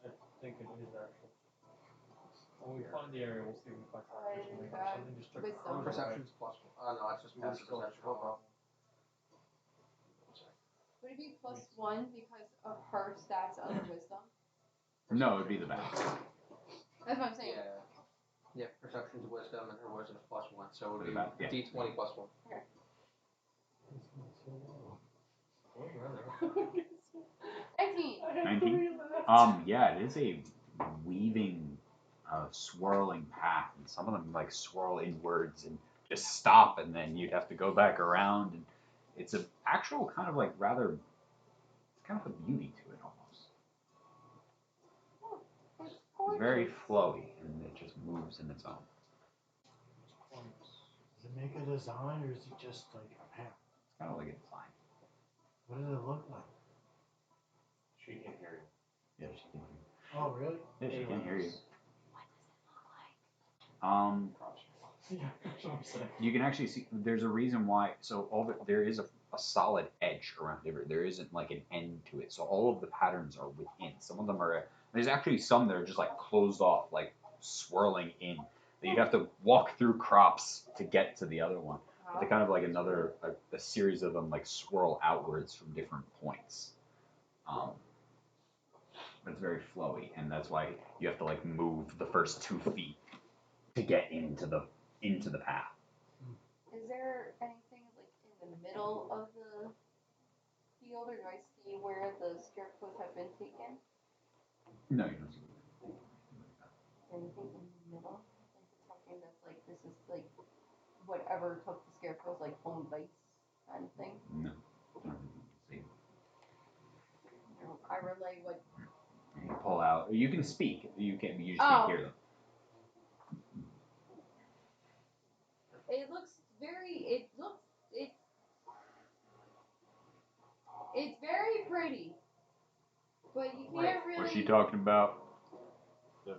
I think it is actually. When we find the area, we'll see if we can find something. Something just took wisdom. crows away. Perception's plus. Oh no, it's just We would passive still have perception. no problem. Would it be +1 because of her stats on the wisdom? No, it'd be the back. That's what I'm saying. Yeah. Yeah, perception's wisdom and her wisdom's +1, so it would be About- yeah. D20 +1. 19. 19? Yeah, it is a weaving, swirling path, and some of them like swirl inwards and just stop, and then you'd have to go back around, and it's a actual kind of like rather, it's kind of a beauty to it almost. It's It's very gorgeous. flowy, and it just moves in its own. Does it make a design or is it just like a path? It's kind of like a design. What does it look like? She can hear you. Yeah, she can hear. Oh, really? Yeah, she can hear you. What does it look like? Yeah, that's what I'm saying. You can actually see. There's a reason why. So all the, there is a solid edge around it. There isn't like an end to it. So all of the patterns are within. Some of them are. There's actually some that are just like closed off, like swirling in. That you have to walk through crops to get to the other one. But they kind of like another a series of them like swirl outwards from different points. But it's very flowy, and that's why you have to like move the first 2 feet to get into the path. Is there anything like in the middle of the field, or do I see where the scarecrows have been taken? No, you don't see Anything in the middle? Like something that's like this is like whatever took the scarecrows like home base kind of thing. no. Nothing you can see. I relay what. You pull out. You can speak. You just Oh. can't hear them. It looks very. It's very pretty, but you can't really. What's she talking about? The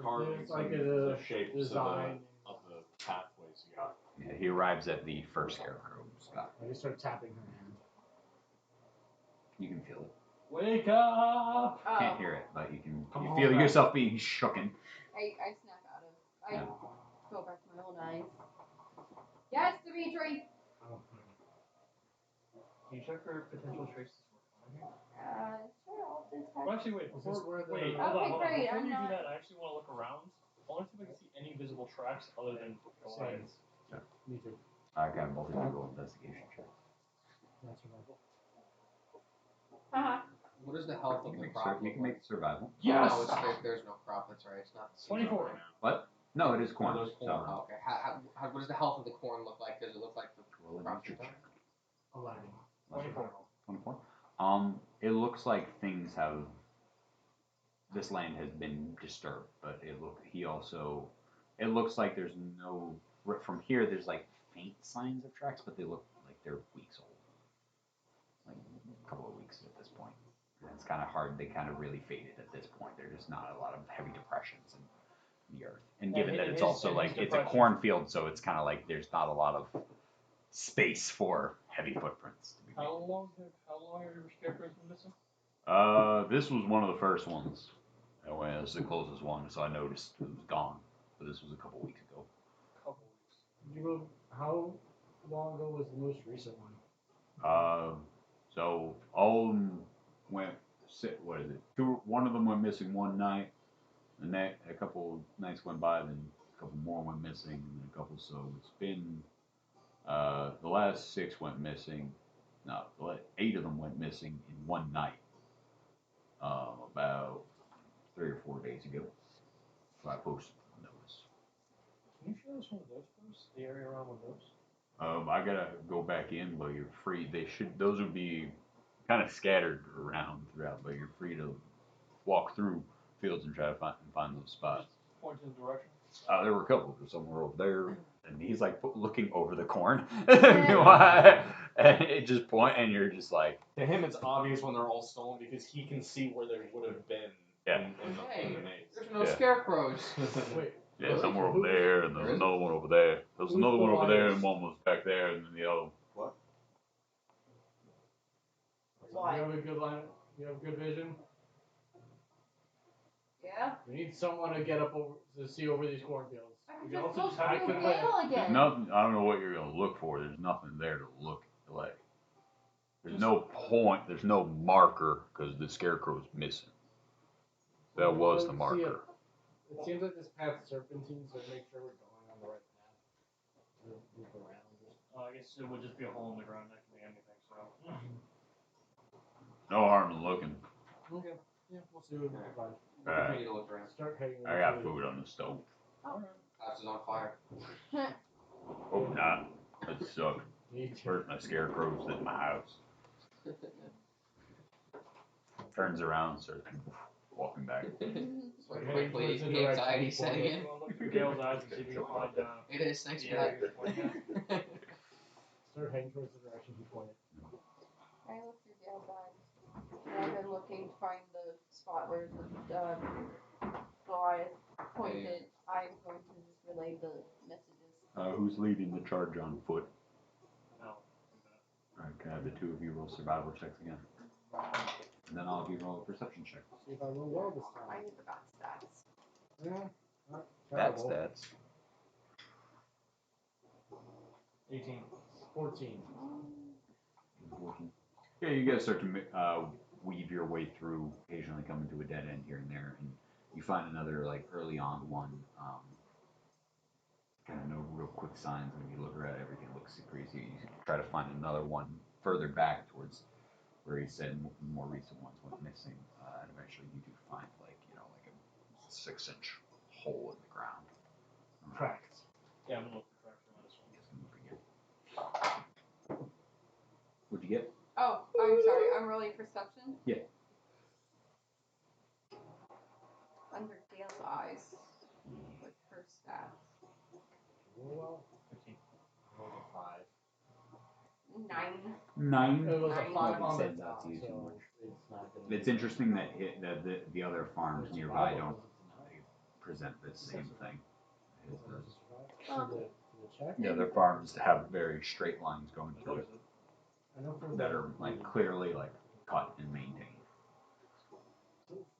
carvings like and a the shapes design. of the pathways you got. Yeah, he arrives at the first scarecrow spot. I just start tapping her hand. You can feel it. Wake up! Oh. Can't hear it, but you can. Come You on feel back. yourself being shooken. I snap out of. I Yeah. go back to my own eyes. Yes, Dimitri. Oh, Can you check for potential traces we're finding here? Sure. I'll detect. Well, actually, wait. Is this where the- Wait, Okay, hold on. great, Before I'm you not- do that, I actually want to look around. I want to see if I can see any visible tracks other than Goliath's. me too. I got both of you roll investigation check. That's survival. What is the health You of can the make, crop? you can make survival. Yes! No, there's no crop. That's right. It's not the season 24. right now. What? No, it is corn. Those corn. So, Oh, okay. What does the health of the corn look like? Does it look like the roll a crops nature you're check. 11. 24. 24. It looks like things have. This land has been disturbed, but it looks like there's no. From here, there's like faint signs of tracks, but they look like they're weeks old. Like a couple of weeks at this point. It's kind of hard. They kind of really faded at this point. There's just not a lot of heavy depressions in the earth. And And given hi- that and it's his- also and like his it's a depression- cornfield, so it's kind of like there's not a lot of space for heavy footprints to be made. How long are your scarecrows been missing? This was one of the first ones. That was the closest one, so I noticed it was gone. But this was a couple weeks ago. Couple weeks. You go, how long ago was the most recent one? So all of them went. What is it? One of them went missing one night, and then a couple nights went by, then a couple more went missing, and then a couple. So it's been. The last 6 went missing. No, 8 of them went missing in one night. About 3 or 4 days ago. So I posted a notice. Can you show us one of those first? The area around one of those? I gotta go back in, but you're free. Those would be kind of scattered around throughout, but you're free to walk through fields and try to find those spots. Point in the direction. There were a couple. There's somewhere over there, and he's like looking over the corn. And it just point, and you're just like, To him, it's obvious when they're all stolen because he can see where they would have been Yeah. in the maze. There's no Yeah. scarecrows. Wait, yeah, Really? somewhere over there, and there's another one over there. There was Who's another one over there, Goliath? and one was back there, and then the other. Why? you have a good line. You have good vision. Yeah? We need someone to get up over to see over these cornfields. I could You just also go just have through to Gale There's again. nothing. I don't know what you're gonna look for. There's nothing there to look like. There's no point. There's no marker because the scarecrow's missing. That was the See marker. It seems like this path's serpentine, so make sure we're going on the right path. Loop around. I guess it would just be a hole in the ground. That can be anything. So. No harm in looking. Okay. Yeah, we'll see what we can find. Alright. Continue to look around. Start heading. I got food on the stove. House is on fire. Hope not. That sucks. Me too. First my scarecrows, then my house. Turns around, starts walking back. So Heading quickly, towards the the anxiety direction setting before in. Well, look through Gale's eyes and see if you can find It is, thanks the for area that. you're pointing at. Start heading towards the direction he pointed. I look through Gale's eyes. And I've been looking to find the spot where the Goliath pointed. I'm going to just relay the messages. Who's leading the charge on foot? No. Alright, can I have the two of you roll survival checks again? And then I'll have you roll a perception check. See if I roll well this I time. need the bad stats. Yeah. Not That's terrible. stats. 18. 14. Yeah, you guys start to weave your way through, occasionally coming to a dead end here and there, and you find another, like, early on one. Kind of no real quick signs. When you look around, everything looks greasy. You try to find another one further back towards where he said more recent ones went missing, and eventually you do find, like, like a 6-inch hole in the ground. Tracks. Yeah, I'm gonna look for tracks around this one. Yes, I'm looking at. What'd you get? Oh, I'm sorry. I'm rolling perception. Yeah. Under Gale's eyes. With her stats. Roll well. 15. Roll a 5. 9. 9. It was a Nine. 5 on the Stands out dot, to you too so much. it's not gonna It's interesting that the other farms nearby don't present this same thing. Oh. The check? Yeah, their farms have very straight lines going through it I know for that the- are like clearly like cut and maintained.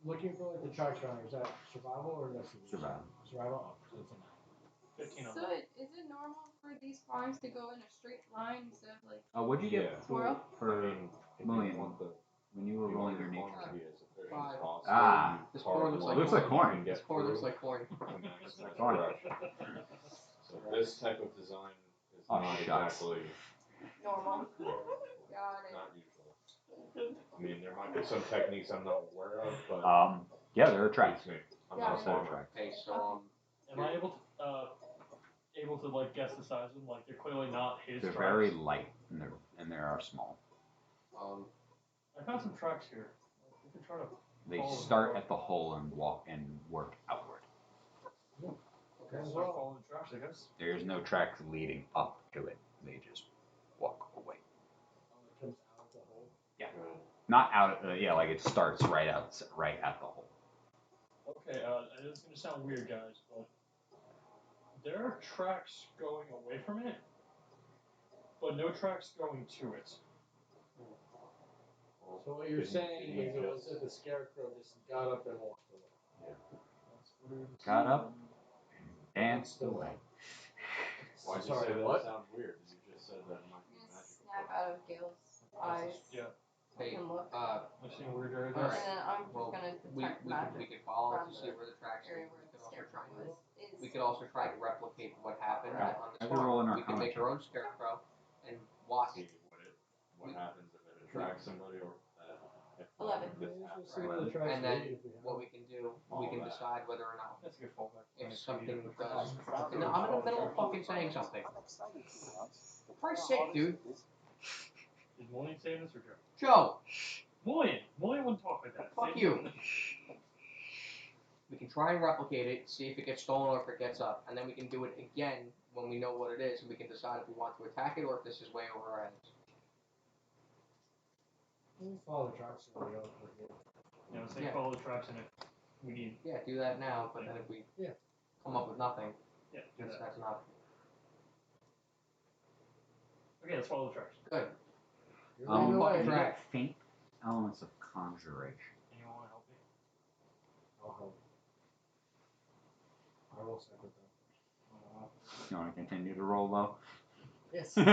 Looking for like the tracks around here, is that survival or investigation? Survival. Survival? Oh, so it's a 9. 15 on So that. is it normal for these farms to go in a straight line instead of like What'd you get Yeah. Squirrel? for if Million you want the when you were if you rolling want your your nature farm check? to be as efficient as 5. possible, Ah. you This carve corn looks one like Looks like you corn. can get This corn looks through like corn. to max Corn. production. So this type of design is Oh, not shucks. exactly normal? Got it. not usual. I mean, there might be some techniques I'm not aware of, but Yeah, there are tracks. trust me, I'm Yeah. not a There are farmer. tracks. Okay, so Am I able to like guess the size of them? Like they're clearly not his They're tracks. very light and they are small. I found some tracks here. We could try to. They follow them. start at the hole and walk and work outward. Okay, so follow the tracks, I guess. There's no tracks leading up to it. They just walk away. Oh, it comes out of the hole. Yeah. Not out. Yeah, like it starts right at the hole. Okay, it's gonna sound weird, guys, but there are tracks going away from it, but no tracks going to it. So what you're saying is it was that the scarecrow just got up and walked away. Got up, danced away. Why'd you Sorry, say that? what? Sounds weird. You just said that it might I'm be gonna magical. snap out of Gale's eyes Yeah, Hey, and look. uh, I've seen weird areas. Alright. And then I'm just well, gonna we detect magic could follow from to see the where the tracks are. area where the scarecrow was. We could also try to replicate what happened Right. on this Have you roll an farm. We could Arcana make check. our own scarecrow and watch See it. what happens if it attracts somebody or if 11. And then what we can do, we can decide whether or not That's a good fallback. if something does. No, I'm in the middle of fucking saying something. For Christ's sake, dude. Is Mullion saying this or Joe? Joe, Mullion wouldn't talk like that. fuck Say- you. We can try and replicate it, see if it gets stolen or if it gets up, and then we can do it again when we know what it is, and we can decide if we want to attack it or if this is way over our heads. Follow the tracks and we go. You know, say Yeah. follow the tracks and if we need. Yeah, do that now, but then if we Yeah. come up with nothing, Yeah, do that. that's not Okay, let's follow the tracks. good. You're leading the way. You track. get faint elements of conjuration. Anyone want to help me? I'll help. I will stick with them. You want to continue to roll low? Yes. Good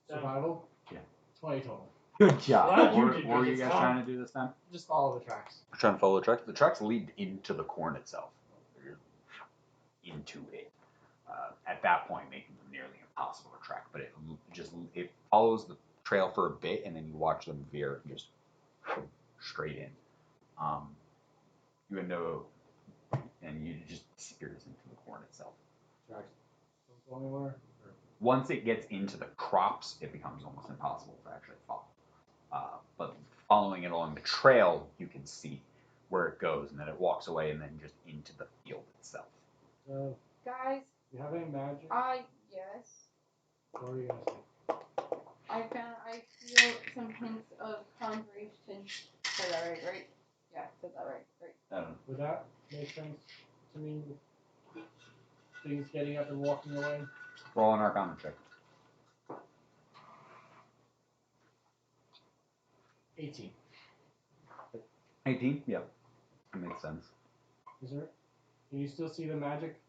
Survival? Yeah. 20 total. job. Glad you What did were good you this guys time. trying to do this time? Just follow the tracks. We're trying to follow the tracks. The tracks lead into the corn itself. They're into it. At that point, making them nearly impossible to track. But it follows the trail for a bit, and then you watch them veer and just straight in. You end up, and you just disappears into the corn itself. Tracks. Don't go anywhere. Or Once it gets into the crops, it becomes almost impossible to actually follow. But following it along the trail, you can see where it goes, and then it walks away, and then just into the field itself. Guys, you have any magic? yes. What are you gonna say? I feel some hints of conjuration. Said that right? Yeah, said that right. Would that make sense to me? Things getting up and walking away? Roll an Arcana check. 18. 18? Yep. That makes sense. Is there? Can you still see the magic?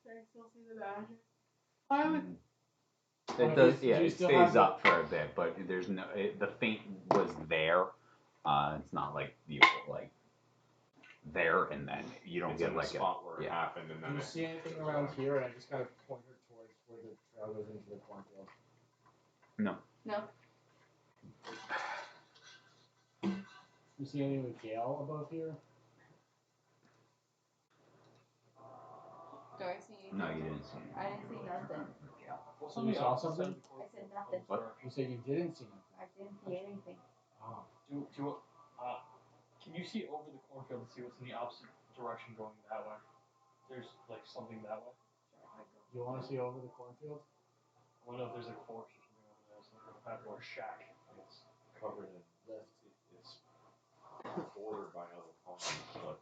Can I still see the magic? It does, Do yeah, you it still stays have the- up for a bit, but there's no, the faint was there. It's not like you like there and then you don't It's get in the like spot where it yeah. happened and Do then you it see anything around here? And I just kind of pointed towards where the trail goes into the cornfield. No. You see anything with Gale above here? Do I see anything? No, you didn't see I didn't see nothing. Yeah. What's So on you the saw opposite something? side of the corn I said field? nothing. Oh, sorry. You said you didn't see nothing. I didn't see anything. Oh. Can you see over the cornfield and see what's in the opposite direction going that way? There's like something that way. You want to see over the cornfield? I wonder if there's like forest or something over there, some sort of hut or a shack. it's covered in Lift. it's bordered by other farms, but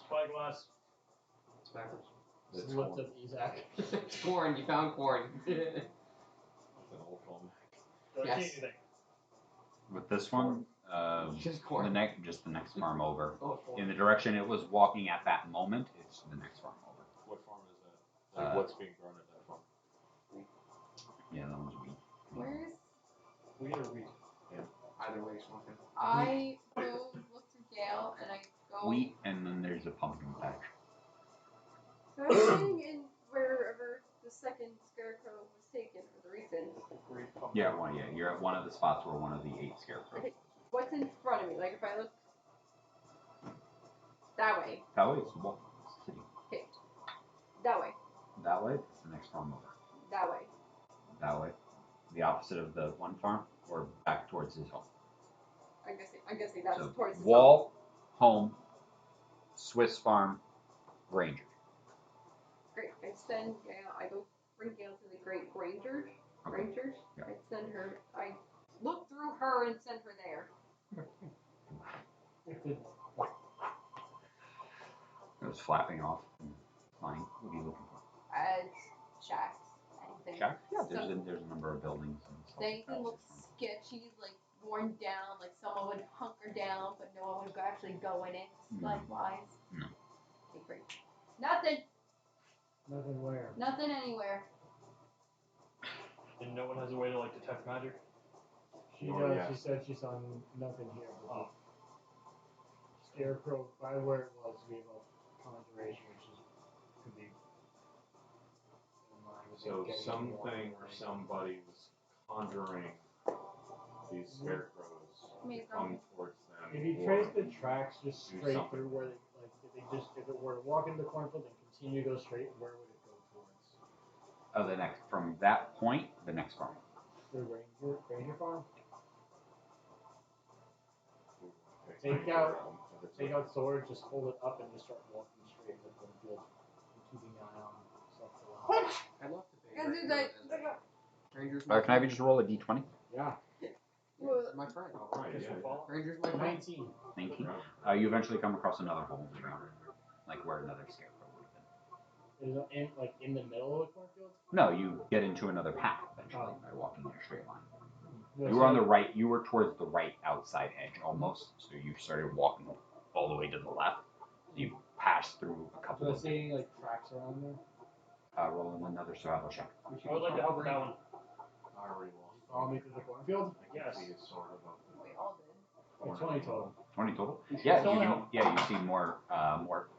Spyglass. It's backwards. It's it's lift corn. of Isaac. It's corn. You found corn. It's an old farm. Do I Yes. see anything? With this one, Just corn. just the next farm over. Oh, corn. In the direction it was walking at that moment, it's the next farm over. What farm is that? Like what's being grown at that farm? Yeah, that one's wheat. Where's Wheat or wheat? Either way, smoking. I go look to Gale and I go. Wheat, and then there's a pumpkin patch. So I'm sitting in wherever the second scarecrow was taken, or the recent. Yeah, you're at one of the spots where one of the 8 scarecrows. Okay. What's in front of me? Like if I look that way. That way it's the wall. It's the city. That way. That way, it's the next farm over. That way. That way. The opposite of the one farm, or back towards his home. I'm guessing that's So towards the wall, home, Swiss farm, Granger. Great. I send Gale. I go bring Gale to the Great Granger. Okay. Rangers. Yeah. I'd send her. I look through her and send her there. If it's It was flapping off and flying. What are you looking for? Shacks. Anything. Shack? Yeah, So- there's a number of buildings and stuff. Anything looks sketchy, like worn down, like someone would hunker down, but no one would actually go in it. Likewise. No. Okay, great. Nothing. nothing where. Nothing anywhere. And no one has a way to like detect magic. She Oh, does. yeah. She said she saw nothing here. But Oh. Scarecrow, by where it was, we have a conjuration, which is could be. In line with So it getting something more or somebody was conjuring these scarecrows Maybe. to come towards them. If you or- trace the tracks just do straight something. through where they if it were to walk into the cornfield and continue to go straight, where would it go towards? Oh, the next from that point, the next farm. The ranger farm? Okay, Take out- if it's Take a- out sword, just hold it up and just start walking straight in the cornfield, keeping an eye on stuff below. I'd love to be. Guys, do that. Rangers. Can I have you just roll a d20? Yeah. That's my friend. All right, Guess yeah. we'll follow. Rangers, my friend. 19. 19. You eventually come across another hole in the ground, like where another scarecrow would have been. Is it in the middle of the cornfield? No, you get into another path eventually Oh. by walking in a straight line. No, You were on the right. You were towards the right outside edge almost. So you started walking all the way to the left. You passed through a couple So of. seeing like tracks around there. Rolling another survival check. I would like to help with that one. I already lost. Follow me through the cornfield. I can Yes. see his sword above the We all did. Like 20 total. 20 total. We should Yeah, still you help. you see more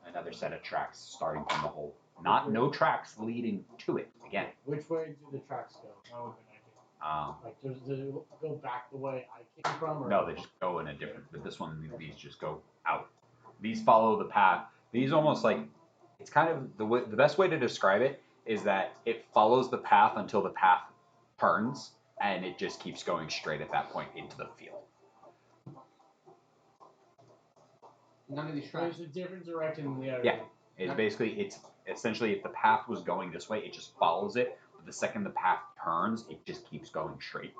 another set of tracks starting from the hole. No tracks leading to it again. Which way do the tracks go? Oh, good idea. Like does it go back the way I came from? Or No, they just go in a different. But this one, these just go out. These follow the path. These almost like it's kind of the best way to describe it is that it follows the path until the path turns, and it just keeps going straight at that point into the field. None of these So tracks. it's a different direction than the other. Yeah. It's essentially if the path was going this way, it just follows it. But the second the path turns, it just keeps going straight.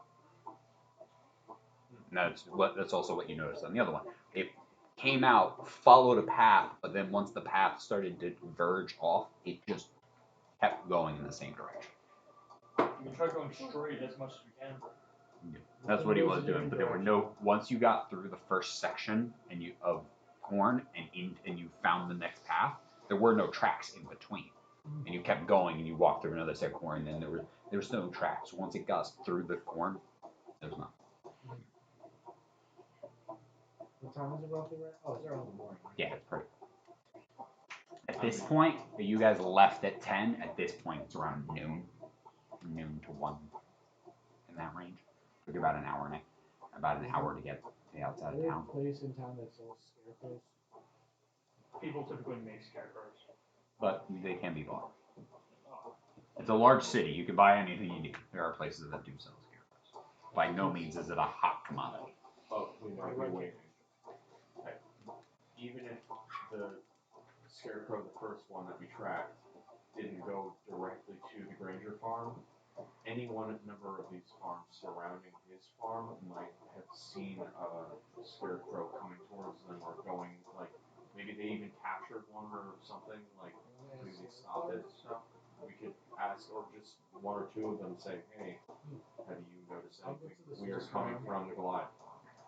And that's also what you noticed on the other one. It came out, followed a path, but then once the path started to verge off, it just kept going in the same direction. We can try going straight as much as we can. That's what he was doing. But there were no. Once you got through the first section and of corn and you found the next path, there were no tracks in between. And you kept going and you walked through another set of corn, and then there was no tracks. Once it got through the corn, there was nothing. What time is it roughly right? Oh, it's early in the morning. Yeah, it's pretty. At this point, you guys left at 10. At this point, it's around noon to 1 in that range. Took about an hour to get to the outside Is of there a town. place in town that sells scarecrows? People typically make scarecrows. But they can be bought. Oh, It's a large city. You can buy anything you need. There are places that do sell scarecrows. By no means is it a hot commodity. Oh, we might be waiting. Even if the scarecrow, the first one that we tracked, didn't go directly to the Granger farm, any number of these farms surrounding his farm might have seen a scarecrow coming towards them or going, like, maybe they even captured one or something, like, maybe they stopped it. So we could ask, or just one or two of them say, hey, have you noticed I'll go anything to the weird source coming farm. from the Goliath?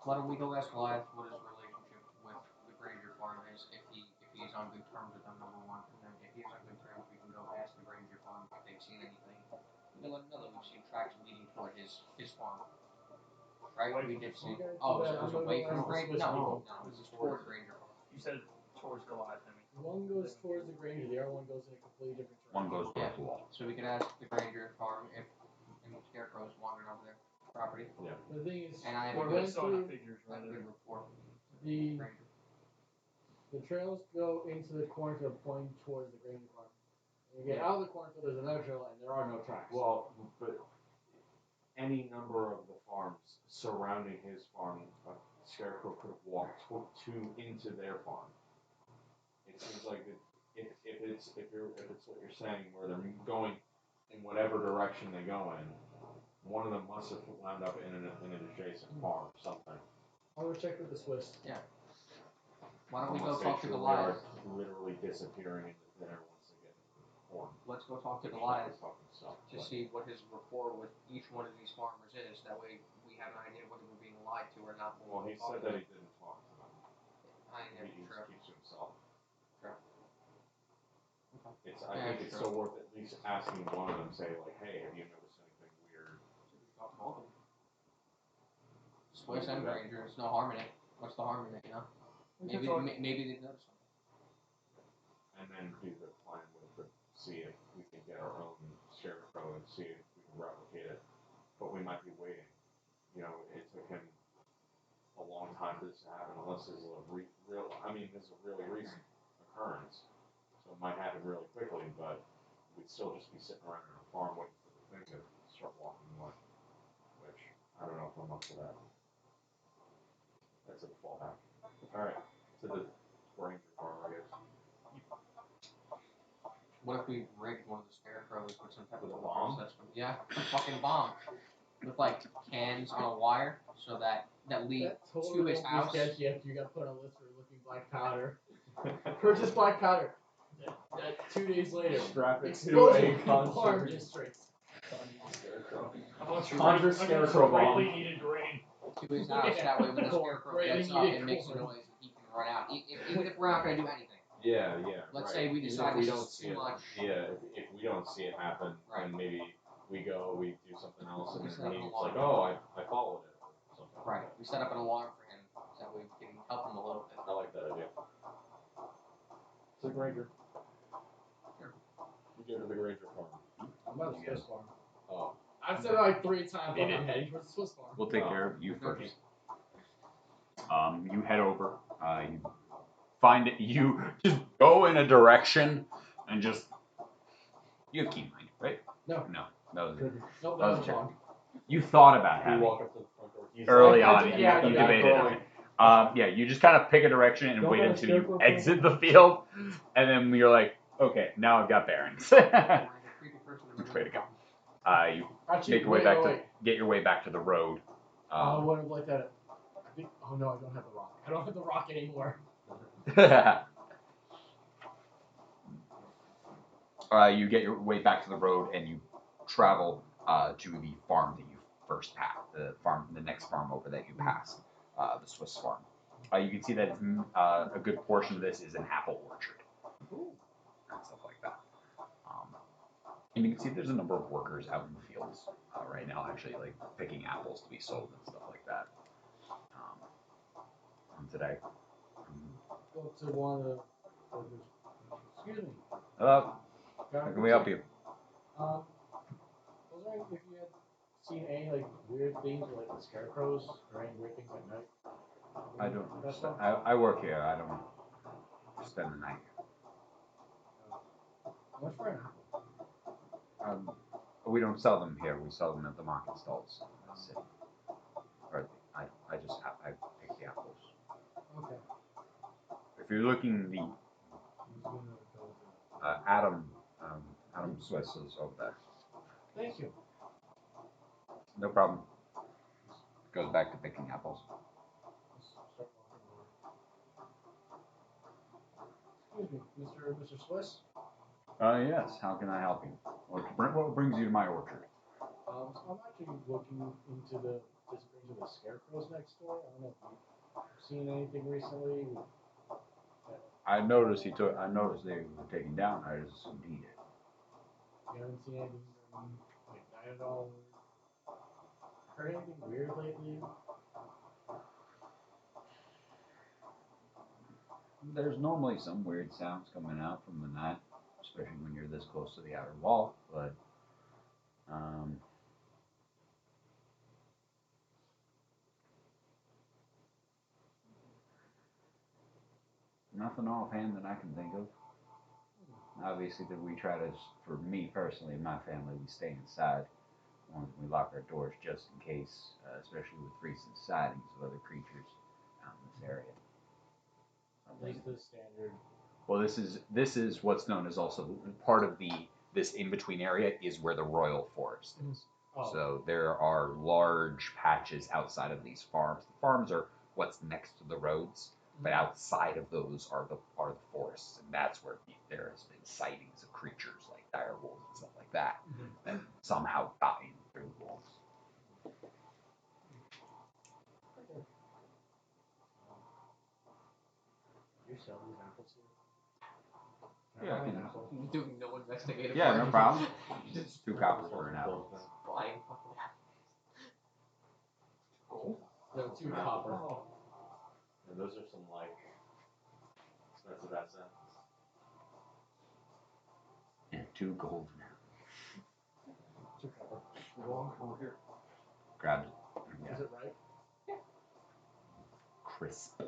Why don't we go ask Goliath what his relationship with the Granger farm is, if he's on good terms with them, number one, and then if he's on good terms, we can go ask the Granger farm if they've seen anything. We can let them know that we've seen tracks leading toward his farm. Right? Away We from did the see. farm? Oh, Yeah, it was I'm away gonna from go ask Granger? the No, Swiss no, it was toward Granger farm. you said towards Goliath, I mean. One goes towards the Granger, the other one goes in a completely different direction. One goes Yeah. towards the wall. So we could ask the Granger farm if any scarecrows wandering over their property. The thing is, And I we have Or a went the Sonic through figures, I have a rather. good report. the Granger. the trails go into the cornfield pointing towards the Granger farm. When you get out of the cornfield, there's another trail, and there are no tracks. Well, but any number of the farms surrounding his farm, a scarecrow could have walked into their farm. It seems like if it's what you're saying, where they're going in whatever direction they go in, one of them must have wound up in an adjacent farm or something. I'm gonna check with the Swiss. Why don't we go Almost talk to sure Goliath? they are literally disappearing into thin air once they get into the form. Let's go talk to Which Goliath fucking suck, to but- see what his rapport with each one of these farmers is. That way we have an idea whether we're being lied to or not. Well, he said that he didn't talk to them. I never He true. keeps to himself. True. I think it's still worth at least asking one of them, say like, hey, have you noticed anything weird? Talk to both of them. Swiss and Granger. There's no harm in it. What's the harm in it, you know? Maybe they've noticed something. And then do the plan with see if we can get our own scarecrow and see if we can replicate it. But we might be waiting. You know, it took him a long time for this to happen, unless there's a this is a really recent occurrence. So it might happen really quickly, but we'd still just be sitting around in a farm waiting for the thing to start walking away. Which, I don't know if I'm up to that. That's a fallback. Alright, to the Granger farm, I guess. What if we rigged one of the scarecrows with some type of With a alarm bomb? system? Yeah, a fucking bomb. With like cans on a wire so that lead That to totally his won't be house. sketchy after you got put on a list for looking black powder. Purchase black powder. That 2 days later. Strap it to Explosion a in the farm conjured district. scarecrow. I Conjure got scarecrow bomb. greatly needed grain. To his house. Yeah. That way when the Corn. scarecrow Greatly gets up needed and makes a corn. noise, he can run out. Even if we're not going to do anything. Yeah. Let's right. say we Even decide if we this don't is see too it. much. Yeah, if we don't see it happen, Right. then maybe we do something else, and We set up then an he's alarm. like, oh, I followed it. Or something. Right. We set up an alarm for him so we can help him a little bit. I like that idea. To the Granger. Sure. We go to the Granger farm. I'm about to Swiss farm. Oh. I've said it like 3 times. It I'm is. heading towards the Swiss farm. We'll take Oh. care of you Okay. first. You head over. You find it. You just go in a direction and just. You have key mind, right? No. No. That was it. Nope, That that was was a wrong. You thought about You having walk up to the front door. He's early like, on. yeah, you you debated go, on it. Yeah, you just kind of pick a direction and Don't wait let a until you scarecrow exit come the field, and then you're like, okay, now I've got bearings. We're the creepy person in the Way to room. go. You Actually, make your way wait, back wait, to wait. get your way back to the road. I would have looked at it. I think. Oh no, I don't have the rock. I don't have the rock anymore. You get your way back to the road and you travel to the farm that you first passed, the next farm over that you passed, the Swiss farm. You can see that it's, a good portion of this is an apple orchard and stuff like that. And you can see there's a number of workers out in the fields right now, actually, like picking apples to be sold and stuff like that. Today. Go to one of the. Excuse me. Hello. Can I How can we help you? I was wondering if you had seen any like weird things like the scarecrows or any weird things at night. I don't. That's all. I work here. I don't spend the night here. How much for an apple? We don't sell them here. We sell them at the market stalls in the city. Or I pick the apples. Okay. If you're looking, I'm just gonna go to. Adam Swiss is over there. Thank you. No problem. Goes back to picking apples. Let's start walking over. Excuse me, Mr. Swiss. Yes. How can I help you? What brings you to my orchard? I'm actually looking into the disappearance of the scarecrows next door. I don't know if you've seen anything recently. I noticed they were taken down. I just assumed he did. You haven't seen anything like that at all? Heard anything weird lately? There's normally some weird sounds coming out from the night, especially when you're this close to the outer wall, but nothing offhand that I can think of. Obviously, that we try to, for me personally and my family, we stay inside. We lock our doors just in case, especially with recent sightings of other creatures out in this area. Just the standard. Well, this is what's known as also part of this in between area is where the royal forest is. Oh. So there are large patches outside of these farms. The farms are what's next to the roads, but outside of those are the forests, and that's where there has been sightings of creatures like dire wolves and stuff like that that somehow got in through the walls. You sell these apples here? Yeah, I Can I buy can- an apple? Doing no investigative Yeah, work. no problem. Just 2 coppers for an apple. Flying fucking Gold? No, 2 copper. Oh. And those are some like expensive ass apples. And 2 gold now. 2 copper. Over here. Grabs it. Yeah. Is it right? Crisp.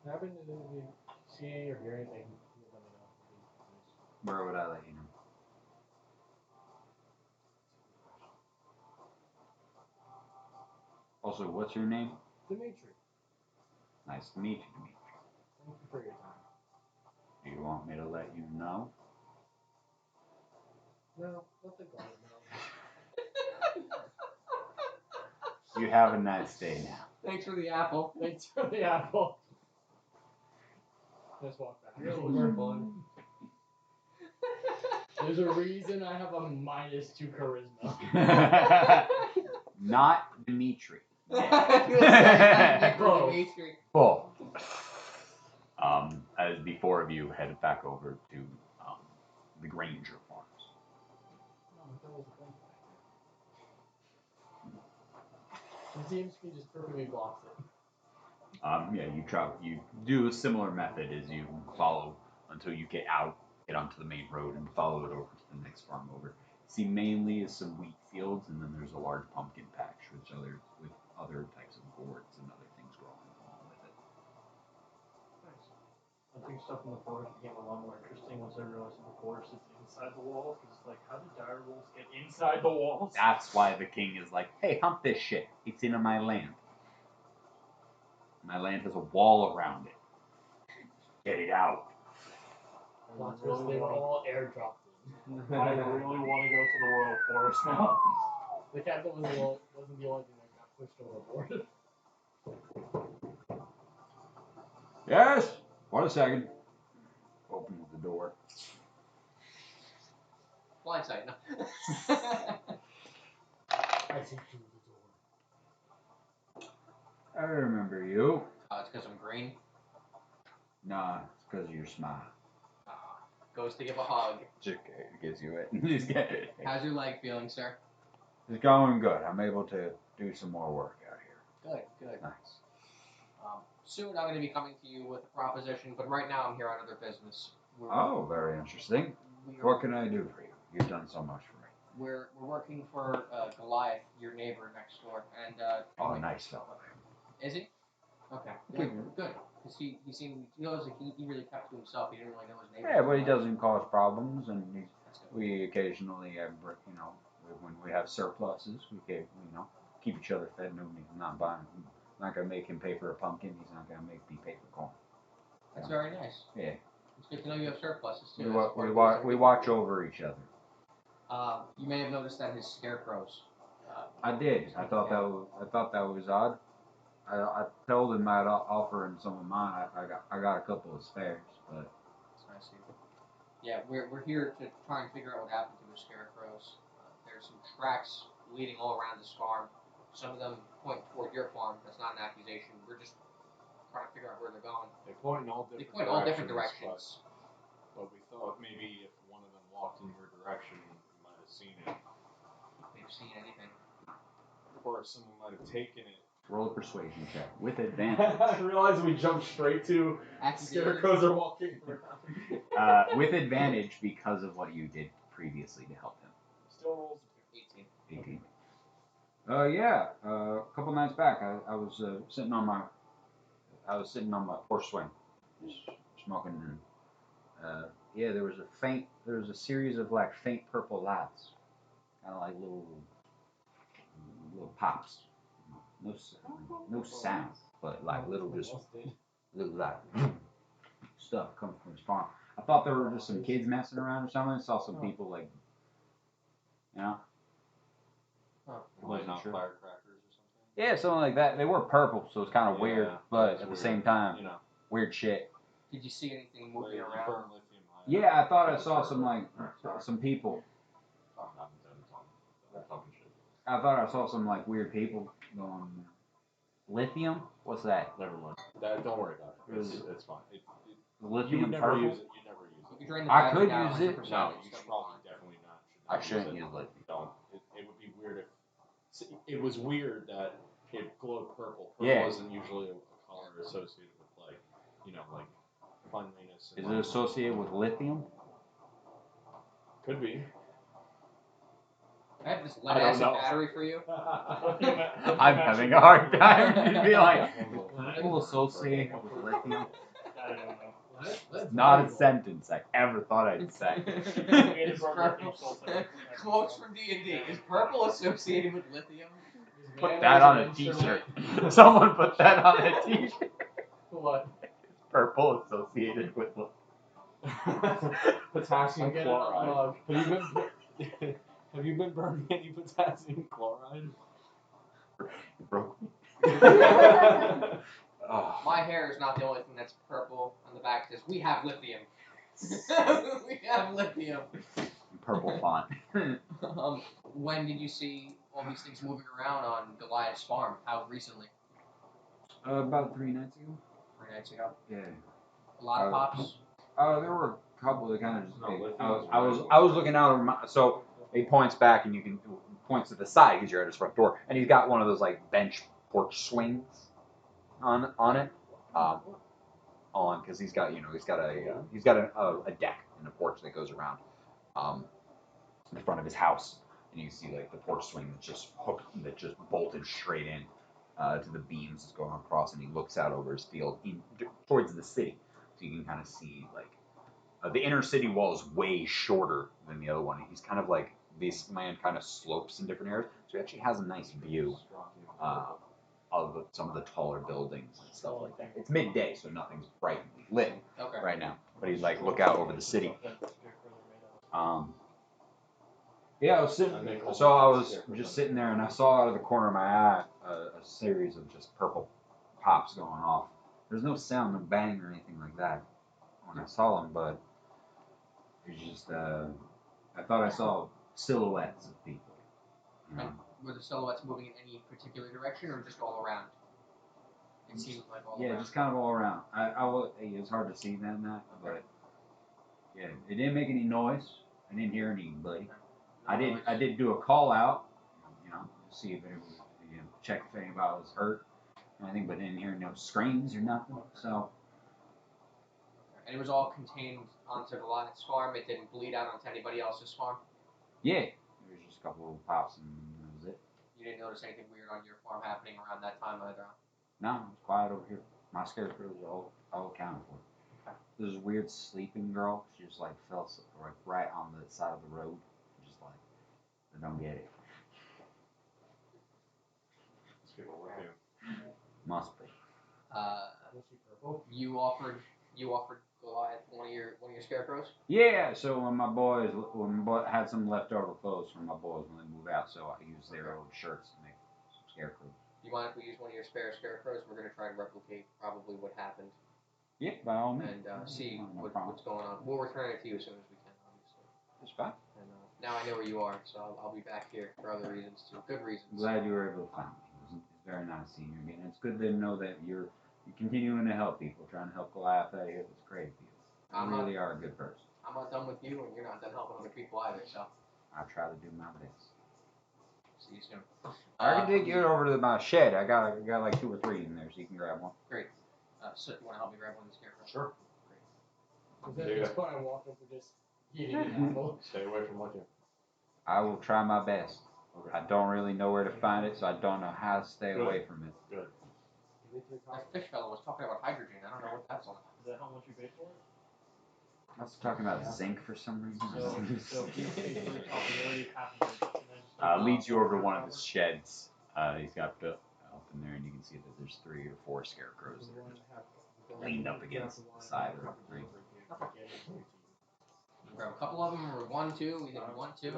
Happen to if you see or hear anything, you let me know. Where would I let you know? Also, what's your name? Dimitri, Nice to meet you, Dimitri. thank you for your time. Do you want me to let you know? No, let the guard know. You have a nice day now. Thanks for the apple. Thanks for the apple. Just walk back. We're fun. There's a reason I have a -2 charisma. Not Dimitri. Close. Cool. As the 4 of you head back over to the Granger Farms. No, I thought it was a thing back there. The DM's screen just perfectly blocks it. Yeah, you do a similar method as you follow until you get onto the main road and follow it over to the next farm over. See, mainly is some wheat fields, and then there's a large pumpkin patch with other types of gourds and other things growing along with it. Nice. I think stuff in the forest became a lot more interesting once I realized that the forest is inside the walls. Because it's like, how did dire wolves get inside the walls? That's why the king is like, hey, hunt this shit. It's in my land. My land has a wall around it. Get it out. Plot twist, they were all airdropped in. I really want to go to the royal forest now. The captain wasn't the only thing that got pushed overboard. Yes. 1 second. Opens the door. Blindside, no. I see through the door. I remember you. It's because I'm green. Nah, it's because of your smile. Goes to give a hug. Just gives you it. Just get it. How's your leg feeling, sir? It's going good. I'm able to do some more work out here. Good. Nice. Soon I'm going to be coming to you with a proposition, but right now I'm here on other business. Oh, very interesting. What can I do for you? You've done so much for me. We're working for Goliath, your neighbor next door, and Oh, nice fellow. Is he? Okay, good. Because he really kept to himself. He didn't really know his neighbor. Yeah, but he doesn't cause problems, and That's good. we occasionally, when we have surpluses, we can, keep each other fed. Nobody's not buying. I'm not gonna make him pay for a pumpkin. He's not gonna make me pay for corn. That's very nice. Yeah. It's good to know you have surpluses too. We watch over each other. You may have noticed that his scarecrows. I did. I thought that was odd. I told him I'd offer him some of mine. I got a couple of spares, but It's nice of you. Yeah, we're here to try and figure out what happened to his scarecrows. There's some tracks leading all around this farm. Some of them point toward your farm. That's not an accusation. We're just trying to figure out where they're going. They point in all They different point all different directions. But we thought maybe if one of them walked in your direction, you might have seen it. They've seen anything. Or someone might have taken it. roll a persuasion check with advantage. I realize we jumped straight to scarecrows are walking around. With advantage because of what you did previously to help him. Still rolls 18. 18. Yeah. A couple nights back, I was sitting on my porch swing, just smoking, and there was a series of like faint purple lights, kind of like little pops, no sound, but like little like stuff coming from his farm. I thought there were just some kids messing around or something. I saw some people like, you know. Like not Sure. firecrackers or something. Yeah, something like that. They were purple, so it's kind of weird, Yeah, but it's at the weird. same time, You know, weird shit. Did you see anything like, moving you around? burn lithium ion. Yeah, I thought I saw some like some people. I'm talking shit. I thought I saw some like weird people going. Lithium? What's that? Never mind. Don't worry about it. It's fine. You Lithium would and never purple? use it. You never use You it. could drain the I battery could down use it. 100%, No, it's you still probably fine. definitely not. Should I not shouldn't use use it. lithium. Don't. It would be weird if. See, it was weird that it glowed purple. Purple Yeah. isn't usually a color associated with like, like cleanliness. And Is it associated with lithium? Could be. I have this I lead don't acid know. battery for you. I'm having a hard time. You'd be like, people associated with lithium. I don't know. That's Not a valuable. sentence I ever thought I'd say. Is purple- Quotes from D&D. Is purple associated with lithium? Put Man that is on an a instrument. t-shirt. Someone put that on a t-shirt. What? Purple associated with lithium. Potassium I'll get it on the chloride. mug. Have you been burning any potassium chloride? You broke me. Oh. My hair is not the only thing that's purple on the back. It says, we have lithium. We have lithium. Purple font. When did you see all these things moving around on Goliath's farm? How recently? About 3 nights ago. 3 nights ago. Yeah. A lot of pops. There were a couple that kind of just. No, Like, lithium I is was looking out over my. So he points back and you can points to the side because you're at his front door, and he's got one of those like bench porch swings on it. On because he's got a deck and a porch that goes around in front of his house, and you can see like the porch swing that's just hooked, that just bolted straight in to the beams that's going across, and he looks out over his field towards the city, so you can kind of see like the inner city wall is way shorter than the other one. He's kind of like this land kind of slopes in different areas, so he actually has a nice view of some of the taller buildings and stuff like that. It's midday, so nothing's bright lit Okay. right now. But he's like, look out over the city. Yeah, I was just sitting there, and I saw out of the corner of my eye a series of just purple pops going off. There's no sound, no bang or anything like that when I saw them, but it's just I thought I saw silhouettes of people. You know? Were the silhouettes moving in any particular direction or just all around? It seemed like all Yeah, around. just kind of all around. It's hard to see that, but yeah, it didn't make any noise. I didn't hear anybody. No I did do a call out, see if anyone, check if anybody was hurt or anything, but didn't hear no screams or nothing. So And it was all contained onto Goliath's farm. It didn't bleed out onto anybody else's farm. yeah, there was just a couple of pops and that was it. You didn't notice anything weird on your farm happening around that time either. No, it was quiet over here. My scarecrow was all accounted for. There's a weird sleeping girl. She just like fell right on the side of the road. Just like, I don't get it. These people with you. Must be. You offered Goliath one of your scarecrows. Yeah, so when my boys had some leftover clothes from my boys when they moved out, so I used their old shirts to make some scarecrows. Do you mind if we use one of your spare scarecrows? We're gonna try to replicate probably what happened Yeah, by all means. and see No problem. what's going on. We'll return it to you as soon as we can, obviously. It's fine. And now I know where you are, so I'll be back here for other reasons too. Good reasons. I'm glad you were able to find me. It's very nice seeing you again. It's good to know that you're continuing to help people, trying to help Goliath out of here. It's great of you. You really are a good person. I'm not done with you, and you're not done helping other people either. So I try to do my best. see you soon. I can take you over to my shed. I got like 2 or 3 in there, so you can grab one. Great. So you want to help me grab one of the scarecrows? Sure. Great. At this point, I walk up and just eating an apple. Stay away from lithium. I will try my best. Okay. I don't really know where to find it, so I don't know how to stay Good. away from it. Good. That fish fellow was talking about hydrogen. I don't know what that's all about. Is that how much you paid for it? I was talking about zinc for some reason. So he paid for the top of already half of it, and then Leads you over to one of his sheds. He's got built up in there, and you can see that there's 3 or 4 scarecrows that are just leaned up against the side of the ring. Grab a couple of them, or 1, 2. We did 1, 2.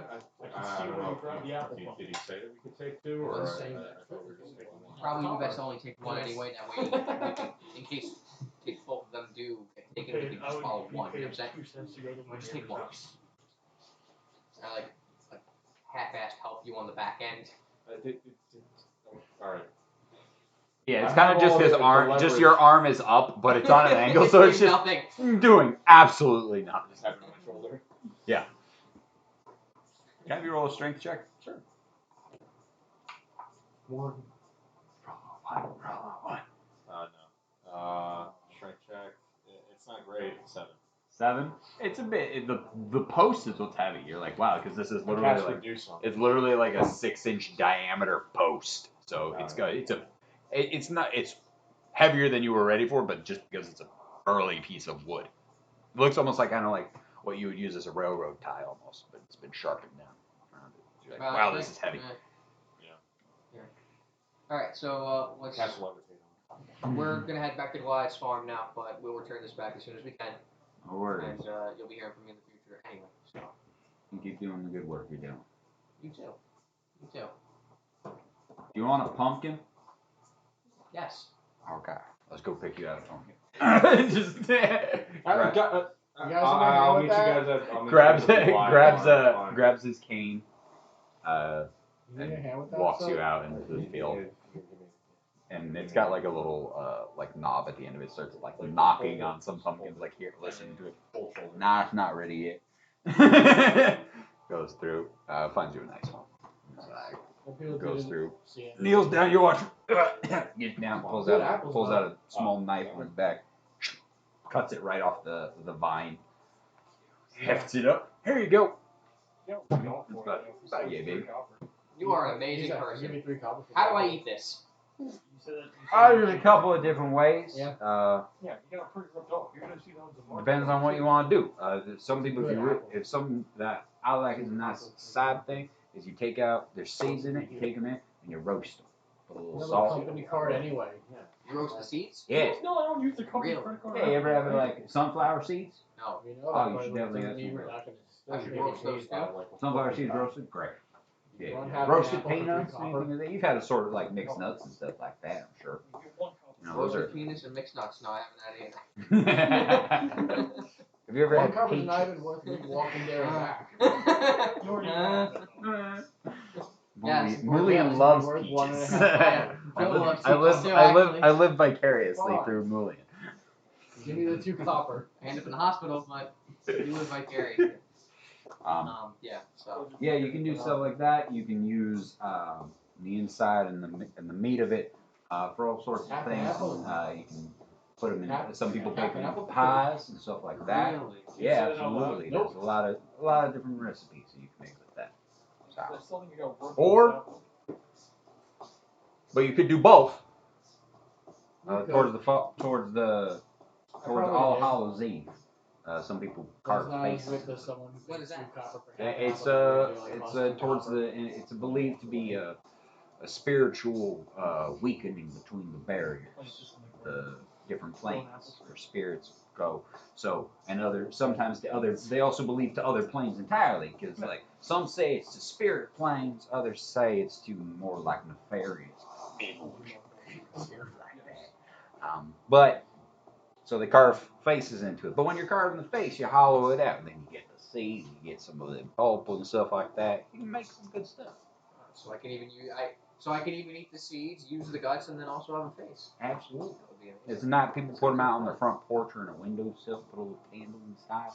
I don't know. Grab the apple Did pump. he say that we could take 2, or Let's I say thought we were just taking 1? Probably be best to only take 1 anyway. That way, we can, in case both of them do get taken, we can just follow 1. You know what I'm saying? 2 cents to go to my Just take neighbor's 1. house. I like half-assed help you on the back end. Alright. Yeah, it's I kind have of just all his the arm. Just leverage. your arm is up, but it's on an angle, so it's doing just nothing. doing absolutely nothing. Just having it on my shoulder. Can you roll a strength check? Sure. 1. One. No. Strength check. It's not great. It's 7. 7. It's a bit. The post is what's heavy. You're like, wow, because this is I literally cast like reduce on it. it's literally like a 6-inch diameter post. So it's heavier than you were ready for, but just because it's a burly piece of wood, it looks almost like kind of like what you would use as a railroad tie almost, but it's been sharpened down around it. You're like, wow, this is heavy. Yeah. Alright, so let's. Cast levitate We're gonna head back to Goliath's farm now, but we'll return this back as soon as we can. No worries. And you'll be hearing from me in the future anyway. So You keep doing the good work you're doing. you too. You too. Do you want a pumpkin? Yes. Okay. Let's go pick you out a pumpkin. Just I'll meet you guys at. I'll meet grabs you guys at the Y farm. grabs his cane, You need a hand with that walks stuff? you out into the field. And it's got like a little like knob at the end of it. Starts like knocking on some pumpkins. Like, here, listen to it. Nah, it's not ready yet. Goes through. Finds you a nice one. Goes through. Kneels down. You watch. Gets down. Pulls out a small knife from his back. Cuts it right off the vine. Hefts it up. Here you go. About you, baby. You are an amazing Give person. me 3 copper. How do I eat this? You said that. There's a couple of different ways. Yeah. Yeah, you got a pretty ripped off. You're gonna see those in March. Depends on what you want to do. Some people, if something that I like is a nice side thing, is you take out, there's seeds in it, you take them in, and you roast them. Put a little Another salt. company card anyway. You roast the seeds? Yeah. No, I don't use the company Really? credit card. Yeah, you ever have like sunflower seeds? No. We know Oh, that, you but should it definitely doesn't have mean some we're not gonna I should still roast get those paid. too. Sunflower seeds roasted? Great. You Yeah. wanna have Roasted an apple for 3 peanuts, copper? anything like that. You've had a sort of like mixed nuts and stuff like that, I'm sure. You know, those Roasted are. penis and mixed nuts. No, I haven't had either. Have you ever 1 had copper's peaches? not even worth me walking there and back. Yes, Mulian loves worth peaches. 1.5 copper. I live vicariously through Mulian. Give me the 2 copper. I end up in the hospital, but you live vicariously. Yeah. So. Yeah, you can do stuff like that. You can use the inside and the meat of it for all sorts of Half an things. apple. You can put them in. Some people half bake an them apple in pies and stuff like that. Really? Yeah, absolutely. Nope. There's a lot of different recipes that you can make with that. So. There's something you go work Or- But you could do both. Towards probably All did. Hallows Eve. Some people carve faces. What is that? It's it's believed to be a spiritual weakening between the barriers. The different planes where spirits go. So sometimes they also believe to other planes entirely, because like some say it's to spirit planes, others say it's to more like nefarious stuff like that. But so they carve faces into it. But when you're carving the face, you hollow it out, and then you get the seeds, you get some of the pulp and stuff like that. You can make some good stuff. So I can even eat the seeds, use the guts, and then also have a face. Absolutely. That would be amazing. It's not people put them out on their front porch or in a windowsill, put a little candle inside.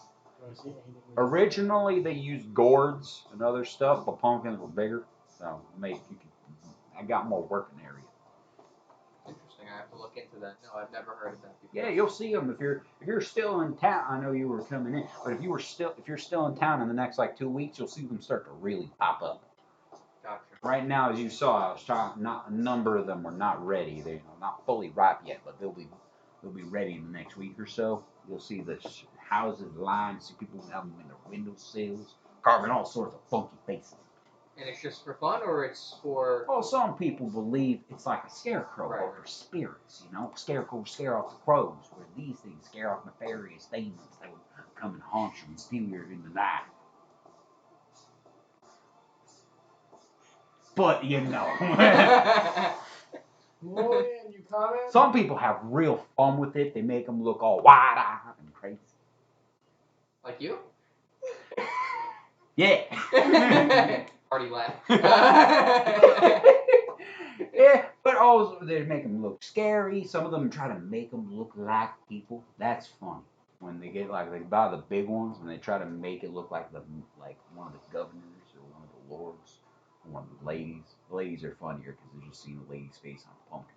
Originally, they used gourds and other stuff, but pumpkins were bigger, so I got more working area. Interesting. I have to look into that. No, I've never heard of that before. Yeah, you'll see them if you're still in town. I know you were coming in, but if you're still in town in the next like 2 weeks, you'll see them start to really pop up. Gotcha. Right now, as you saw, I was trying. A number of them are not ready. They're not fully ripe yet, but they'll be ready in the next week or so. You'll see the houses lined. See people have them in their windowsills, carving all sorts of funky faces. And it's just for fun, or it's for? Well, some people believe it's like a scarecrow, Right. or for spirits. Scarecrows scare off the crows, where these things scare off nefarious demons. They would come and haunt you and steal you in the night. But you know, Morning, you comment? some people have real fun with it. They make them look all wide-eyed and crazy. Like you? Yeah. Party laugh. Yeah, but also they make them look scary. Some of them try to make them look like people. That's funny. When they get like they buy the big ones and they try to make it look like one of the governors or one of the lords or one of the ladies. The ladies are funnier because they're just seeing a lady's face on a pumpkin.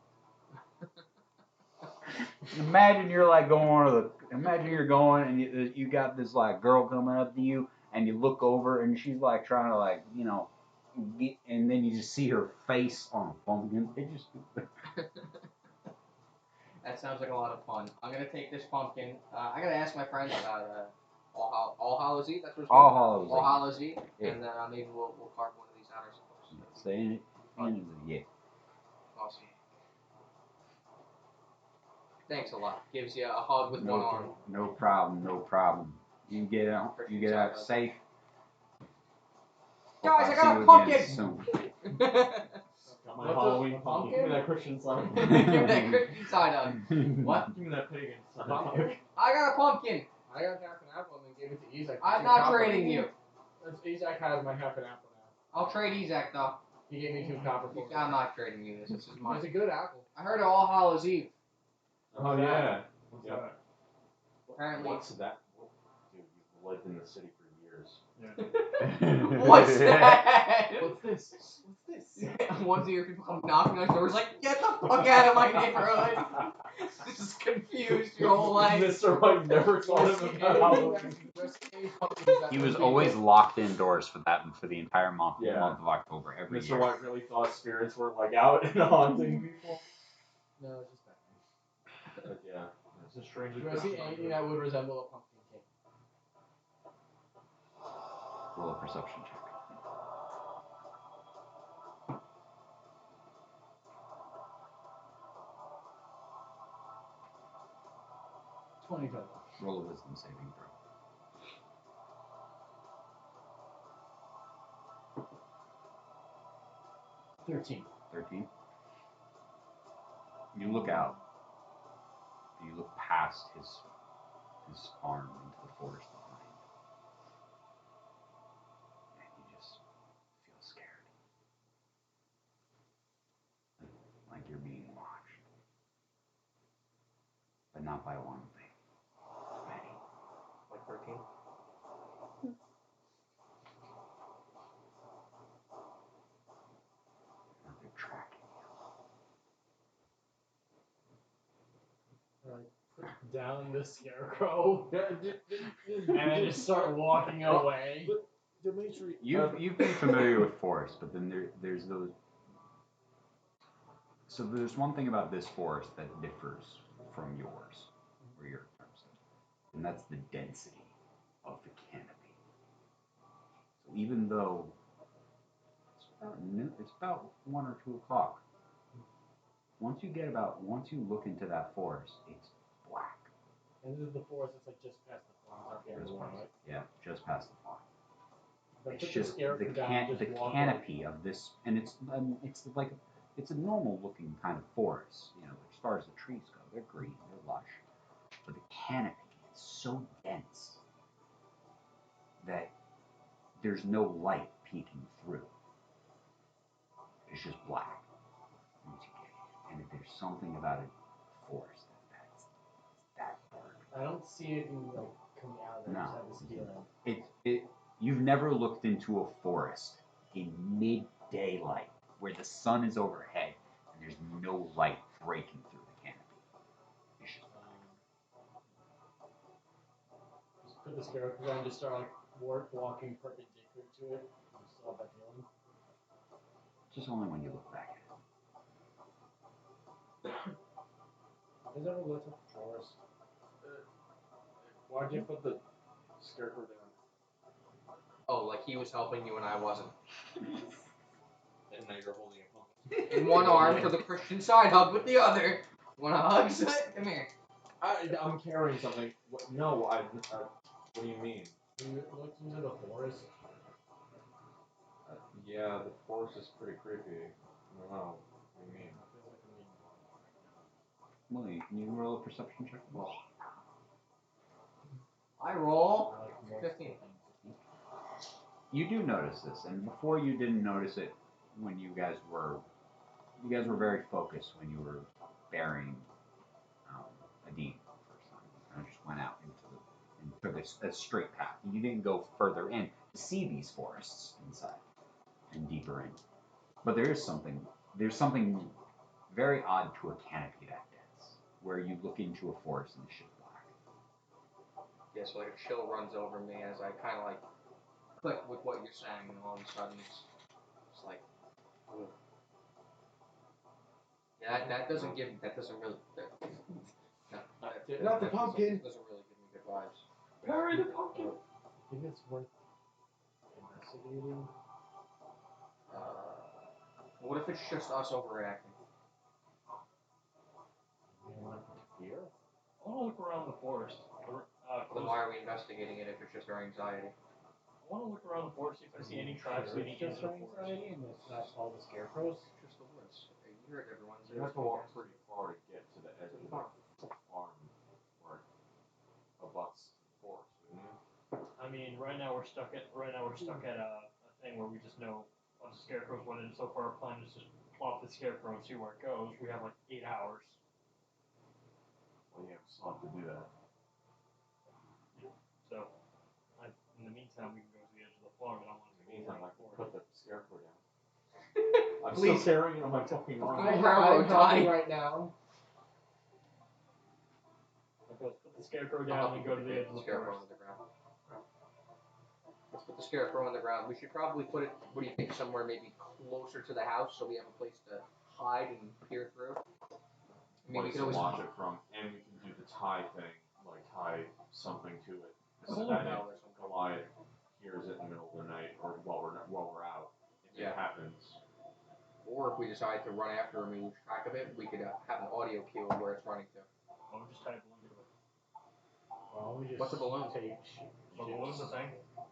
Imagine you're like going to the. Imagine you're going and you got this like girl coming up to you and you look over and she's like trying to like get, and then you just see her face on a pumpkin. It just. That sounds like a lot of fun. I'm gonna take this pumpkin. I gotta ask my friends about All Hallows Eve. That's what it's All called? Hallows All Eve. Hallows Eve. Yeah. And then maybe we'll carve one of these out ourselves. Saying it. Yeah. Awesome. Thanks a lot. Gives you a hug with one arm. No problem. No problem. You get out. You get out safe. Guys, I Hope got see a you pumpkin! again soon. Got my What's a Halloween pumpkin. pumpkin? Give me that Christian side. Give me that Christian side hug. What? Give me that pagan side. Pumpkin? I got a pumpkin. I got half an apple and then gave it to Isaac. for I'm 2 not copper. trading you. Isaac has my half an apple now. I'll trade Ezak though. He gave me 2 copper for it. I'm not trading you this. This is mine. It's a good apple. I heard of All Hallows Eve. Oh yeah. What's Yep. that? Apparently. What's that? Dude, you've lived in the city for years. What's that? What's this? What's this? Once a year, people come knocking on doors like, get the fuck out of my neighborhood. Just confused your whole life. Mr. White never thought of about He was always locked indoors for the entire month Yeah. month of October every Mr. year. White really thought spirits were like out and haunting people. No, it's just Batman. But yeah. It's a strangely Do I see anything that would resemble a pumpkin cake? Roll a perception check. Roll a wisdom saving throw. $13. 13. You look out. You look past his farm into the forest behind. And you just feel scared. Like you're being watched. But not by one thing. Many. Like 13? They're tracking you. Put down the scarecrow and then And just start walking away. Dimitri, You've been familiar with forests, but then there's those. So there's one thing about this forest that differs from yours, or your terms, and that's the density of the canopy. So even though it's about noon, it's about 1 or 2 o'clock. Once you look into that forest, it's black. And this is the forest that's like just past the farm. Right? Yeah, just past the farm. But It's put just scarecrow the down, just walk canopy of this, and it's like it's a normal looking kind of forest. You know, as far as the trees go, they're green, they're lush, but the canopy is so dense that there's no light peeking through. It's just black once you get it, and if there's something about a forest that's that dark. I don't see it like coming out of it. No. I just have this feeling. You've never looked into a forest in mid-daylight where the sun is overhead and there's no light breaking through the canopy. It's just Just put the scarecrow down and just start like walking perpendicular to it. You still have that feeling. just only when you look back at it. Has ever looked at the forest? why'd you put the scarecrow down? Oh, like he was helping you and I wasn't. And now you're holding a pumpkin. In one arm for the Christian side hug with the other. Wanna hug? Come here. I'm carrying something. No, What do you mean? You looked into the forest. Yeah, the forest is pretty creepy. I don't know. What do you mean? It feels like I'm being watched right now. Willie, can you roll a perception check? Roll. I roll. I like multiple 15. things. You do notice this, and before you didn't notice it when you guys were very focused when you were burying Adine for the first time. You kind of just went out and took a straight path. You didn't go further in to see these forests inside and deeper in. But there's something very odd to a canopy that dense, where you look into a forest and the shit black. Yeah, so like a chill runs over me as I kind of like click with what you're saying, and all of a sudden it's like, ugh. Yeah, that doesn't really. No, Not the pumpkin. Doesn't really give me good vibes. Bury the pumpkin. I think it's worth investigating. What if it's just us overreacting? You want to fear? I want to look around the forest. Then why are we investigating it if it's just our anxiety? I want to look around the forest, see if I see any tracks Sure, leading it's just into the our forest. anxiety, and it's not all the scarecrows. It's just the woods. You heard everyone's. You have to walk pretty far to get to the edge of the farm where it abuts the forest, wouldn't you? I mean, right now we're stuck at a thing where we just know a bunch of scarecrows went in. So far, our plan is just plop the scarecrow and see where it goes. We have like 8 hours. Well, you have still have to do that. So, in the meantime, we can go to the edge of the farm. I don't want In to the meantime, I can put the scarecrow down. I'm Please. still carrying it on my fucking arm. I'm Railroad helping tie. right now. Let's put the scarecrow I'll down help and you go put to the edge of the scarecrow forest. on the ground. Let's put the scarecrow on the ground. We should probably put it. What do you think? Somewhere maybe closer to the house, so we have a place to hide and peer through. I mean, we Place could to always. launch it from, and we can do the tie thing, like tie something to it, so Oh, that no, if there's some Goliath hears it in the middle of the night, or while we're out, if Yeah. it happens. Or if we decide to run after him and lose track of it, we could have an audio cue of where it's running to. Oh, we'll just tie a balloon to it. Why don't we just What's a balloon? take A balloon's a thing.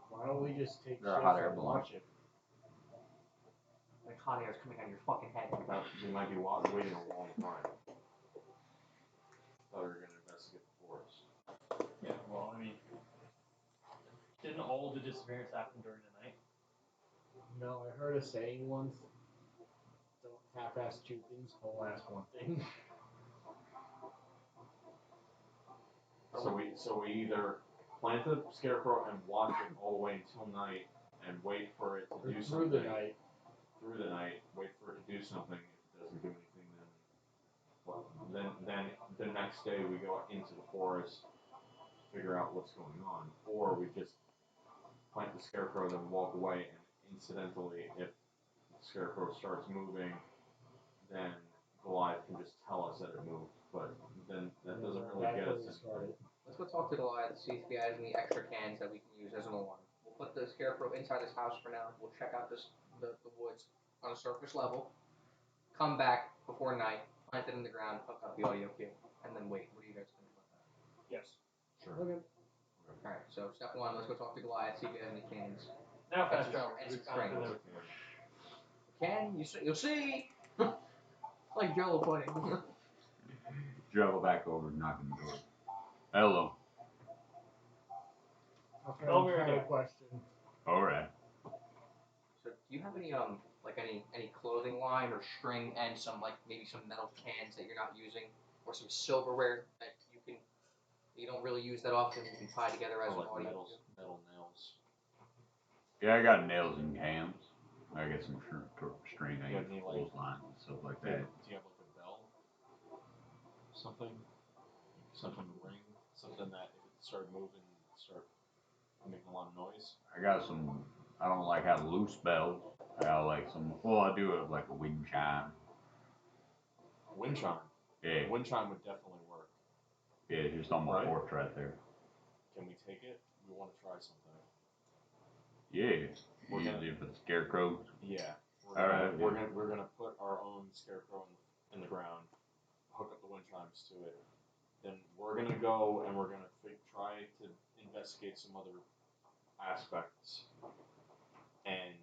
Why don't we just take They're a shifts hot air and balloon. watch it? Like hot air is coming out of your fucking head. We might be waiting a long time. Thought we were going to investigate the forest. Yeah, well, I mean, didn't all the disappearance happen during the night? No, I heard a saying once. Don't half-ass 2 things, whole-ass 1 thing. So we either plant the scarecrow and watch it all the way until night, and wait for it to Or do through something. the night. Through the night, wait for it to do something. If it doesn't do anything, then well, then the next day we go into the forest, figure out what's going on, or we just plant the scarecrow, then walk away, and incidentally, if the scarecrow starts moving, then Goliath can just tell us that it moved. But then that doesn't really That's get where us we anywhere. started. Let's go talk to Goliath, see if he has any extra cans that we can use as an alarm. We'll put the scarecrow inside his house for now. We'll check out the woods on a surface level. Come back before night, plant it in the ground, hook up the audio cue, and then wait. What do you guys think about that? Yes. Sure. Okay. Alright, so step 1, let's go talk to Goliath, see if he has any cans. Now And fast some- travel. and some It's kind of strings. Can you'll see like Jello pudding. Travel back over, knocking the door. Hello. My Tell friend me had a again. question. All right. So do you have any like any clothing line or string and some like maybe some metal cans that you're not using, or some silverware that you don't really use that often, you can tie together as Oh, an like audio cue? metal nails. Yeah, I got nails and cans. I got some string. I Yeah, use any, like- clothesline and stuff like Do you that. have like a bell? Something to ring? Something that if it started moving, start making a lot of noise? I got some. I don't like have loose bells. I got like some. Well, I do have like a wind chime. Wind chime. Yeah, Wind chime would definitely work. yeah, just on my Right. porch right there. Can we take it? We want to try something. Yeah, We're use gonna- it for the scarecrows. Yeah. Alright, We're gonna put our own scarecrow in the ground, hook up the wind chimes to it, then we're gonna go and we're gonna try to investigate some other aspects. And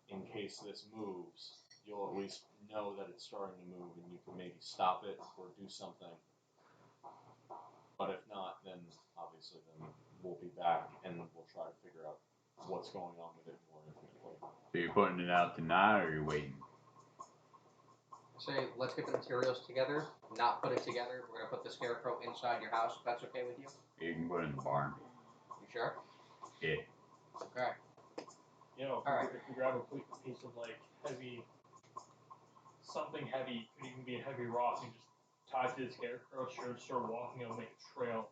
in case this moves, you'll at least know that it's starting to move, and you can maybe stop it or do something. But if not, then obviously then we'll be back and we'll try to figure out what's going on with it more intimately. So you're putting it out tonight, or you're waiting? Say, let's get the materials together, not put it together. We're gonna put the scarecrow inside your house, if that's okay with you. You can put it in the barn. You sure? Yeah. Okay. You know, Alright. if we grab a piece of like heavy, something heavy, could even be a heavy rock, and just tie it to the scarecrow, start walking, it'll make a trail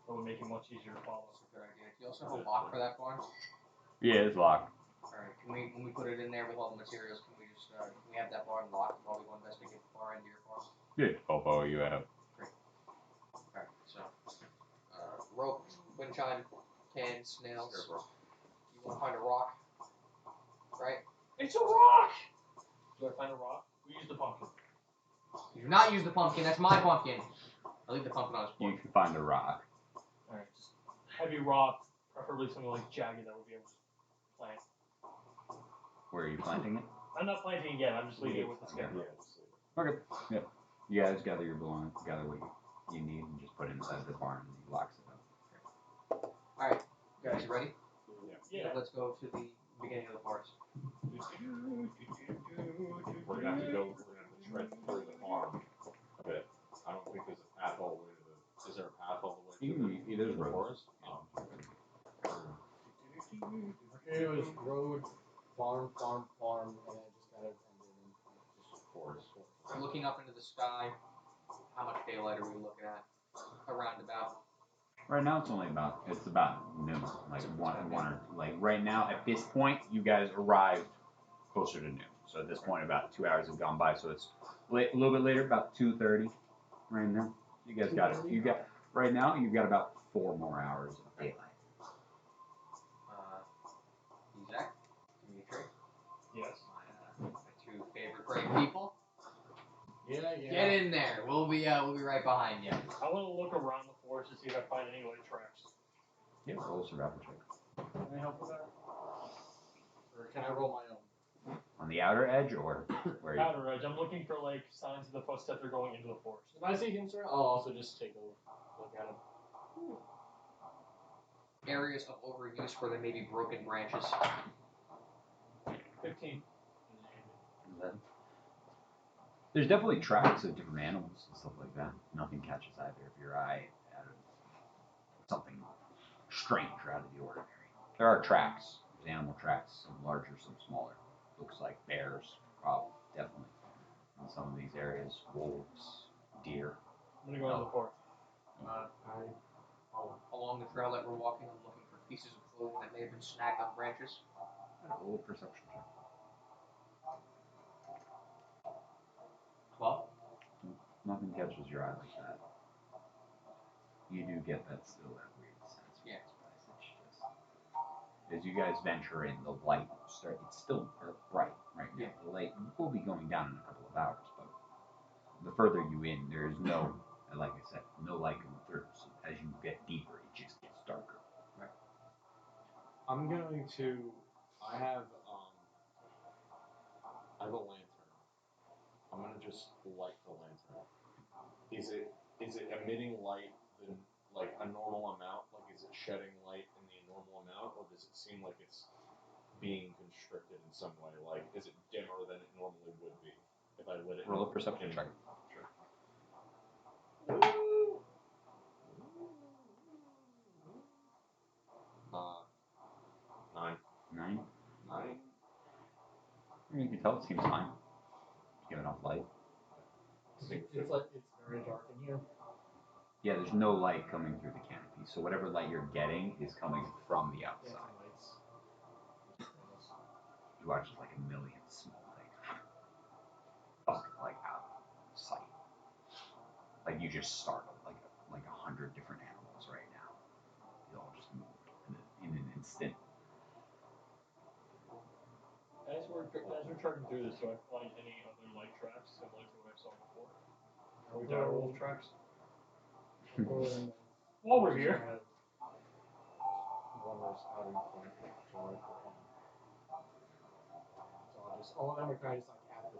that would make it much easier to follow. That's a good idea. Do you also have a lock for that barn? Yeah, it's locked. Alright, when we put it in there with all the materials, can we just, can we have that barn locked while we go investigate the far end of your farm? Yeah. I'll follow you out. Alright, so, rope, wind chime, cans, nails. You wanna find a rock? Right? It's a rock! Do I find a rock? We use the pumpkin. You do not use the pumpkin, that's my pumpkin! I'll leave the pumpkin on his You porch. can find a rock. Alright, just heavy rock, preferably something like jagged that would be able to plant. Where are you planting it? I'm not planting it yet, I'm just leaving it with the scarecrow. Okay. Yeah. You guys gather your belongings, gather what you need, and just put it inside the barn, and he locks it up. Alright, you guys ready? Yeah. Let's go to the beginning of the forest. We're gonna have to tread through the farm a bit. I don't think there's a path all the way to the. Is there a path all the way to the There's roads. forest? It was road, farm, and it just kind of ended in just forest. Looking up into the sky, how much daylight are we looking at? Around about. Right now it's about noon, like one or like right now at this point you guys arrived closer to noon. So at this point about 2 hours have gone by. So it's a little bit later, about 2:30 right now. You guys got it. You got right now you've got about 4 more hours of daylight. Zach, Dimitri, Yes. my two favorite brave people. Yeah. Get in there. We'll be right behind you. I want to look around the forest to see if I find any light tracks. Yeah, roll a survival check. Can I help with that? Or can I roll my own? On the outer edge or where you Outer edge. I'm looking for like signs of the footsteps are going into the forest. If I see him, sir, I'll also just take a look at him. Areas of overuse where there may be broken branches. 15. There's definitely tracks of different animals and stuff like that. Nothing catches either of your eye out of something strange or out of the ordinary. There are tracks. There's animal tracks, some larger, some smaller. Looks like bears, probably, definitely. In some of these areas, wolves, deer. I'm gonna go into the forest. Along the trail that we're walking, I'm looking for pieces of clothing that may have been snagged on branches. Roll a perception check. 12. Nothing catches your eye like that. You do get that weird sense. Yeah. It's just as you guys venture in, the light it's still bright right now. Yeah. The light will be going down in a couple of hours, but the further you in, there is no, like I said, no light coming through. So as you get deeper, it just gets darker. Right. I'm going to. I have a lantern. I'm gonna just light the lantern. Is it emitting light like a normal amount? Like is it shedding light in the normal amount, or does it seem like it's being constricted in some way? Like is it dimmer than it normally would be if I lit it? Roll a perception check. Sure. 9. 9. 9. You can tell it seems fine. Give enough light. It's very dark in here. Yeah, there's no light coming through the canopy, so whatever light you're getting is coming from the outside. You watch like a million small things, like out of sight. Like you just startled like 100 different animals right now. They all just moved in an instant. As we're tracking through this, do I find any other light tracks similar to what I saw before? Are we dire wolf tracks? While we're here. Whoever's out in front to right for him. So I'll just all of them are kind of just like at her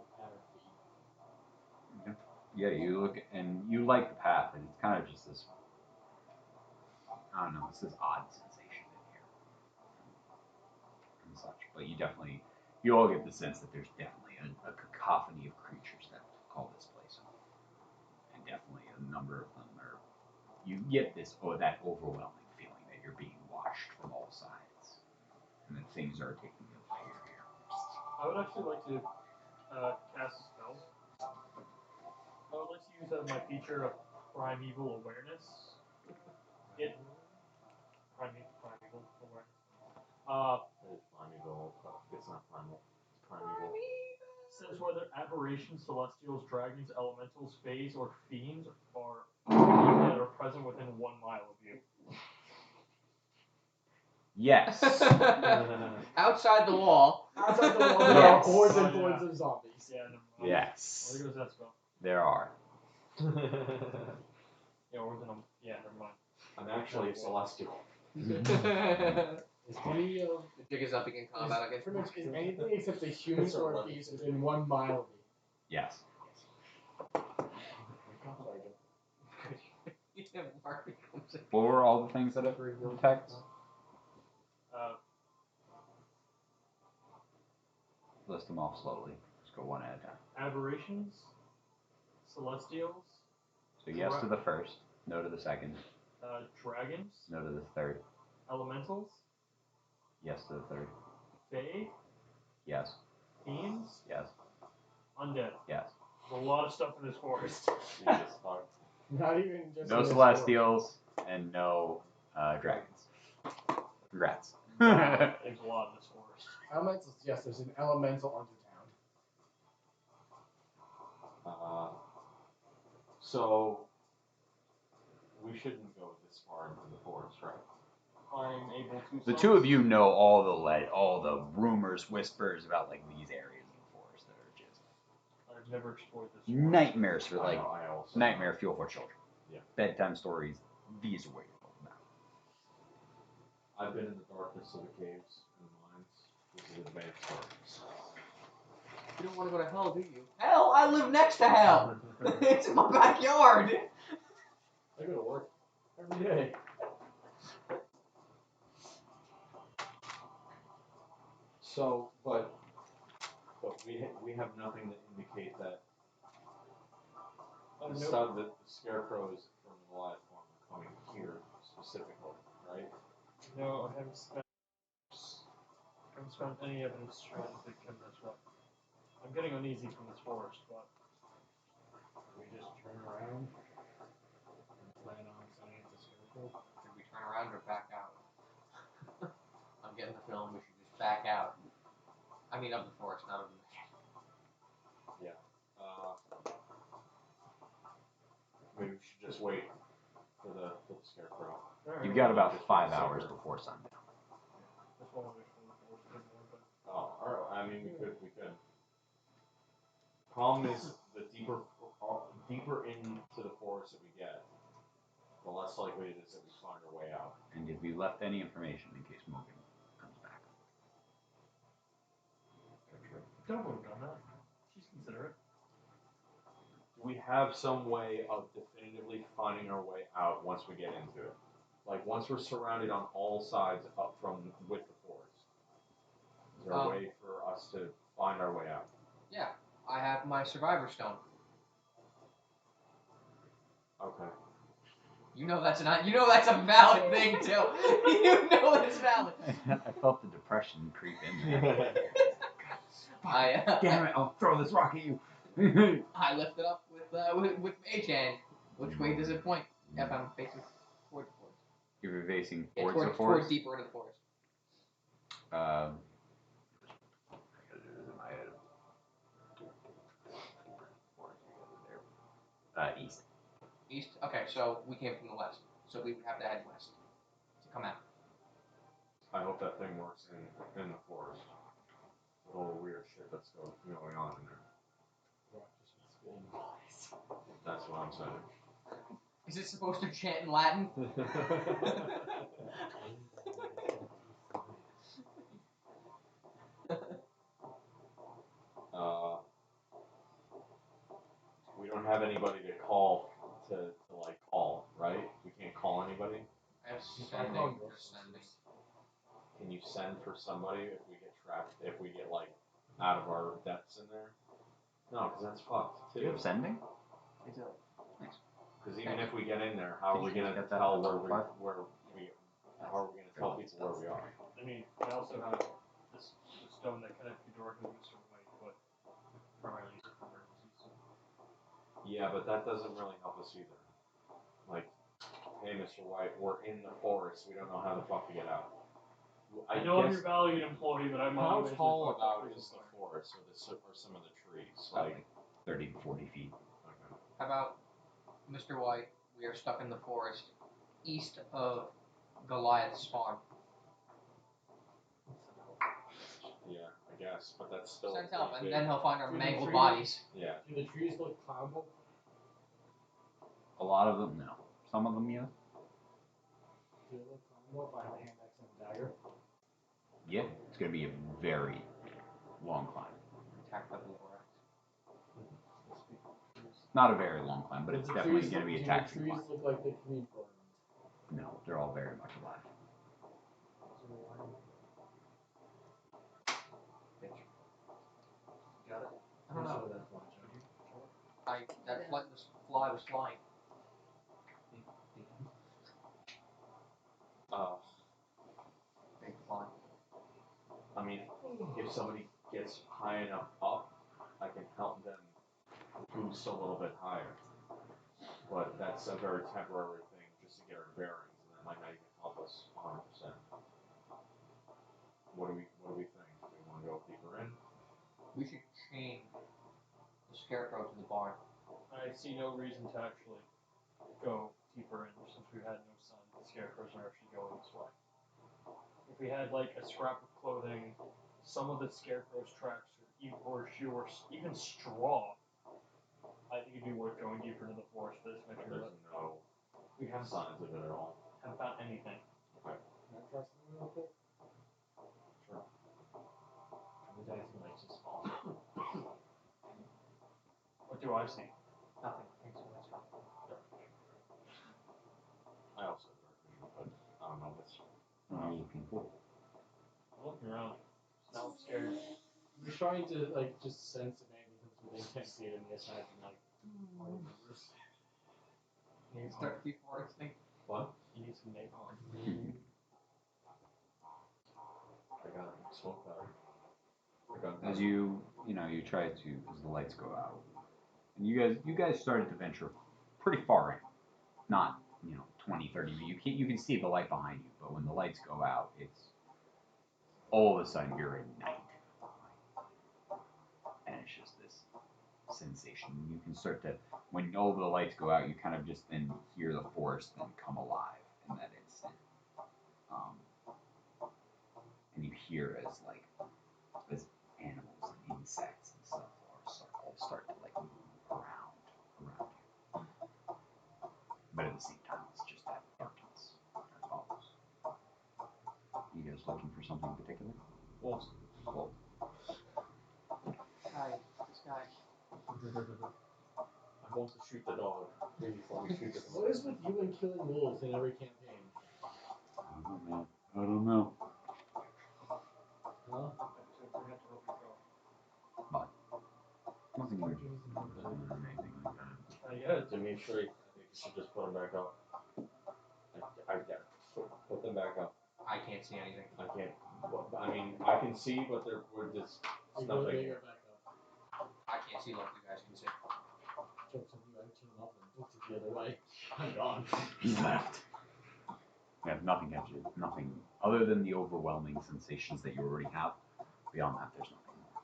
feet. Yeah, you look and you like the path, and it's kind of just this. I don't know, it's this odd sensation in here and such. But you all get the sense that there's definitely a cacophony of creatures that call this place home, and definitely a number of them are. You get that overwhelming feeling that you're being watched from all sides, and that things are taking you away here. I would actually like to cast a spell. I would like to use my feature of primeval awareness. Primeval awareness. It's primeval, but it's not primal. It's primeval. Says whether aberrations, celestials, dragons, elementals, fays, or fiends are that are present within 1 mile of you. Yes. Outside the wall. Outside the wall, there are hordes and hordes of zombies. Yeah, never mind. Yes. There goes that spell. There are. Yeah, or within never mind. I'm actually a celestial. Is any of The jig is up again combat again. pretty much is anything except a human or a beast within 1 mile of me? Yes. Mark becomes a What were all the things that it detects? List them off slowly. Just go one at a time. Aberrations, celestials, So yes to the first, no to the second, dragons, no to the third, elementals, yes to the third, fae, yes, fiends, yes, undead. yes. There's a lot of stuff in this forest. Jesus fuck. Not even just No in this celestials and no dragons. Congrats. There's a lot in this forest. world. Elementals, yes, there's an elemental undertown. So we shouldn't go this far into the forest, right? I'm able to. The two of you know all the rumors, whispers about like these areas of the forest that are just I've never explored this forest. nightmares for like I also nightmare fuel for children. Yeah. Bedtime stories. These are what you're talking about. I've been in the darkness of the caves and the mines. This is advanced stories. You don't want to go to hell, do you? Hell, I live next to hell. It's in my backyard. I go to work every day. So, but we have nothing to indicate that the scarecrows from the Goliath farm are coming here specifically, right? No, I haven't found any evidence showing that they come this way. I'm getting uneasy from this forest, but We just turn around and plan on sending it to Scarecrow. Should we turn around or back out? I'm getting the feeling we should just back out. I mean, of the forest, not of the mission. Yeah. Maybe we should just wait for the scarecrow. You've got about 5 hours before sundown. That's one wish from the forest a bit more, but Oh, alright. I mean, we could. Problem is, the deeper into the forest that we get, the less likely it is that we find our way out. And if we left any information in case Morgan comes back. Don't would have done that. She's considerate. Do we have some way of definitively finding our way out once we get into it? Like, once we're surrounded on all sides up from with the forest. Is there a way for us to find our way out? Yeah, I have my survivor stone. Okay. You know that's a valid thing too. You know it's valid. I felt the depression creep in there. Damn it, I'll throw this rock at you. I lift it up with Mage Hand. Which way does it point? If I'm facing towards the forest. You're facing Yeah, towards the forest? towards deeper into the forest. I gotta do this in my head. East. East? Okay, so we came from the west. So we would have to head west to come out. I hope that thing works in the forest. With all the weird shit that's going on in there. That's what I'm saying. Is it supposed to chant in Latin? We don't have anybody to call to like call, right? We can't call anybody. I have sending or sending. Can you send for somebody if we get trapped? If we get like out of our depths in there? No, because that's fucked Do you too. have sending? I do. Because even if we get in there, how are we Did you gonna get that tell level where five? we how are we gonna tell people where we are? I mean, I also have this stone that connects you directly with Mr. White, but primarily used for emergencies. Yeah, but that doesn't really help us either. Like, hey, Mr. White, we're in the forest. We don't know how the fuck to get out. I know I'm guess your valued employee, but I'm how always tall like, about is the forest, or some of the trees? About Like, 30 to 40 feet. okay. How about Mr. White? We are stuck in the forest, east of Goliath's farm. Yeah, I guess, but that's still. Send help, pretty and then big. he'll find our Through the mangled trees? bodies. Yeah. Do the trees look climbable? A lot of them, no. Some of them, yes. Do they look climbable if I have a hand axe and a dagger? Yeah, it's going to be a very long climb. Attacked by the Lorax. Not a very long climb, but Do it's the definitely trees going to be a do taxing the trees climb. look like they can be burned? No, they're all very much alive. Got it? I don't know. So that's why, Johnny. That fly was flying. Big fly. I mean, if somebody gets high enough up, I can help them boost a little bit higher. But that's a very temporary thing, just to get our bearings, and that might not even help us 100%. What do we think? Do we want to go deeper in? We should chain the scarecrow to the barn. I see no reason to actually go deeper in since we've had no sign that the scarecrows are actually going this way. If we had like a scrap of clothing, some of the scarecrow's tracks, or even straw, I think it'd be worth going deeper into the forest for this. Make But sure there's that no we haven't signs of it at all. found anything. Okay. Can I trust them real quick? Sure. The dancing lights just fall. What do I see? Nothing. Thanks so much. I also have dark vision, but I don't know what's. You're looking for. I'm looking around. Now I'm scared. I'm just trying to just sense if anything comes within 10 feet of me aside from party members. You need to start deforesting. What? You need some napalm. I got smoke powder. I got As you try to, as the lights go out, and you guys started to venture pretty far in. Not, 20, 30 feet. You can see the light behind you, but when the lights go out, it's all of a sudden you're in night. And it's just this sensation. You can start to, when all the lights go out, you kind of just then hear the forest then come alive in that instant. And you hear as animals and insects and stuff all start to move around you. But at the same time, it's just that darkness that follows. You guys looking for something in particular? wolves. Well, This guy. I want to shoot the dog. Please let me shoot the dog. What is with you and killing wolves in every campaign? I don't know, man. I don't know. Huh? Nothing weird. Or anything like that. Yeah, Dimitri, I think you should just put them back up. Put them back up. I can't see anything. I can't. I mean, I can see, but we're just They nothing go here. back up. I can't see like you guys can see. Jokes on you, I turned up and booked it the other way. I'm gone. He's left. Yeah, nothing catches. Nothing other than the overwhelming sensations that you already have. Beyond that, there's nothing more.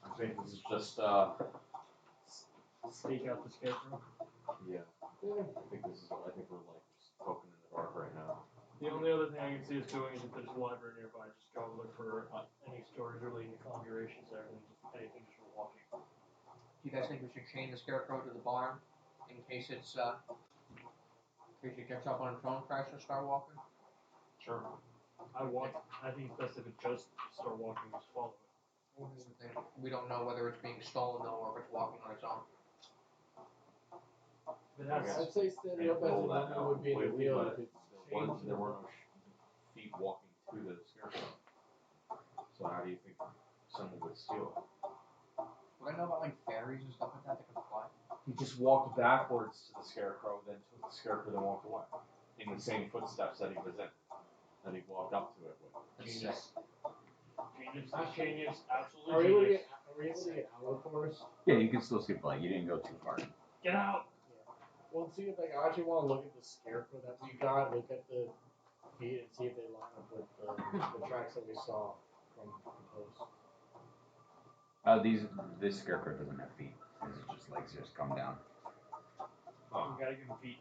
I think this is just Stake out the scarecrow. yeah. I think we're just poking in the dark right now. The only other thing I can see us doing is if there's a library nearby, just go look for any stories relating to conjurations there, and just anything just for walking. Do you guys think we should chain the scarecrow to the barn in case it's in case you catch up on its own crash and start walking? Sure. I think it's best if it just start walking, just follow it. We don't know whether it's being stolen though, or if it's walking on its own. But that's I'd say standing up as a Roll that woman out would be in the completely, field. but If it's there were no feet walking to the scarecrow. So how do you think someone would steal it? Do I know about like fairies and stuff like that that can fly? He just walked backwards to the scarecrow, then took the scarecrow, then walked away. In the same footsteps that he was in. That he walked up to it with. That's sick. genius. Genius, Are absolutely we able to genius. get out of the forest? Yeah, you can still skip like you didn't go too far. Get out! Well, see if I actually want to look at the scarecrow that we got, look at the feet, and see if they line up with the tracks that we saw from the post. This scarecrow doesn't have feet. This is just legs just come down. You gotta give him feet.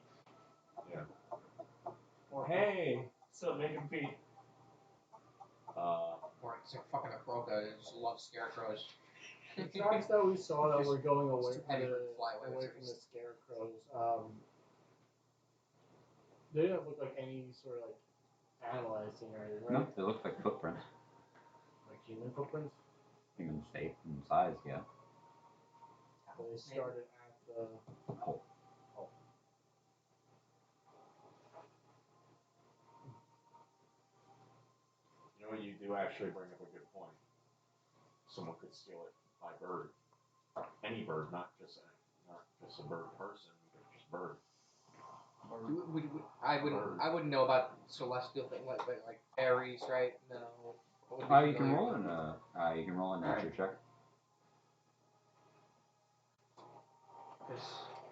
Yeah. Or Hey! so make him feet. Or it's like fucking a croca. I just love scarecrows. The tracks that we saw that were going away too from heavy the, for the fly away, away it's from the scarecrows, they didn't look like any sort of like analyzing or anything, right? No, they look like footprints. Like human footprints. Human shape and size, yeah. So they started at the. Oh. You know what, you do actually bring up a good point. Someone could steal it by bird. Any bird, not just a bird person, but just bird. I wouldn't know about celestial things like fairies, right? No. You can roll in a nature check.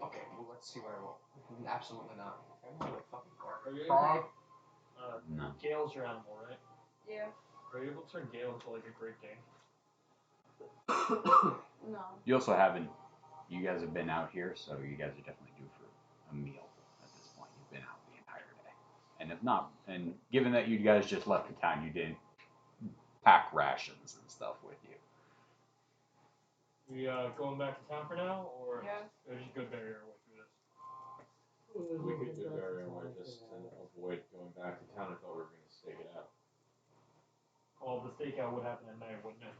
Okay, well, let's see what I roll. Absolutely not. I roll like fucking Are you frog. No. Gale's your animal, right? Yeah. Are you able to turn Gale into like a Great Dane? No. You also haven't. You guys have been out here, so you guys are definitely due for a meal at this point. You've been out the entire day, and if not, and given that you guys just left the town, you didn't pack rations and stuff with you. We going back to town for now, or Yeah. there's a good barrier away through this? We could do very well just to avoid going back to town. I thought we were going to stake it out. Well, the stakeout would happen at night, wouldn't it?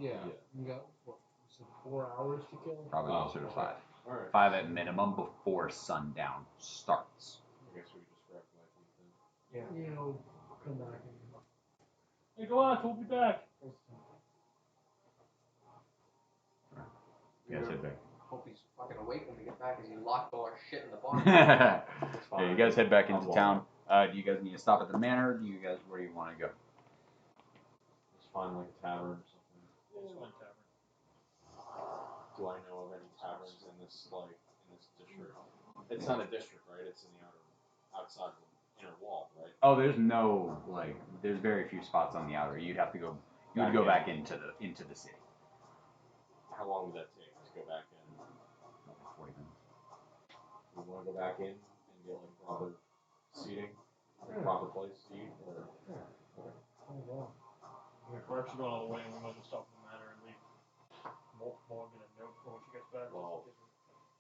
Yeah. You got what? So 4 hours to kill. Probably closer to 5. Alright. 5 at minimum before sundown starts. I guess we could just grab my feet then. You know, come back and. Hey, go on, we'll be back. You guys head back. Hope he's fucking awake when we get back, because he locked all our shit in the barn. Yeah, It's fine. you guys head back into I'll town. Do you guys need to stop at the manor? Where do you want to go? Let's find like a tavern or something. It's one tavern. Do I know of any taverns in this district? It's not a district, right? It's in the outside of the inner wall, right? Oh, there's very few spots on the outer. You'd have to go. You would go back into the city. How long would that take to go back in? Like 40 minutes. We want to go back in and get like proper seating, like proper place to eat, or Oh wow. If we're actually going all the way, and we might as well stop at the manor and leave Morgan a note for when she gets back. Well,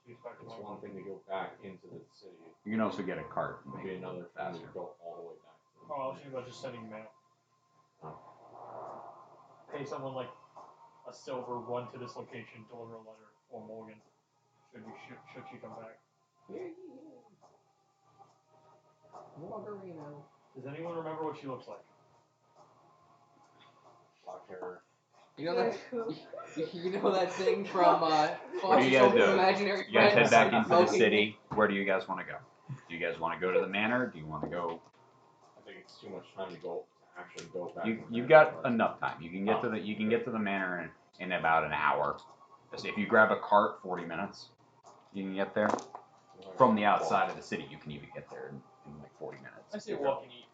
She gets back it's tomorrow. one thing to go back into the city. You can also get a cart. And It'd be make it another thing to faster. go all the way back. To the Oh, I was thinking about just sending mail. Oh. Pay someone like a silver, run to this location, deliver a letter for Morgan. Should she come back? Morgarino. Does anyone remember what she looks like? Black hair. You know that? You know that thing from What do you guys do? Imaginary You guys head Friends? back into the Smoking. city. Where do you guys want to go? Do you guys want to go to the manor? Do you want to go? I think it's too much time to actually go back. You've got enough time. You can get to the manor in about an hour. If you grab a cart, 40 minutes. You can get there. From the outside of the city, you can even get there in like 40 minutes. I say walk and eat.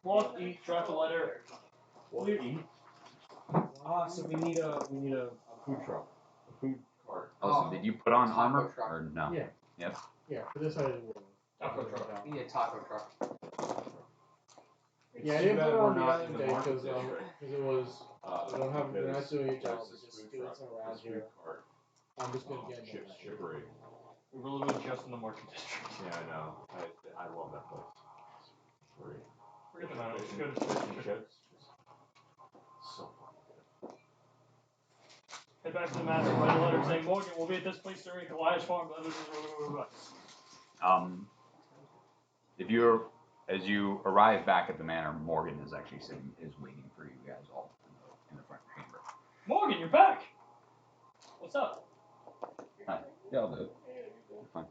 Walk, eat, draft a letter. What do you eat? So we need a food truck, a food cart. Oh, so did you put on Taco armor truck. or no? Yeah. Yep. Yeah, for this side of the world. Taco truck. We need a taco truck. Yeah, I didn't put it on the island day because it was. We don't have. We're not doing a job. We're just doing some around here. I'm just gonna get Shippery. We're literally just in the Merchant District. Yeah, I know. I love that place. It's great. Forget the matter. Let's Fish go and- to fish fish and and chips. So fucking good. Head back to the manor. Write a letter saying Morgan will be at this place during Elias Farm. Blah, blah, blah, blah, blah. If you're as you arrive back at the manor, Morgan is actually is waiting for you guys all in the front chamber. Morgan, you're back. What's up? Hi. Yeah, I'll do it. Fine.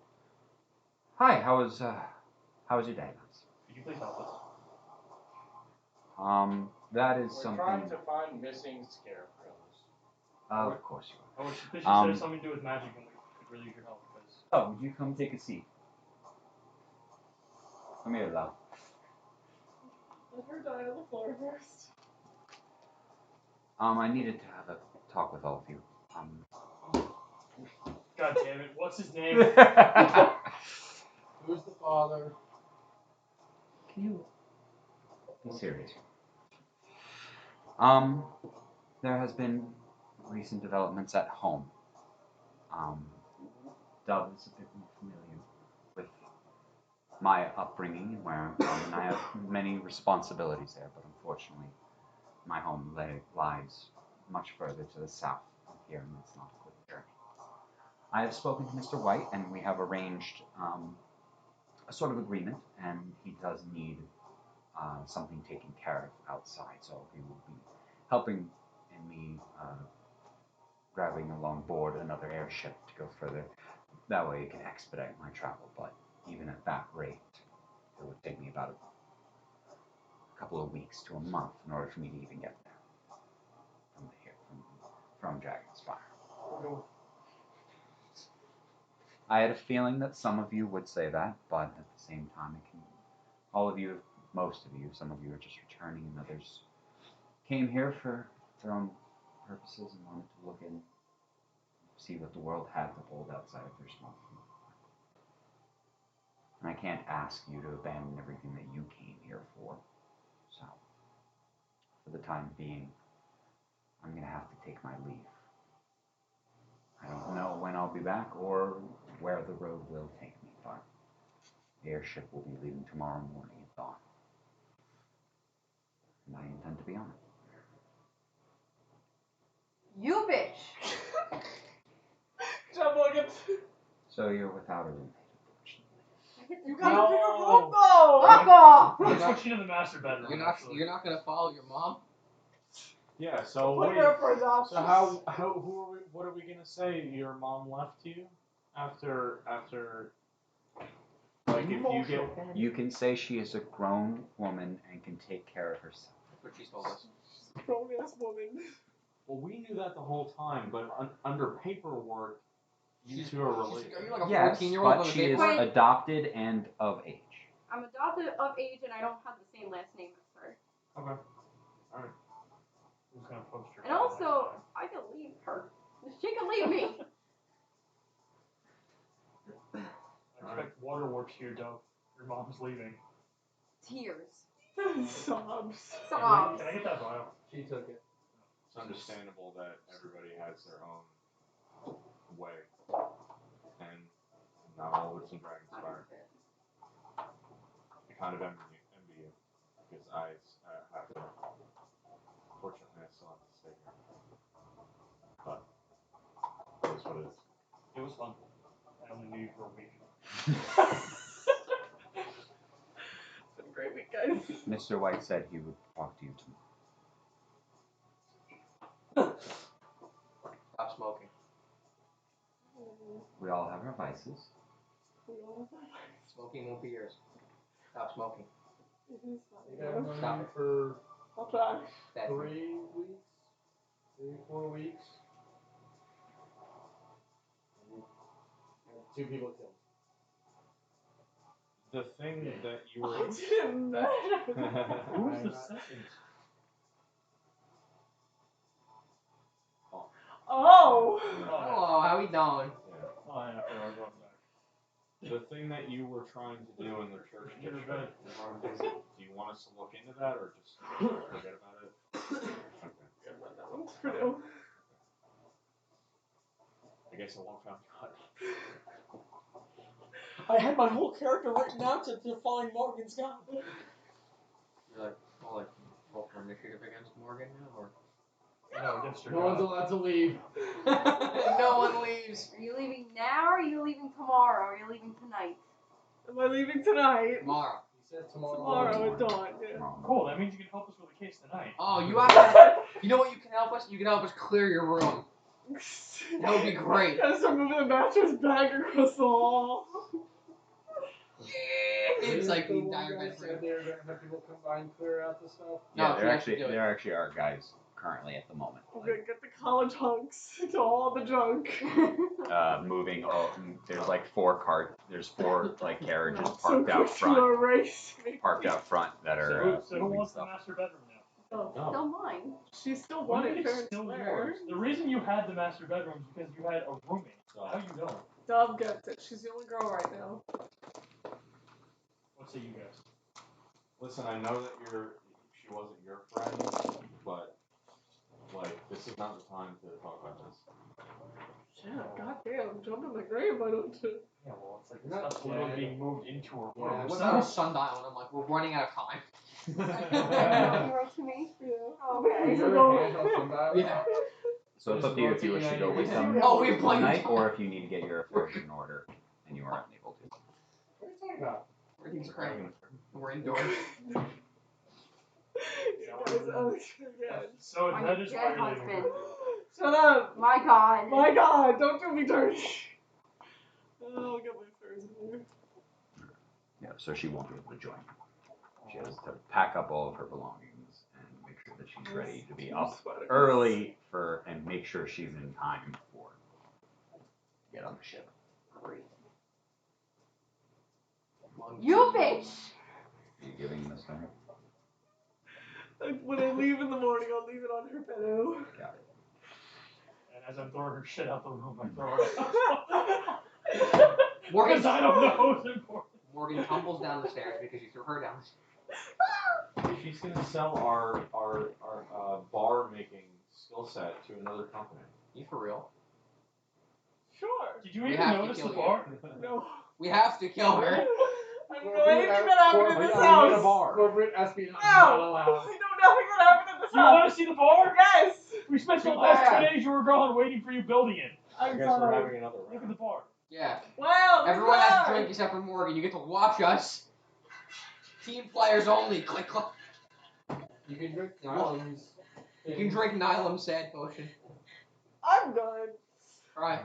Hi. How was your day, guys? Could you please help us? That is We're something. trying to find missing scarecrows. Of course you I was suspicious Um, there's something to do with magic and we could really use your help because are. Oh, would you come take a seat? Come here, love. Let her die on the floor first. I needed to have a talk with all of you. God damn it, what's his name? Who's the father? Can you be serious? There has been recent developments at home. Dove is a bit more familiar with my upbringing and where I'm from, and I have many responsibilities there, but unfortunately, my home lies much further to the south from here, and it's not a quick journey. I have spoken to Mr. White, and we have arranged a sort of agreement, and he does need something taken care of outside, so he will be helping in me grabbing along board another airship to go further. That way it can expedite my travel, but even at that rate, it would take me about a couple of weeks to a month in order for me to even get there from Dragon's Fire. I had a feeling that some of you would say that, but at the same time, all of you, most of you, some of you are just returning, and others came here for their own purposes and wanted to look and see what the world had to hold outside of their small community. And I can't ask you to abandon everything that you came here for. So, for the time being, I'm going to have to take my leave. I don't know when I'll be back or where the road will take me, but the airship will be leaving tomorrow morning at dawn. And I intend to be on it. You bitch! Jump Morgan. So you're without a roommate, unfortunately. I get to You pick gotta up- pick a room though. Fuck off! Let's switch into the master bedroom. You're not gonna follow your mom. Yeah. So Put wait. her up for adoption. So what are we gonna say? Your mom left you after like if you get. You can say she is a grown woman and can take care of herself. That's what she's told us. Grown ass woman. Well, we knew that the whole time, but under paperwork, you She's- two are related. Are you like a Yes, 14-year-old but on the she is paperwork? adopted and of age. I'm adopted of age and I don't have the same last name as her. Okay. Alright. Who's gonna post your And also, I can leave her. She can leave me. I expect waterworks here, Dove. Your mom's leaving. Tears. Sobs. Sobs. Can I get that vial? She took it. It's understandable that everybody has their own way, and not all of it's in Dragon's Fire. I kind of envy you because I have to. Fortunately, I still have to stay here, but it is what it is. It was fun. I only knew you for a week. It's been a great week, guys. Mr. White said he would talk to you tomorrow. Stop smoking. We all have our vices. Smoking won't be yours. Stop smoking. It is You got money Stop it. for I'll try. That 3 weeks? 3-4 weeks? And 2 people killed. The thing that you I were. didn't matter. Who's the second? Oh. Hello, how we doing? Yeah. Oh, yeah, I forgot about that. The thing that you were trying to do in the church Get her district, bed. do you want us to look into that or just forget about it? Okay. That one's for you. I guess I won't found God. I had my whole character written out to find Morgan's gun. You're like, well, like, roll for initiative against Morgan now, or? No, against your No one's god. allowed to leave. No one leaves. Are you leaving now or are you leaving tomorrow? Or are you leaving tonight? Am I leaving tonight? Tomorrow. He said tomorrow. Tomorrow at dawn. Yeah. Tomorrow. Cool, that means you can help us with the case tonight. Oh, you have to. You know what you can help us? You can help us clear your room. That would be great. Gotta start moving the mattress back across the hall. It's like the one entire guy bedroom. said they were gonna have people come by and clear out the stuff. No, Yeah, she there has to actually do it. there actually are guys currently at the moment. I'm gonna get the college hunks to all the junk. Moving. There's like 4 cart. There's 4 like carriages So parked out quick to front. erase me. Parked out front that are. So who moving wants the stuff. master bedroom now? Oh, Still mine. she still What do you wanted mean her it's and still swear. yours? The reason you had the master bedroom is because you had a roommate. Now you don't. Dove gets it. She's the only girl right now. What say you guys? Listen, I know that she wasn't your friend, but like this is not the time to talk about this. Yeah, goddamn, jump in the grave, why don't you? Yeah, well, it's like Not stuff's literally dead. being moved into her Yeah, room. What So- about a sundial? And I'm like, we're running out of time. You wrote to me? Yeah. Okay. You're So a go. handheld sundial. Yeah. So it's up to you if you wish to go with Yeah. them Oh, we have plenty of tonight, time. or if you need to get your affairs in order and you are unable to. What are you talking about? Everything's great. We're indoors. You guys, oh, yeah. So My that is why dead you're leaving. husband. Shut up! My God. My God, don't do me dirty. Oh, I'll get my furs in here. Yeah, so she won't be able to join you. She has to pack up all of her belongings and make sure that she's ready to be up early and make sure she's in time for get on the ship. Great. You bitch! Are you giving this to her? Like, when I leave in the morning, I'll leave it on her pillow. And as I'm throwing her shit out the room, I throw her out. Morgan, Because I don't know what's important. Morgan tumbles down the stairs because you threw her down the stairs. She's gonna sell our bar making skill set to another company. You for real? Sure. Did you We even have to notice the kill you. bar? No. We have to kill her. I don't know anything that happened in this house. Corporate espionage No! not I allowed. know nothing that happened in this You want house. to see the bar? Yes! We spent the Too last bad. 2 days you were gone waiting for you building it. I I'm guess we're sorry. having another Look at round. the bar. Yeah. Wow, Everyone has goodbye. to drink except for Morgan. You get to watch us. Team players only. Click, click. You can drink Nylam's. You can drink Nylam's sad potion. I'm good. Alright.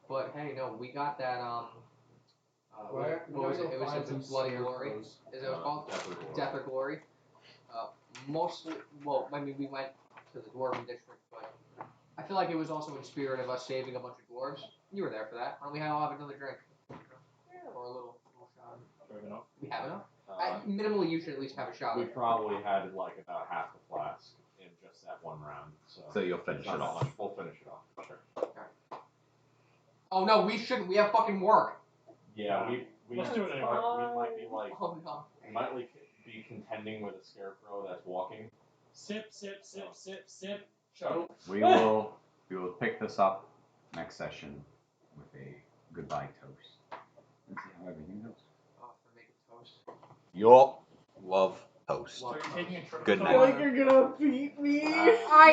But hey, no, we got that, what was it? It was the Bloody Glory. Is that what it's called? Death or Glory. Mostly, well, I mean, we went to the Dwarven District, but I feel like it was also in spirit of us saving a bunch of dwarves. You were there for that. Why don't we all have another drink? Or a little shot. Fair enough. We have enough? Minimally, you should at least have a shot. We probably had like about half the flask in just that one round. So you'll finish not it that off. much. We'll finish it off. Sure. Oh no, we shouldn't. We have fucking work. Yeah, we Let's do it anyway. might be like Oh no. we might like be contending with a scarecrow that's walking. Sip, sip, sip, sip, sip. Shut We will pick this up next session with a goodbye toast and see how everything goes. Oh, for making toast. Your love toast. So you're taking a trip. Good to night. I feel like you're gonna beat me. I